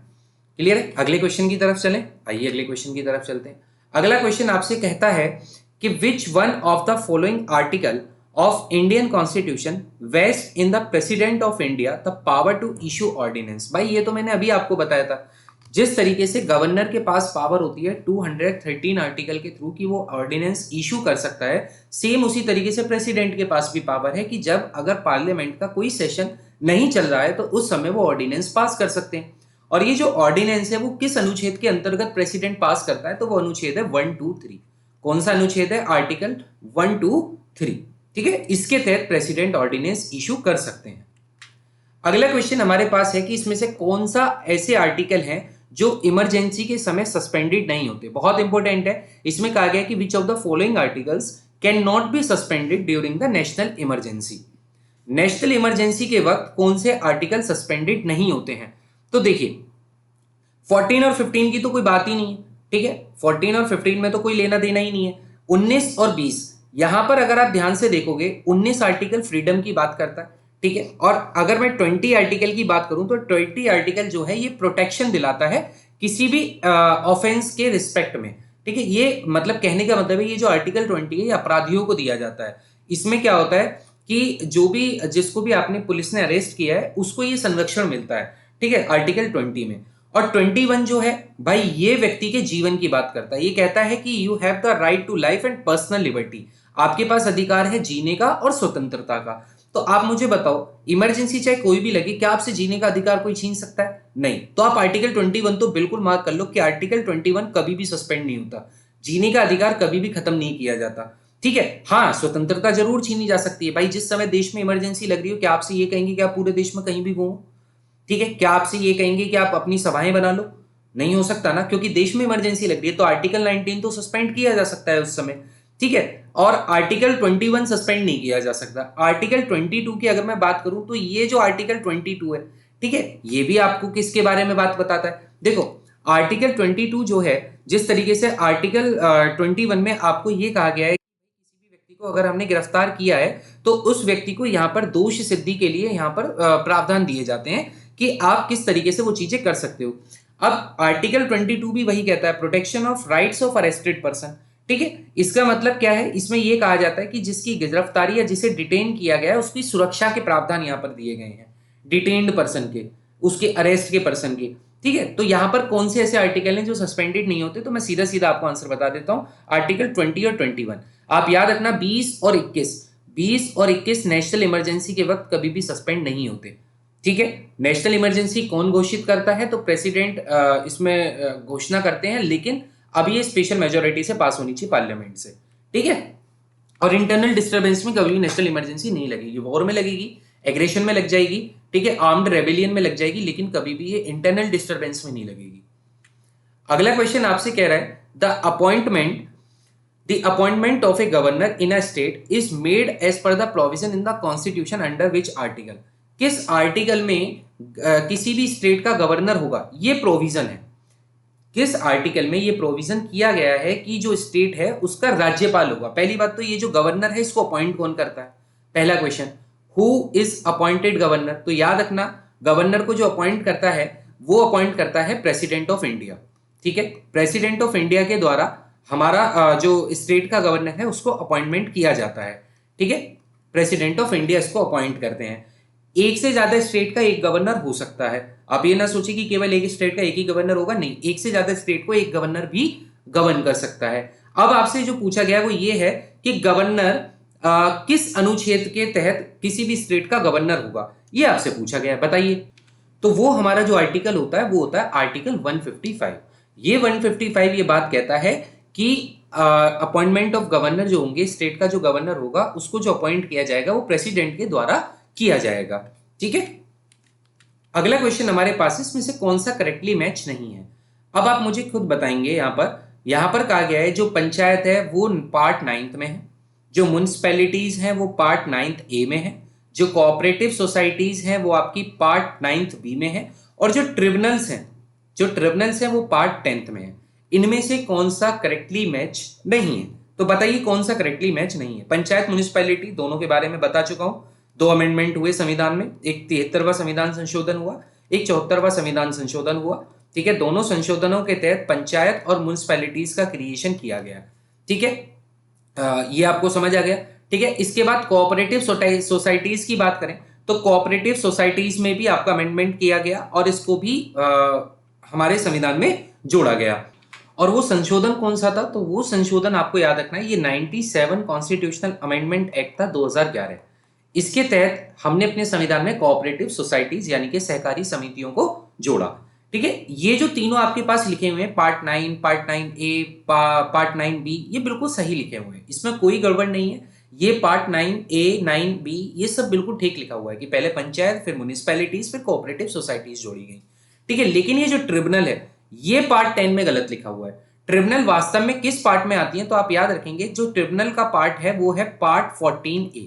क्लियर है? अगले क्वेश्चन की तरफ चलें। आइए अगले क्वेश्चन की तरफ चलते हैं। अगला क्वेश्चन आपसे कहता है कि which one of the following article of Indian constitution vest in the president of India the power to issue ordinance. भाई ये तो मैंने अभी आपको बताया था, जिस तरीके से गवर्नर के पास पावर होती है 213 आर्टिकल के थ्रू कि वो ऑर्डिनेंस इशू कर सकता है, सेम उसी तरीके से प्रेसिडेंट के पास भी पावर है कि जब अगर पार्लियामेंट का कोई सेशन नहीं चल रहा है तो उस समय वो ऑर्डिनेंस पास कर सकते हैं। और ये जो ऑर्डिनेंस है वो किस अनुच्छेद के अंतर्गत प्रेसिडेंट पास करता है, तो वो अनुच्छेद है 123। कौन सा अनुच्छेद है? आर्टिकल 123। ठीक है, इसके तहत प्रेसिडेंट ऑर्डिनेंस इशू कर सकते हैं। अगला क्वेश्चन हमारे पास है कि इसमें से कौन सा ऐसे आर्टिकल हैं जो इमरजेंसी के समय सस्पेंडेड नहीं होते। बहुत इंपॉर्टेंट है, इसमें कहा गया कि विच of the following articles can not be suspended during the national emergency. National emergency के वक्त कौन से आर्टिकल सस्पेंडेड नहीं होते हैं? तो देखिए 14 और 15 की तो कोई बात ही नहीं है। ठीक है, 14 और 15 में तो कोई लेना देना ही नहीं है। 19 और 20 यहां पर अगर आप ध्यान से देखोगे, 19 आर्टिकल फ्रीडम की बात करता है। ठीक है, और अगर मैं 20 आर्टिकल की बात करूं तो 20 आर्टिकल जो है ये प्रोटेक्शन दिलाता है किसी भी ऑफेंस के रिस्पेक्ट में। ठीक है, ये मतलब कहने का मतलब है ये जो आर्टिकल 20 है ये अपराधियों को दिया जाता है। इसमें क्या होता है कि जो भी जिसको भी आपने पुलिस ने अरेस्ट किया है उसको ये संरक्षण मिलता है। ठीक है, आर्टिकल 20 में। और 21 जो है भाई ये व्यक्ति के जीवन की बात करता है। ये कहता है कि you have the right to life and personal liberty. आपके पास अधिकार है जीने का और स्वतंत्रता का। तो आप मुझे बताओ, इमरजेंसी चाहे कोई भी लगे, क्या आपसे जीने का अधिकार कोई छीन सकता है? नहीं। तो आप आर्टिकल 21 तो बिल्कुल मार्क कर लो कि आर्टिकल 21 कभी भी सस्पेंड नहीं होता। जीने का अधिकार कभी भी खत्म नहीं किया जाता। ठीक है, हाँ स्वतंत्रता जरूर छीनी जा सकती है। भाई जिस समय देश में इमरजेंसी लग रही हो, क्या आपसे ये कहेंगे कि आप पूरे देश में कहीं भी घूमो? ठीक है, क्या आपसे ये कहेंगे कि आप अपनी सभाएं बना लो? नहीं हो सकता ना, क्योंकि देश में इमरजेंसी लग रही है। तो आर्टिकल 19 तो सस्पेंड किया जा सकता है उस समय। ठीक है, और आर्टिकल 21 सस्पेंड नहीं किया जा सकता। आर्टिकल 22 की अगर मैं बात करूं तो ये जो आर्टिकल 22 है, ठीक है, ये भी आपको किसके बारे में बात बताता है? देखो आर्टिकल 22 जो है, जिस तरीके से आर्टिकल 21 में आपको ये कहा गया है किसी भी व्यक्ति को अगर हमने गिरफ्तार किया है तो उस व्यक्ति को यहाँ पर दोष सिद्धि के लिए यहाँ पर प्रावधान दिए जाते हैं कि आप किस तरीके से वो चीजें कर सकते हो। अब आर्टिकल 22 भी वही कहता है, protection of rights of arrested person. ठीक है, इसका मतलब क्या है? इसमें यह कहा जाता है कि जिसकी गिरफ्तारी या जिसे डिटेन किया गया है उसकी सुरक्षा के प्रावधान यहां पर दिए गए हैं, डिटेन्ड पर्सन के, उसके अरेस्ट के पर्सन के। ठीक है, तो यहां पर कौन से ऐसे आर्टिकल हैं जो सस्पेंडेड नहीं होते? तो मैं सीधा सीधा आपको आंसर बता देता हूं, आर्टिकल 20 और 21। आप याद रखना 20 और 21 नेशनल इमरजेंसी के वक्त कभी भी सस्पेंड नहीं होते। ठीक है, नेशनल इमरजेंसी कौन घोषित करता है? तो प्रेसिडेंट इसमें घोषणा करते हैं, लेकिन अब ये स्पेशल मेजोरिटी से पास होनी चाहिए पार्लियामेंट से। ठीक है, और इंटरनल डिस्टर्बेंस में कभी नेशनल इमरजेंसी नहीं लगेगी। वॉर में लगेगी, एग्रेशन में लग जाएगी, ठीक है, आर्म्ड रेबेलियन में लग जाएगी, लेकिन कभी भी ये इंटरनल डिस्टर्बेंस में नहीं लगेगी। अगला क्वेश्चन आपसे कह रहा है the appointment of a governor in a state is made as per the provision in the constitution under which article. किस आर्टिकल में किसी भी स्टेट का गवर्नर होगा, ये प्रोविजन है। किस आर्टिकल में ये प्रोविजन किया गया है कि जो स्टेट है उसका राज्यपाल होगा? पहली बात तो ये जो गवर्नर है इसको अपॉइंट कौन करता है? पहला question, who is appointed governor? तो याद रखना गवर्नर को जो अपॉइंट करता है वो अपॉइंट करता है प्रेसिडेंट ऑफ इंडिया। ठीक है, प्रेसिडेंट ऑफ इंडिया के द्वारा हमारा जो स्टेट का गवर्नर है उसको अपॉइंटमेंट किया जाता है। ठीक है, प्रेसिडेंट ऑफ इंडिया इसको अपॉइंट करते हैं। एक से ज्यादा स्टेट का एक गवर्नर हो सकता है। आप ये ना सोचिए कि केवल एक स्टेट का एक ही गवर्नर होगा, नहीं, एक से ज्यादा स्टेट को एक गवर्नर भी गवर्न कर सकता है। अब आपसे जो पूछा गया वो ये है कि गवर्नर किस अनुच्छेद के तहत किसी भी स्टेट का गवर्नर होगा, ये आपसे पूछा गया है, बताइए। तो वो हमारा जो आर्टिकल होता है वो होता है आर्टिकल 155। ये 155 ये बात कहता है कि अपॉइंटमेंट ऑफ गवर्नर जो होंगे, स्टेट का जो गवर्नर होगा उसको जो अपॉइंट किया जाएगा वो प्रेसिडेंट के द्वारा किया जाएगा। ठीक है, अगला क्वेश्चन हमारे पास इसमें से कौन सा करेक्टली मैच नहीं है? अब आप मुझे खुद बताएंगे। यहां पर कहा गया है जो पंचायत है वो पार्ट 9 में है, जो म्युनिसिपैलिटीज हैं वो पार्ट 9 ए में है, जो कोऑपरेटिव सोसाइटीज हैं वो आपकी पार्ट 9 बी में है, और जो ट्रिब्यूनल्स हैं जो ट्रिब्यूनल्स है वो पार्ट 10th में है। इनमें से कौन सा करेक्टली मैच नहीं है? तो बताइए कौन सा करेक्टली मैच नहीं है। पंचायत, म्युनिसिपैलिटी दोनों के बारे में बता चुका हूं। 2 अमेंडमेंट हुए संविधान में, एक 73वां संविधान संशोधन हुआ, एक 74वां संविधान संशोधन हुआ। ठीक है, दोनों संशोधनों के तहत पंचायत और म्युनिसिपैलिटीज का क्रिएशन किया गया। ठीक है, ये आपको समझ आ गया। ठीक है, इसके बाद कोऑपरेटिव सोसाइटीज की बात करें तो कोऑपरेटिव सोसाइटीज में भी आपका अमेंडमेंट किया गया और इसको भी हमारे संविधान में जोड़ा गया। और वो संशोधन कौन सा था? तो वो संशोधन आपको याद रखना है, ये 97 कॉन्स्टिट्यूशनल अमेंडमेंट एक्ट था 2011। इसके तहत हमने अपने संविधान में कोऑपरेटिव सोसाइटीज यानी कि सहकारी समितियों को जोड़ा। ठीक है, ये जो तीनों आपके पास लिखे हुए हैं, part 9, part 9A, part 9B, ये बिल्कुल सही लिखे हुए हैं, इसमें कोई गड़बड़ नहीं है। ये पार्ट 9A, 9B ये सब बिल्कुल ठीक लिखा हुआ है कि पहले पंचायत, फिर म्युनिसिपैलिटीज, फिर कोऑपरेटिव सोसाइटीज जोड़ी गई। ठीक है, लेकिन ये जो ट्रिब्यूनल है ये पार्ट 10 में गलत लिखा हुआ है। ट्रिब्यूनल वास्तव में किस पार्ट में आती है? तो आप याद रखेंगे जो ट्रिब्यूनल का पार्ट है वो है पार्ट 14A।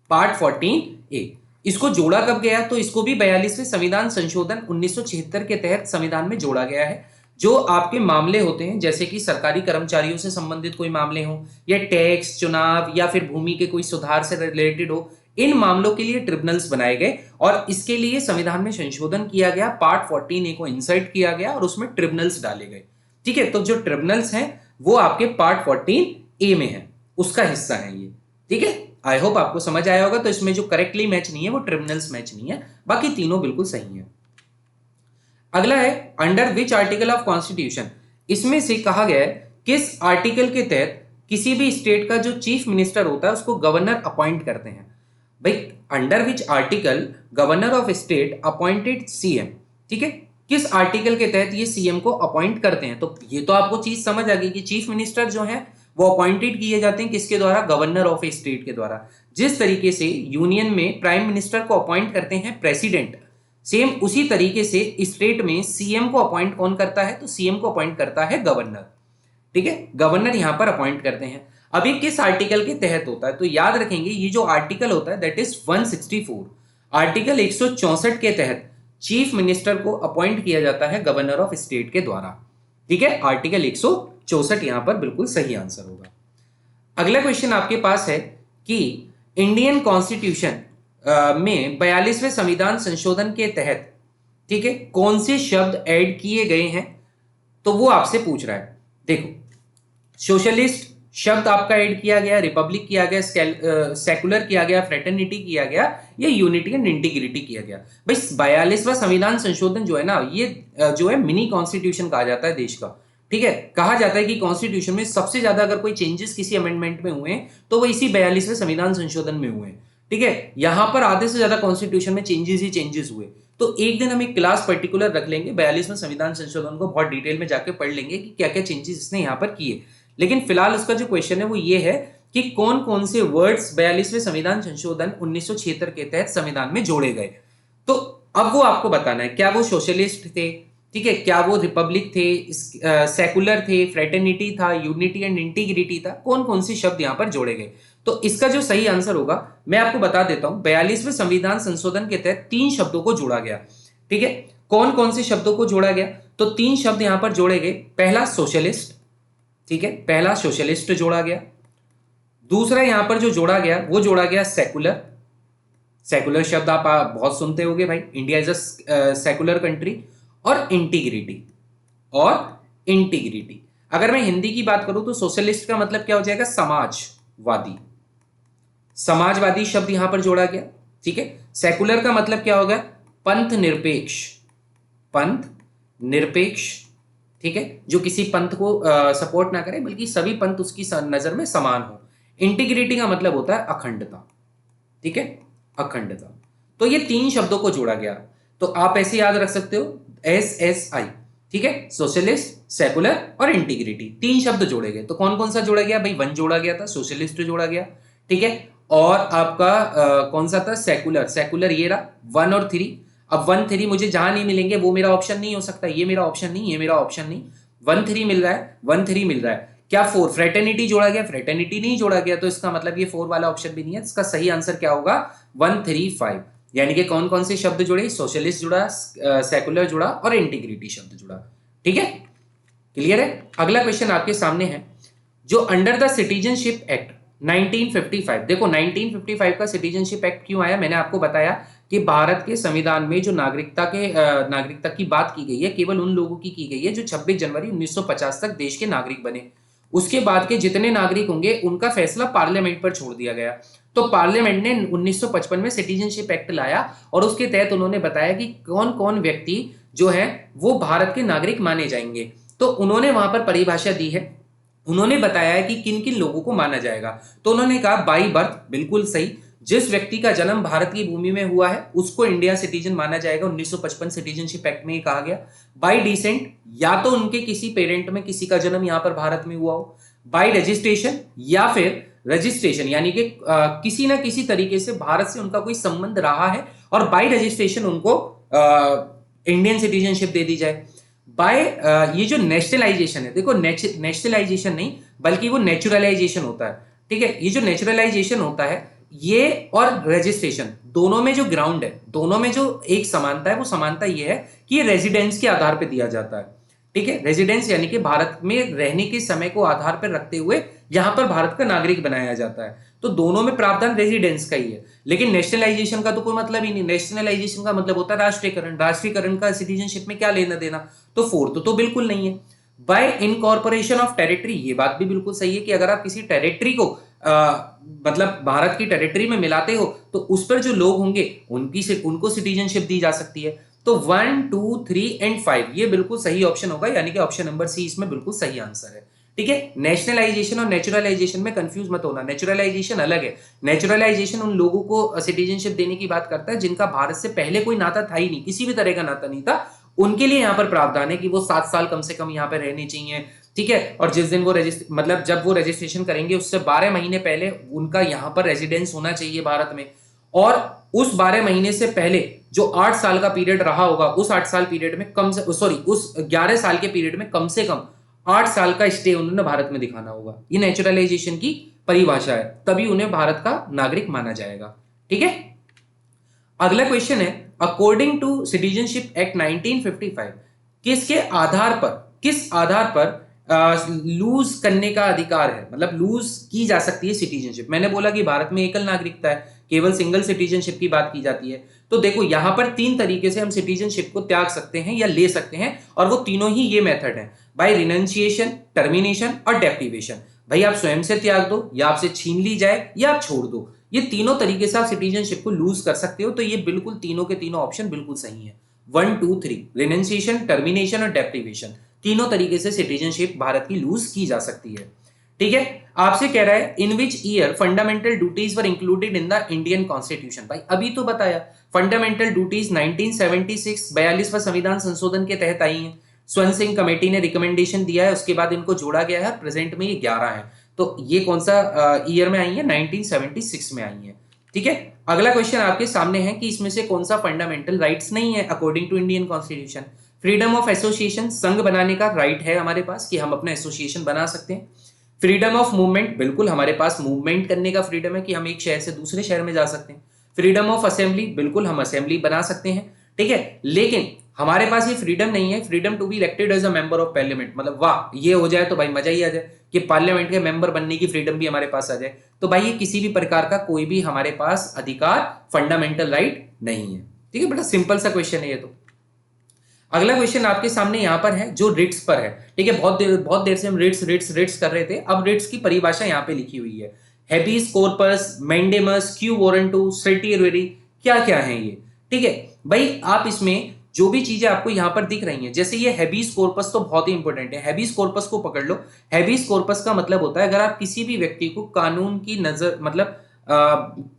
पार्ट 14A इसको जोड़ा कब गया? तो इसको भी 42वें संविधान संशोधन 1976 के तहत संविधान में जोड़ा गया है। जो आपके मामले होते हैं जैसे कि सरकारी कर्मचारियों से संबंधित कोई मामले हो या टैक्स, चुनाव या फिर भूमि के कोई सुधार से रिलेटेड हो, इन मामलों के लिए ट्रिब्यूनल्स बनाए गए और इसके लिए संविधान में संशोधन किया गया, पार्ट 14A को इंसर्ट किया गया और उसमें ट्रिब्यूनल्स डाले गए। ठीक है, तो जो ट्रिब्यूनल्स हैं वो आपके पार्ट 14A में है, उसका हिस्सा है ये। ठीक है, आई होप आपको समझ आया होगा। तो इसमें जो करेक्टली मैच नहीं है वो ट्रिब्यूनल्स मैच नहीं है, बाकी तीनों बिल्कुल सही है। अगला है under which article of constitution. इसमें से कहा गया है किस आर्टिकल के तहत किसी भी स्टेट का जो चीफ मिनिस्टर होता है उसको गवर्नर अपॉइंट करते हैं। भाई under which article governor of state appointed CM. ठीक है, किस आर्टिकल के तहत ये सीएम को अपॉइंट करते हैं? तो ये तो आपको चीज समझ आ गई कि चीफ मिनिस्टर जो है वो अपॉइंटेड किए जाते हैं किसके द्वारा? गवर्नर ऑफ ए स्टेट के द्वारा। जिस तरीके से यूनियन में प्राइम मिनिस्टर को अपॉइंट करते हैं प्रेसिडेंट, सेम उसी तरीके से स्टेट में सीएम को अपॉइंट कौन करता है? तो सीएम को अपॉइंट करता है गवर्नर। ठीक है, गवर्नर यहां पर अपॉइंट करते हैं। अभी किस आर्टिकल के तहत होता है? तो याद रखेंगे ये जो आर्टिकल होता है दैट इज 164। आर्टिकल 164 के तहत चीफ मिनिस्टर को अपॉइंट किया जाता है गवर्नर ऑफ स्टेट के द्वारा। ठीक है, आर्टिकल 164 यहां पर बिल्कुल सही आंसर होगा। अगला क्वेश्चन आपके पास है कि इंडियन कॉन्स्टिट्यूशन में 42वें संविधान संशोधन के तहत, ठीक है, कौन से शब्द ऐड किए गए हैं? तो वो आपसे पूछ रहा है। देखो, सोशलिस्ट शब्द आपका ऐड किया गया, रिपब्लिक किया गया, सेकुलर किया गया, फ्रेटर्निटी किया गया, या यूनिटी एंड इंटीग्रिटी किया गया। भाई 42वां संविधान संशोधन जो है ना, ये जो है मिनी कॉन्स्टिट्यूशन कहा जाता है देश का। ठीक है, कहा जाता है कि कॉन्स्टिट्यूशन में सबसे ज्यादा अगर कोई चेंजेस किसी अमेंडमेंट में हुए हैं तो वो इसी 42वें संविधान संशोधन में हुए हैं। ठीक है, यहां पर आधे से ज्यादा कॉन्स्टिट्यूशन में चेंजेस ही चेंजेस हुए। तो एक दिन हम एक क्लास पर्टिकुलर रख लेंगे, 42वें संविधान संशोधन को बहुत डिटेल में जाके पढ़ लेंगे कि क्या क्या चेंजेस इसने यहाँ पर किए। लेकिन फिलहाल उसका जो क्वेश्चन है वो ये है कि कौन कौन से वर्ड्स 42वें संविधान संशोधन 1976 के तहत संविधान में जोड़े गए। तो अब वो आपको बताना है, क्या वो सोशलिस्ट थे, ठीक है, क्या वो रिपब्लिक थे, सेकुलर थे, फ्रेटर्निटी था, यूनिटी एंड इंटीग्रिटी था, कौन कौन से शब्द यहां पर जोड़े गए। तो इसका जो सही आंसर होगा मैं आपको बता देता हूं। 42वें संविधान संशोधन के तहत 3 शब्दों को जोड़ा गया। ठीक है, कौन कौन से शब्दों को जोड़ा गया? तो 3 शब्द यहां पर जोड़े गए। पहला सोशलिस्ट, ठीक है, पहला सोशलिस्ट जोड़ा गया। दूसरा यहां पर जो जोड़ा गया वो जोड़ा गया सेकुलर। सेकुलर शब्द आप बहुत सुनते होंगे भाई, India is a secular country. और इंटीग्रिटी, और इंटीग्रिटी अगर मैं हिंदी की बात करूं तो सोशलिस्ट का मतलब क्या हो जाएगा? समाजवादी। समाजवादी शब्द यहां पर जोड़ा गया। ठीक है, सेकुलर का मतलब क्या होगा? पंथ निरपेक्ष। पंथ निरपेक्ष, ठीक है, जो किसी पंथ को सपोर्ट ना करे बल्कि सभी पंथ उसकी नजर में समान हो। इंटीग्रिटी का मतलब होता है अखंडता। ठीक है, अखंडता। तो ये 3 शब्दों को जोड़ा गया। तो आप ऐसे याद रख सकते हो SSI। ठीक है, सोशलिस्ट, सेकुलर और इंटीग्रिटी, 3 शब्द जोड़े गए। तो कौन कौन सा जोड़ा गया भाई? 1 जोड़ा गया था, सोशलिस्ट जोड़ा गया। ठीक है, और आपका कौन सा था? सेकुलर। सेकुलर ये रहा 1 और 3। अब 1 3 मुझे जहां नहीं मिलेंगे वो मेरा ऑप्शन नहीं हो सकता। ये मेरा ऑप्शन नहीं, ये मेरा ऑप्शन नहीं। 1 3 मिल रहा है, 1 3 मिल रहा है। क्या 4 फ्रेटर्निटी जोड़ा गया? फ्रेटर्निटी नहीं जोड़ा गया, तो इसका मतलब ये 4 वाला ऑप्शन भी नहीं है। इसका सही आंसर क्या होगा? 1 3 5। यानी कि कौन कौन से शब्द जुड़े, सोशलिस्ट जुड़ा, सेकुलर जुड़ा और इंटीग्रिटी शब्द जुड़ा। ठीक है, क्लियर है। अगला क्वेश्चन आपके सामने है, जो अंडर द सिटीजनशिप एक्ट 1955, देखो 1955 का सिटीजनशिप एक्ट क्यों आया, मैंने आपको बताया कि भारत के संविधान में जो नागरिकता की बात की गई है केवल उन लोगों की गई है जो 26 जनवरी 1950 तक देश के नागरिक बने। उसके बाद के जितने नागरिक होंगे उनका फैसला पार्लियामेंट पर छोड़ दिया गया। तो पार्लियामेंट ने 1955 में सिटीजनशिप एक्ट लाया और उसके तहत उन्होंने बताया कि कौन कौन व्यक्ति जो है वो भारत के नागरिक माने जाएंगे। तो उन्होंने वहां पर परिभाषा दी है, उन्होंने बताया है कि किन किन लोगों को माना जाएगा। तो उन्होंने कहा बाई बर्थ, बिल्कुल सही, जिस व्यक्ति का जन्म भारत की भूमि में हुआ है उसको इंडिया सिटीजन माना जाएगा, 1955 सिटीजनशिप एक्ट में कहा गया। बाई डिसेंट, या तो उनके किसी पेरेंट में किसी का जन्म यहां पर भारत में हुआ हो। बाई रजिस्ट्रेशन, या फिर रजिस्ट्रेशन यानी कि किसी ना किसी तरीके से भारत से उनका कोई संबंध रहा है और बाई रजिस्ट्रेशन उनको इंडियन सिटीजनशिप दे दी जाए। बाय ये जो नेशनलाइजेशन है, देखो नेशनलाइजेशन नहीं बल्कि वो नेचुरलाइजेशन होता है। ठीक है, ये जो नेचुरलाइजेशन होता है ये और रजिस्ट्रेशन दोनों में जो ग्राउंड है, दोनों में जो एक समानता है वो समानता ये है कि ये रेजिडेंस के आधार पर दिया जाता है। ठीक है, रेजिडेंस यानी कि भारत में रहने के समय को आधार पर रखते हुए यहां पर भारत का नागरिक बनाया जाता है। तो दोनों में प्रावधान रेजिडेंस का ही है। लेकिन नेशनलाइजेशन का तो कोई मतलब ही नहीं, नेशनलाइजेशन का मतलब होता है राष्ट्रीयकरण, राष्ट्रीयकरण का सिटीजनशिप में क्या लेना देना। तो फोर्थ तो बिल्कुल नहीं है। बाय इनकॉर्पोरेशन ऑफ टेरिटरी, ये बात भी बिल्कुल सही है कि अगर आप किसी टेरिटरी को मतलब भारत की टेरिटरी में मिलाते हो तो उस पर जो लोग होंगे उनको सिटीजनशिप दी जा सकती है। तो 1, 2, 3 एंड 5 ये बिल्कुल सही ऑप्शन होगा, यानी कि ऑप्शन नंबर सी इसमें बिल्कुल सही आंसर है। ठीक है, नेशनलाइजेशन और नेचुरलाइजेशन में कंफ्यूज मत होना, नेचुरलाइजेशन अलग है। नेचुरलाइजेशन उन लोगों को सिटीजनशिप देने की बात करता है जिनका भारत से पहले कोई नाता था ही नहीं, किसी भी तरह का नाता नहीं था, उनके लिए यहाँ पर प्रावधान है कि वो 7 साल कम से कम यहाँ पर रहने चाहिए। ठीक है, और जिस दिन वो मतलब जब वो रजिस्ट्रेशन करेंगे उससे 12 महीने पहले उनका यहाँ पर रेजिडेंस होना चाहिए भारत में, और उस 12 महीने से पहले जो 8 साल का पीरियड रहा होगा उस 8 साल पीरियड में उस 11 साल के पीरियड में कम से कम 8 साल का स्टे उन्होंने भारत में दिखाना होगा। ये नेचुरलाइजेशन की परिभाषा है, तभी उन्हें भारत का नागरिक माना जाएगा। ठीक है, अगला क्वेश्चन है, अकॉर्डिंग टू सिटीजनशिप एक्ट 1955 किस आधार पर लूज करने का अधिकार है, मतलब लूज की जा सकती है सिटीजनशिप। मैंने बोला कि भारत में एकल नागरिकता है, केवल सिंगल सिटीजनशिप की बात की जाती है। तो देखो यहां पर 3 तरीके से हम सिटीजनशिप को त्याग सकते हैं या ले सकते हैं, और वो तीनों ही ये मेथड है, बाय रिनंसिएशन, टर्मिनेशन और डेप्रिवेशन। भाई आप स्वयं से त्याग दो, या आपसे छीन ली जाए, या आप छोड़ दो, ये तीनों तरीके से आप सिटीजनशिप को लूज कर सकते हो। तो ये बिल्कुल तीनों के तीनों ऑप्शन बिल्कुल सही है, 1, 2, 3, रिनंसिएशन, टर्मिनेशन और डेप्रिवेशन, तीनों तरीके से सिटीजनशिप भारत की लूज की जा सकती है। ठीक है, आपसे कह रहा है in which year fundamental duties were included in the Indian constitution. भाई अभी तो बताया फंडामेंटल ड्यूटीज 1976 42वां संविधान संशोधन के तहत आई है। स्वर्ण सिंह कमेटी ने रिकमेंडेशन दिया है, उसके बाद इनको जोड़ा गया है, प्रेजेंट में ये 11 है। तो ये कौन सा ईयर में आई है, 1976 में आई है। ठीक है, अगला क्वेश्चन आपके सामने है कि इसमें से कौन सा फंडामेंटल राइट्स नहीं है according to Indian constitution. Freedom of association, संघ बनाने का राइट है हमारे पास कि हम अपना एसोसिएशन बना सकते हैं। फ्रीडम ऑफ मूवमेंट, बिल्कुल हमारे पास मूवमेंट करने का फ्रीडम है कि हम एक शहर से दूसरे शहर में जा सकते हैं। फ्रीडम ऑफ असेंबली, बिल्कुल हम असेंबली बना सकते हैं। ठीक है, लेकिन हमारे पास ये फ्रीडम नहीं है, freedom to be elected as a member of parliament. मतलब वाह, ये हो जाए तो भाई मजा ही आ जाए कि पार्लियामेंट के मेंबर बनने की फ्रीडम भी हमारे पास आ जाए। तो भाई ये किसी भी प्रकार का कोई भी हमारे पास अधिकार, फंडामेंटल राइट नहीं है। ठीक है, बड़ा सिंपल सा क्वेश्चन है ये तो। अगला क्वेश्चन आपके सामने यहां पर है जो रिट्स पर है। ठीक है, बहुत देर से हम रिट्स कर रहे थे। अब रिट्स की परिभाषा यहां पे लिखी हुई है, habeas corpus, mandamus, quo warranto, सर्टियरी, क्या क्या है ये। ठीक है भाई, आप इसमें जो भी चीजें आपको यहां पर दिख रही हैं, जैसे ये हेबिस कॉर्पस तो बहुत ही इंपॉर्टेंट है, हेबिस कॉर्पस को पकड़ लो। हेबिस कॉर्पस का मतलब होता है अगर आप किसी भी व्यक्ति को कानून की नजर मतलब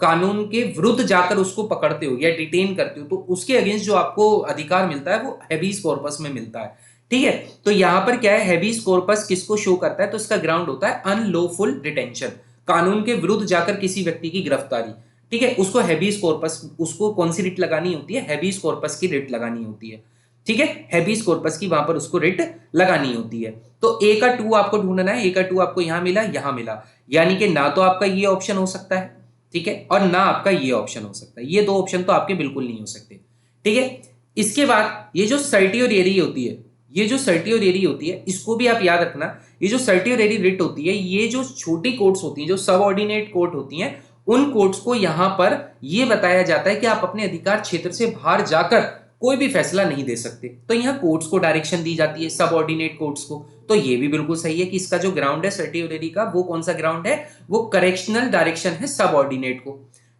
कानून के विरुद्ध जाकर उसको पकड़ते हो या डिटेन करते हो तो उसके अगेंस्ट जो आपको अधिकार मिलता है वो हेबिस कॉर्पस में मिलता है। ठीक है, तो यहां पर क्या है, हेबिस कॉर्पस किसको शो करता है, तो इसका ग्राउंड होता है अनलॉफुल डिटेंशन, कानून के विरुद्ध जाकर किसी व्यक्ति की गिरफ्तारी। ठीक है, उसको हेबिस कॉर्पस, उसको कौन सी रिट लगानी होती है, हेबिस कॉर्पस की रिट लगानी होती है। ठीक है, हेबिस कॉर्पस की वहां पर उसको रिट लगानी होती है। तो ए का 2 आपको ढूंढना है, ए का 2 आपको यहां मिला, यानी कि ना तो आपका ये ऑप्शन हो सकता है, ठीक है, और ना आपका ये ऑप्शन हो सकता है, ये दो ऑप्शन तो आपके बिल्कुल नहीं हो सकते। ठीक है, इसके बाद ये जो सर्टियोरेरी होती है, ये जो सर्टियोरेरी होती है इसको भी आप याद रखना। ये जो सर्टियोरेरी रिट होती है, ये जो छोटी कोर्ट्स होती हैं, जो सबऑर्डिनेट कोर्ट होती हैं, उन कोर्ट्स को यहां पर ये बताया जाता है कि आप अपने अधिकार क्षेत्र से बाहर जाकर कोई भी फैसला नहीं दे सकते। तो यहाँ कोर्ट्स को डायरेक्शन दी जाती है, सबऑर्डिनेट कोर्ट्स को। तो ये भी बिल्कुल सही है कि इसका जो ग्राउंड है सर्टियोरेरी का, वो कौन सा ग्राउंड है, वो करेक्शनल डायरेक्शन है सबऑर्डिनेट को।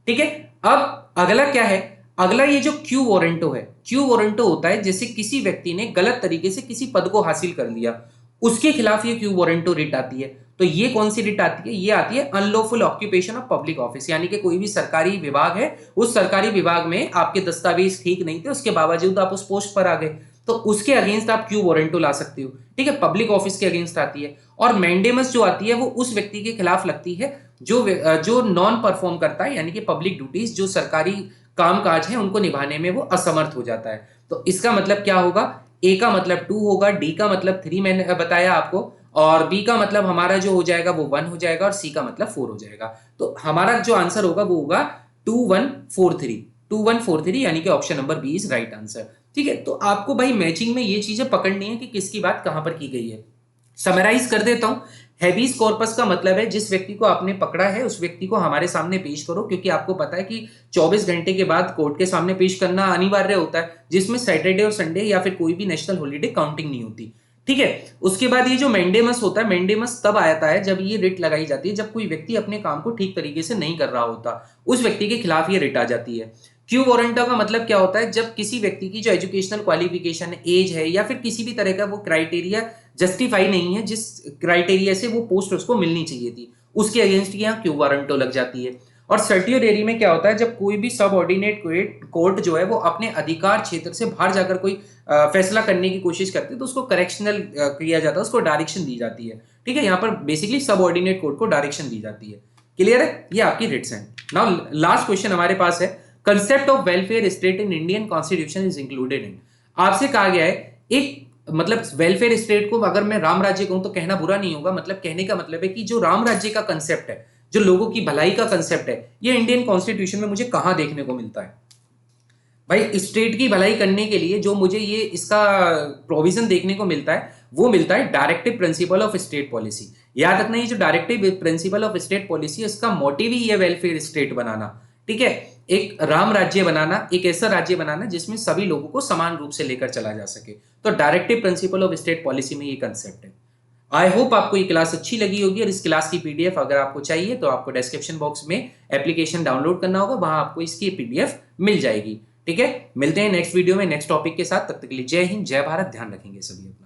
ठीक है, अब अगला क्या है, अगला ये जो क्यू वारंटो है, क्यू वारंटो होता है जैसे किसी व्यक्ति ने गलत तरीके से किसी पद को हासिल कर लिया, उसके खिलाफ ये क्यू वारंटो रिट आती है। तो ये कौन सी रिट आती है, ये आती है unlawful occupation of public office, यानी कि कोई भी सरकारी विभाग है, उस सरकारी विभाग में आपके दस्तावेज ठीक नहीं थे, उसके बावजूद आप उस पोस्ट पर आ गए, तो उसके अगेंस्ट आप क्यू वारंटो ला सकते हो। ठीक है, पब्लिक ऑफिस के अगेंस्ट आती है। और मैंडेमस जो आती है वो उस व्यक्ति के खिलाफ लगती है जो नॉन परफॉर्म करता है, यानी कि पब्लिक ड्यूटीज, जो सरकारी कामकाज है उनको निभाने में वो असमर्थ हो जाता है। तो इसका मतलब क्या होगा, ए का मतलब 2 होगा, डी का मतलब 3 मैंने बताया आपको, और बी का मतलब हमारा जो हो जाएगा वो 1 हो जाएगा, और सी का मतलब 4 हो जाएगा। तो हमारा जो आंसर होगा वो होगा 2143, 2143, यानी कि option number B is right answer. ठीक है, तो आपको भाई मैचिंग में ये चीजें पकड़नी है कि किसकी बात कहां पर की गई है। समराइज कर देता हूं, हैबीज कॉर्पस का मतलब है जिस व्यक्ति को आपने पकड़ा है उस व्यक्ति को हमारे सामने पेश करो, क्योंकि आपको पता है कि 24 घंटे के बाद कोर्ट के सामने पेश करना अनिवार्य होता है, जिसमें सैटरडे और संडे या फिर कोई भी नेशनल हॉलीडे काउंटिंग नहीं होती। ठीक है, उसके बाद ये जो मेंडेमस होता है, मेंडेमस तब आता है जब ये रिट लगाई जाती है जब कोई व्यक्ति अपने काम को ठीक तरीके से नहीं कर रहा होता, उस व्यक्ति के खिलाफ ये रिट आ जाती है। क्यू वारंटा का मतलब क्या होता है, जब किसी व्यक्ति की जो एजुकेशनल क्वालिफिकेशन है, एज है, या फिर किसी भी तरह का वो क्राइटेरिया जस्टिफाई नहीं है, जिस क्राइटेरिया से वो पोस्ट उसको मिलनी चाहिए थी, उसके अगेंस्ट यहाँ क्यू वारंटो लग जाती है। और सर्टियोरेरी में क्या होता है, जब कोई भी सबऑर्डिनेट कोर्ट जो है वो अपने अधिकार क्षेत्र से बाहर जाकर कोई फैसला करने की कोशिश करती है, तो उसको करेक्शनल किया जाता है, उसको डायरेक्शन दी जाती है। ठीक है, यहाँ पर बेसिकली सबऑर्डिनेट कोर्ट को डायरेक्शन दी जाती है। क्लियर है, ये आपकी रिट्स हैं। नाउ लास्ट क्वेश्चन हमारे पास है, concept of welfare state in Indian constitution is included in. आपसे कहा गया है एक, मतलब वेलफेयर स्टेट को अगर मैं राम राज्य कहूं तो कहना बुरा नहीं होगा, मतलब कहने का मतलब है कि जो राम राज्य का कंसेप्ट है, जो लोगों की भलाई का कंसेप्ट है, ये इंडियन कॉन्स्टिट्यूशन में मुझे कहां देखने को मिलता है। भाई स्टेट की भलाई करने के लिए जो मुझे ये इसका प्रोविजन देखने को मिलता है वो मिलता है directive principle of state policy. याद रखना, ये जो directive principle of state policy है, इसका मोटिव ही है वेलफेयर स्टेट बनाना। ठीक है, एक राम राज्य बनाना, एक ऐसा राज्य बनाना जिसमें सभी लोगों को समान रूप से लेकर चला जा सके। तो directive principle of state policy में ये कंसेप्ट है। आई होप आपको ये क्लास अच्छी लगी होगी, और इस क्लास की पीडीएफ अगर आपको चाहिए तो आपको डिस्क्रिप्शन बॉक्स में एप्लीकेशन डाउनलोड करना होगा, वहां आपको इसकी पीडीएफ मिल जाएगी। ठीक है, मिलते हैं नेक्स्ट वीडियो में नेक्स्ट टॉपिक के साथ, तब तक के लिए जय हिंद, जय भारत, ध्यान रखेंगे सभी अपना।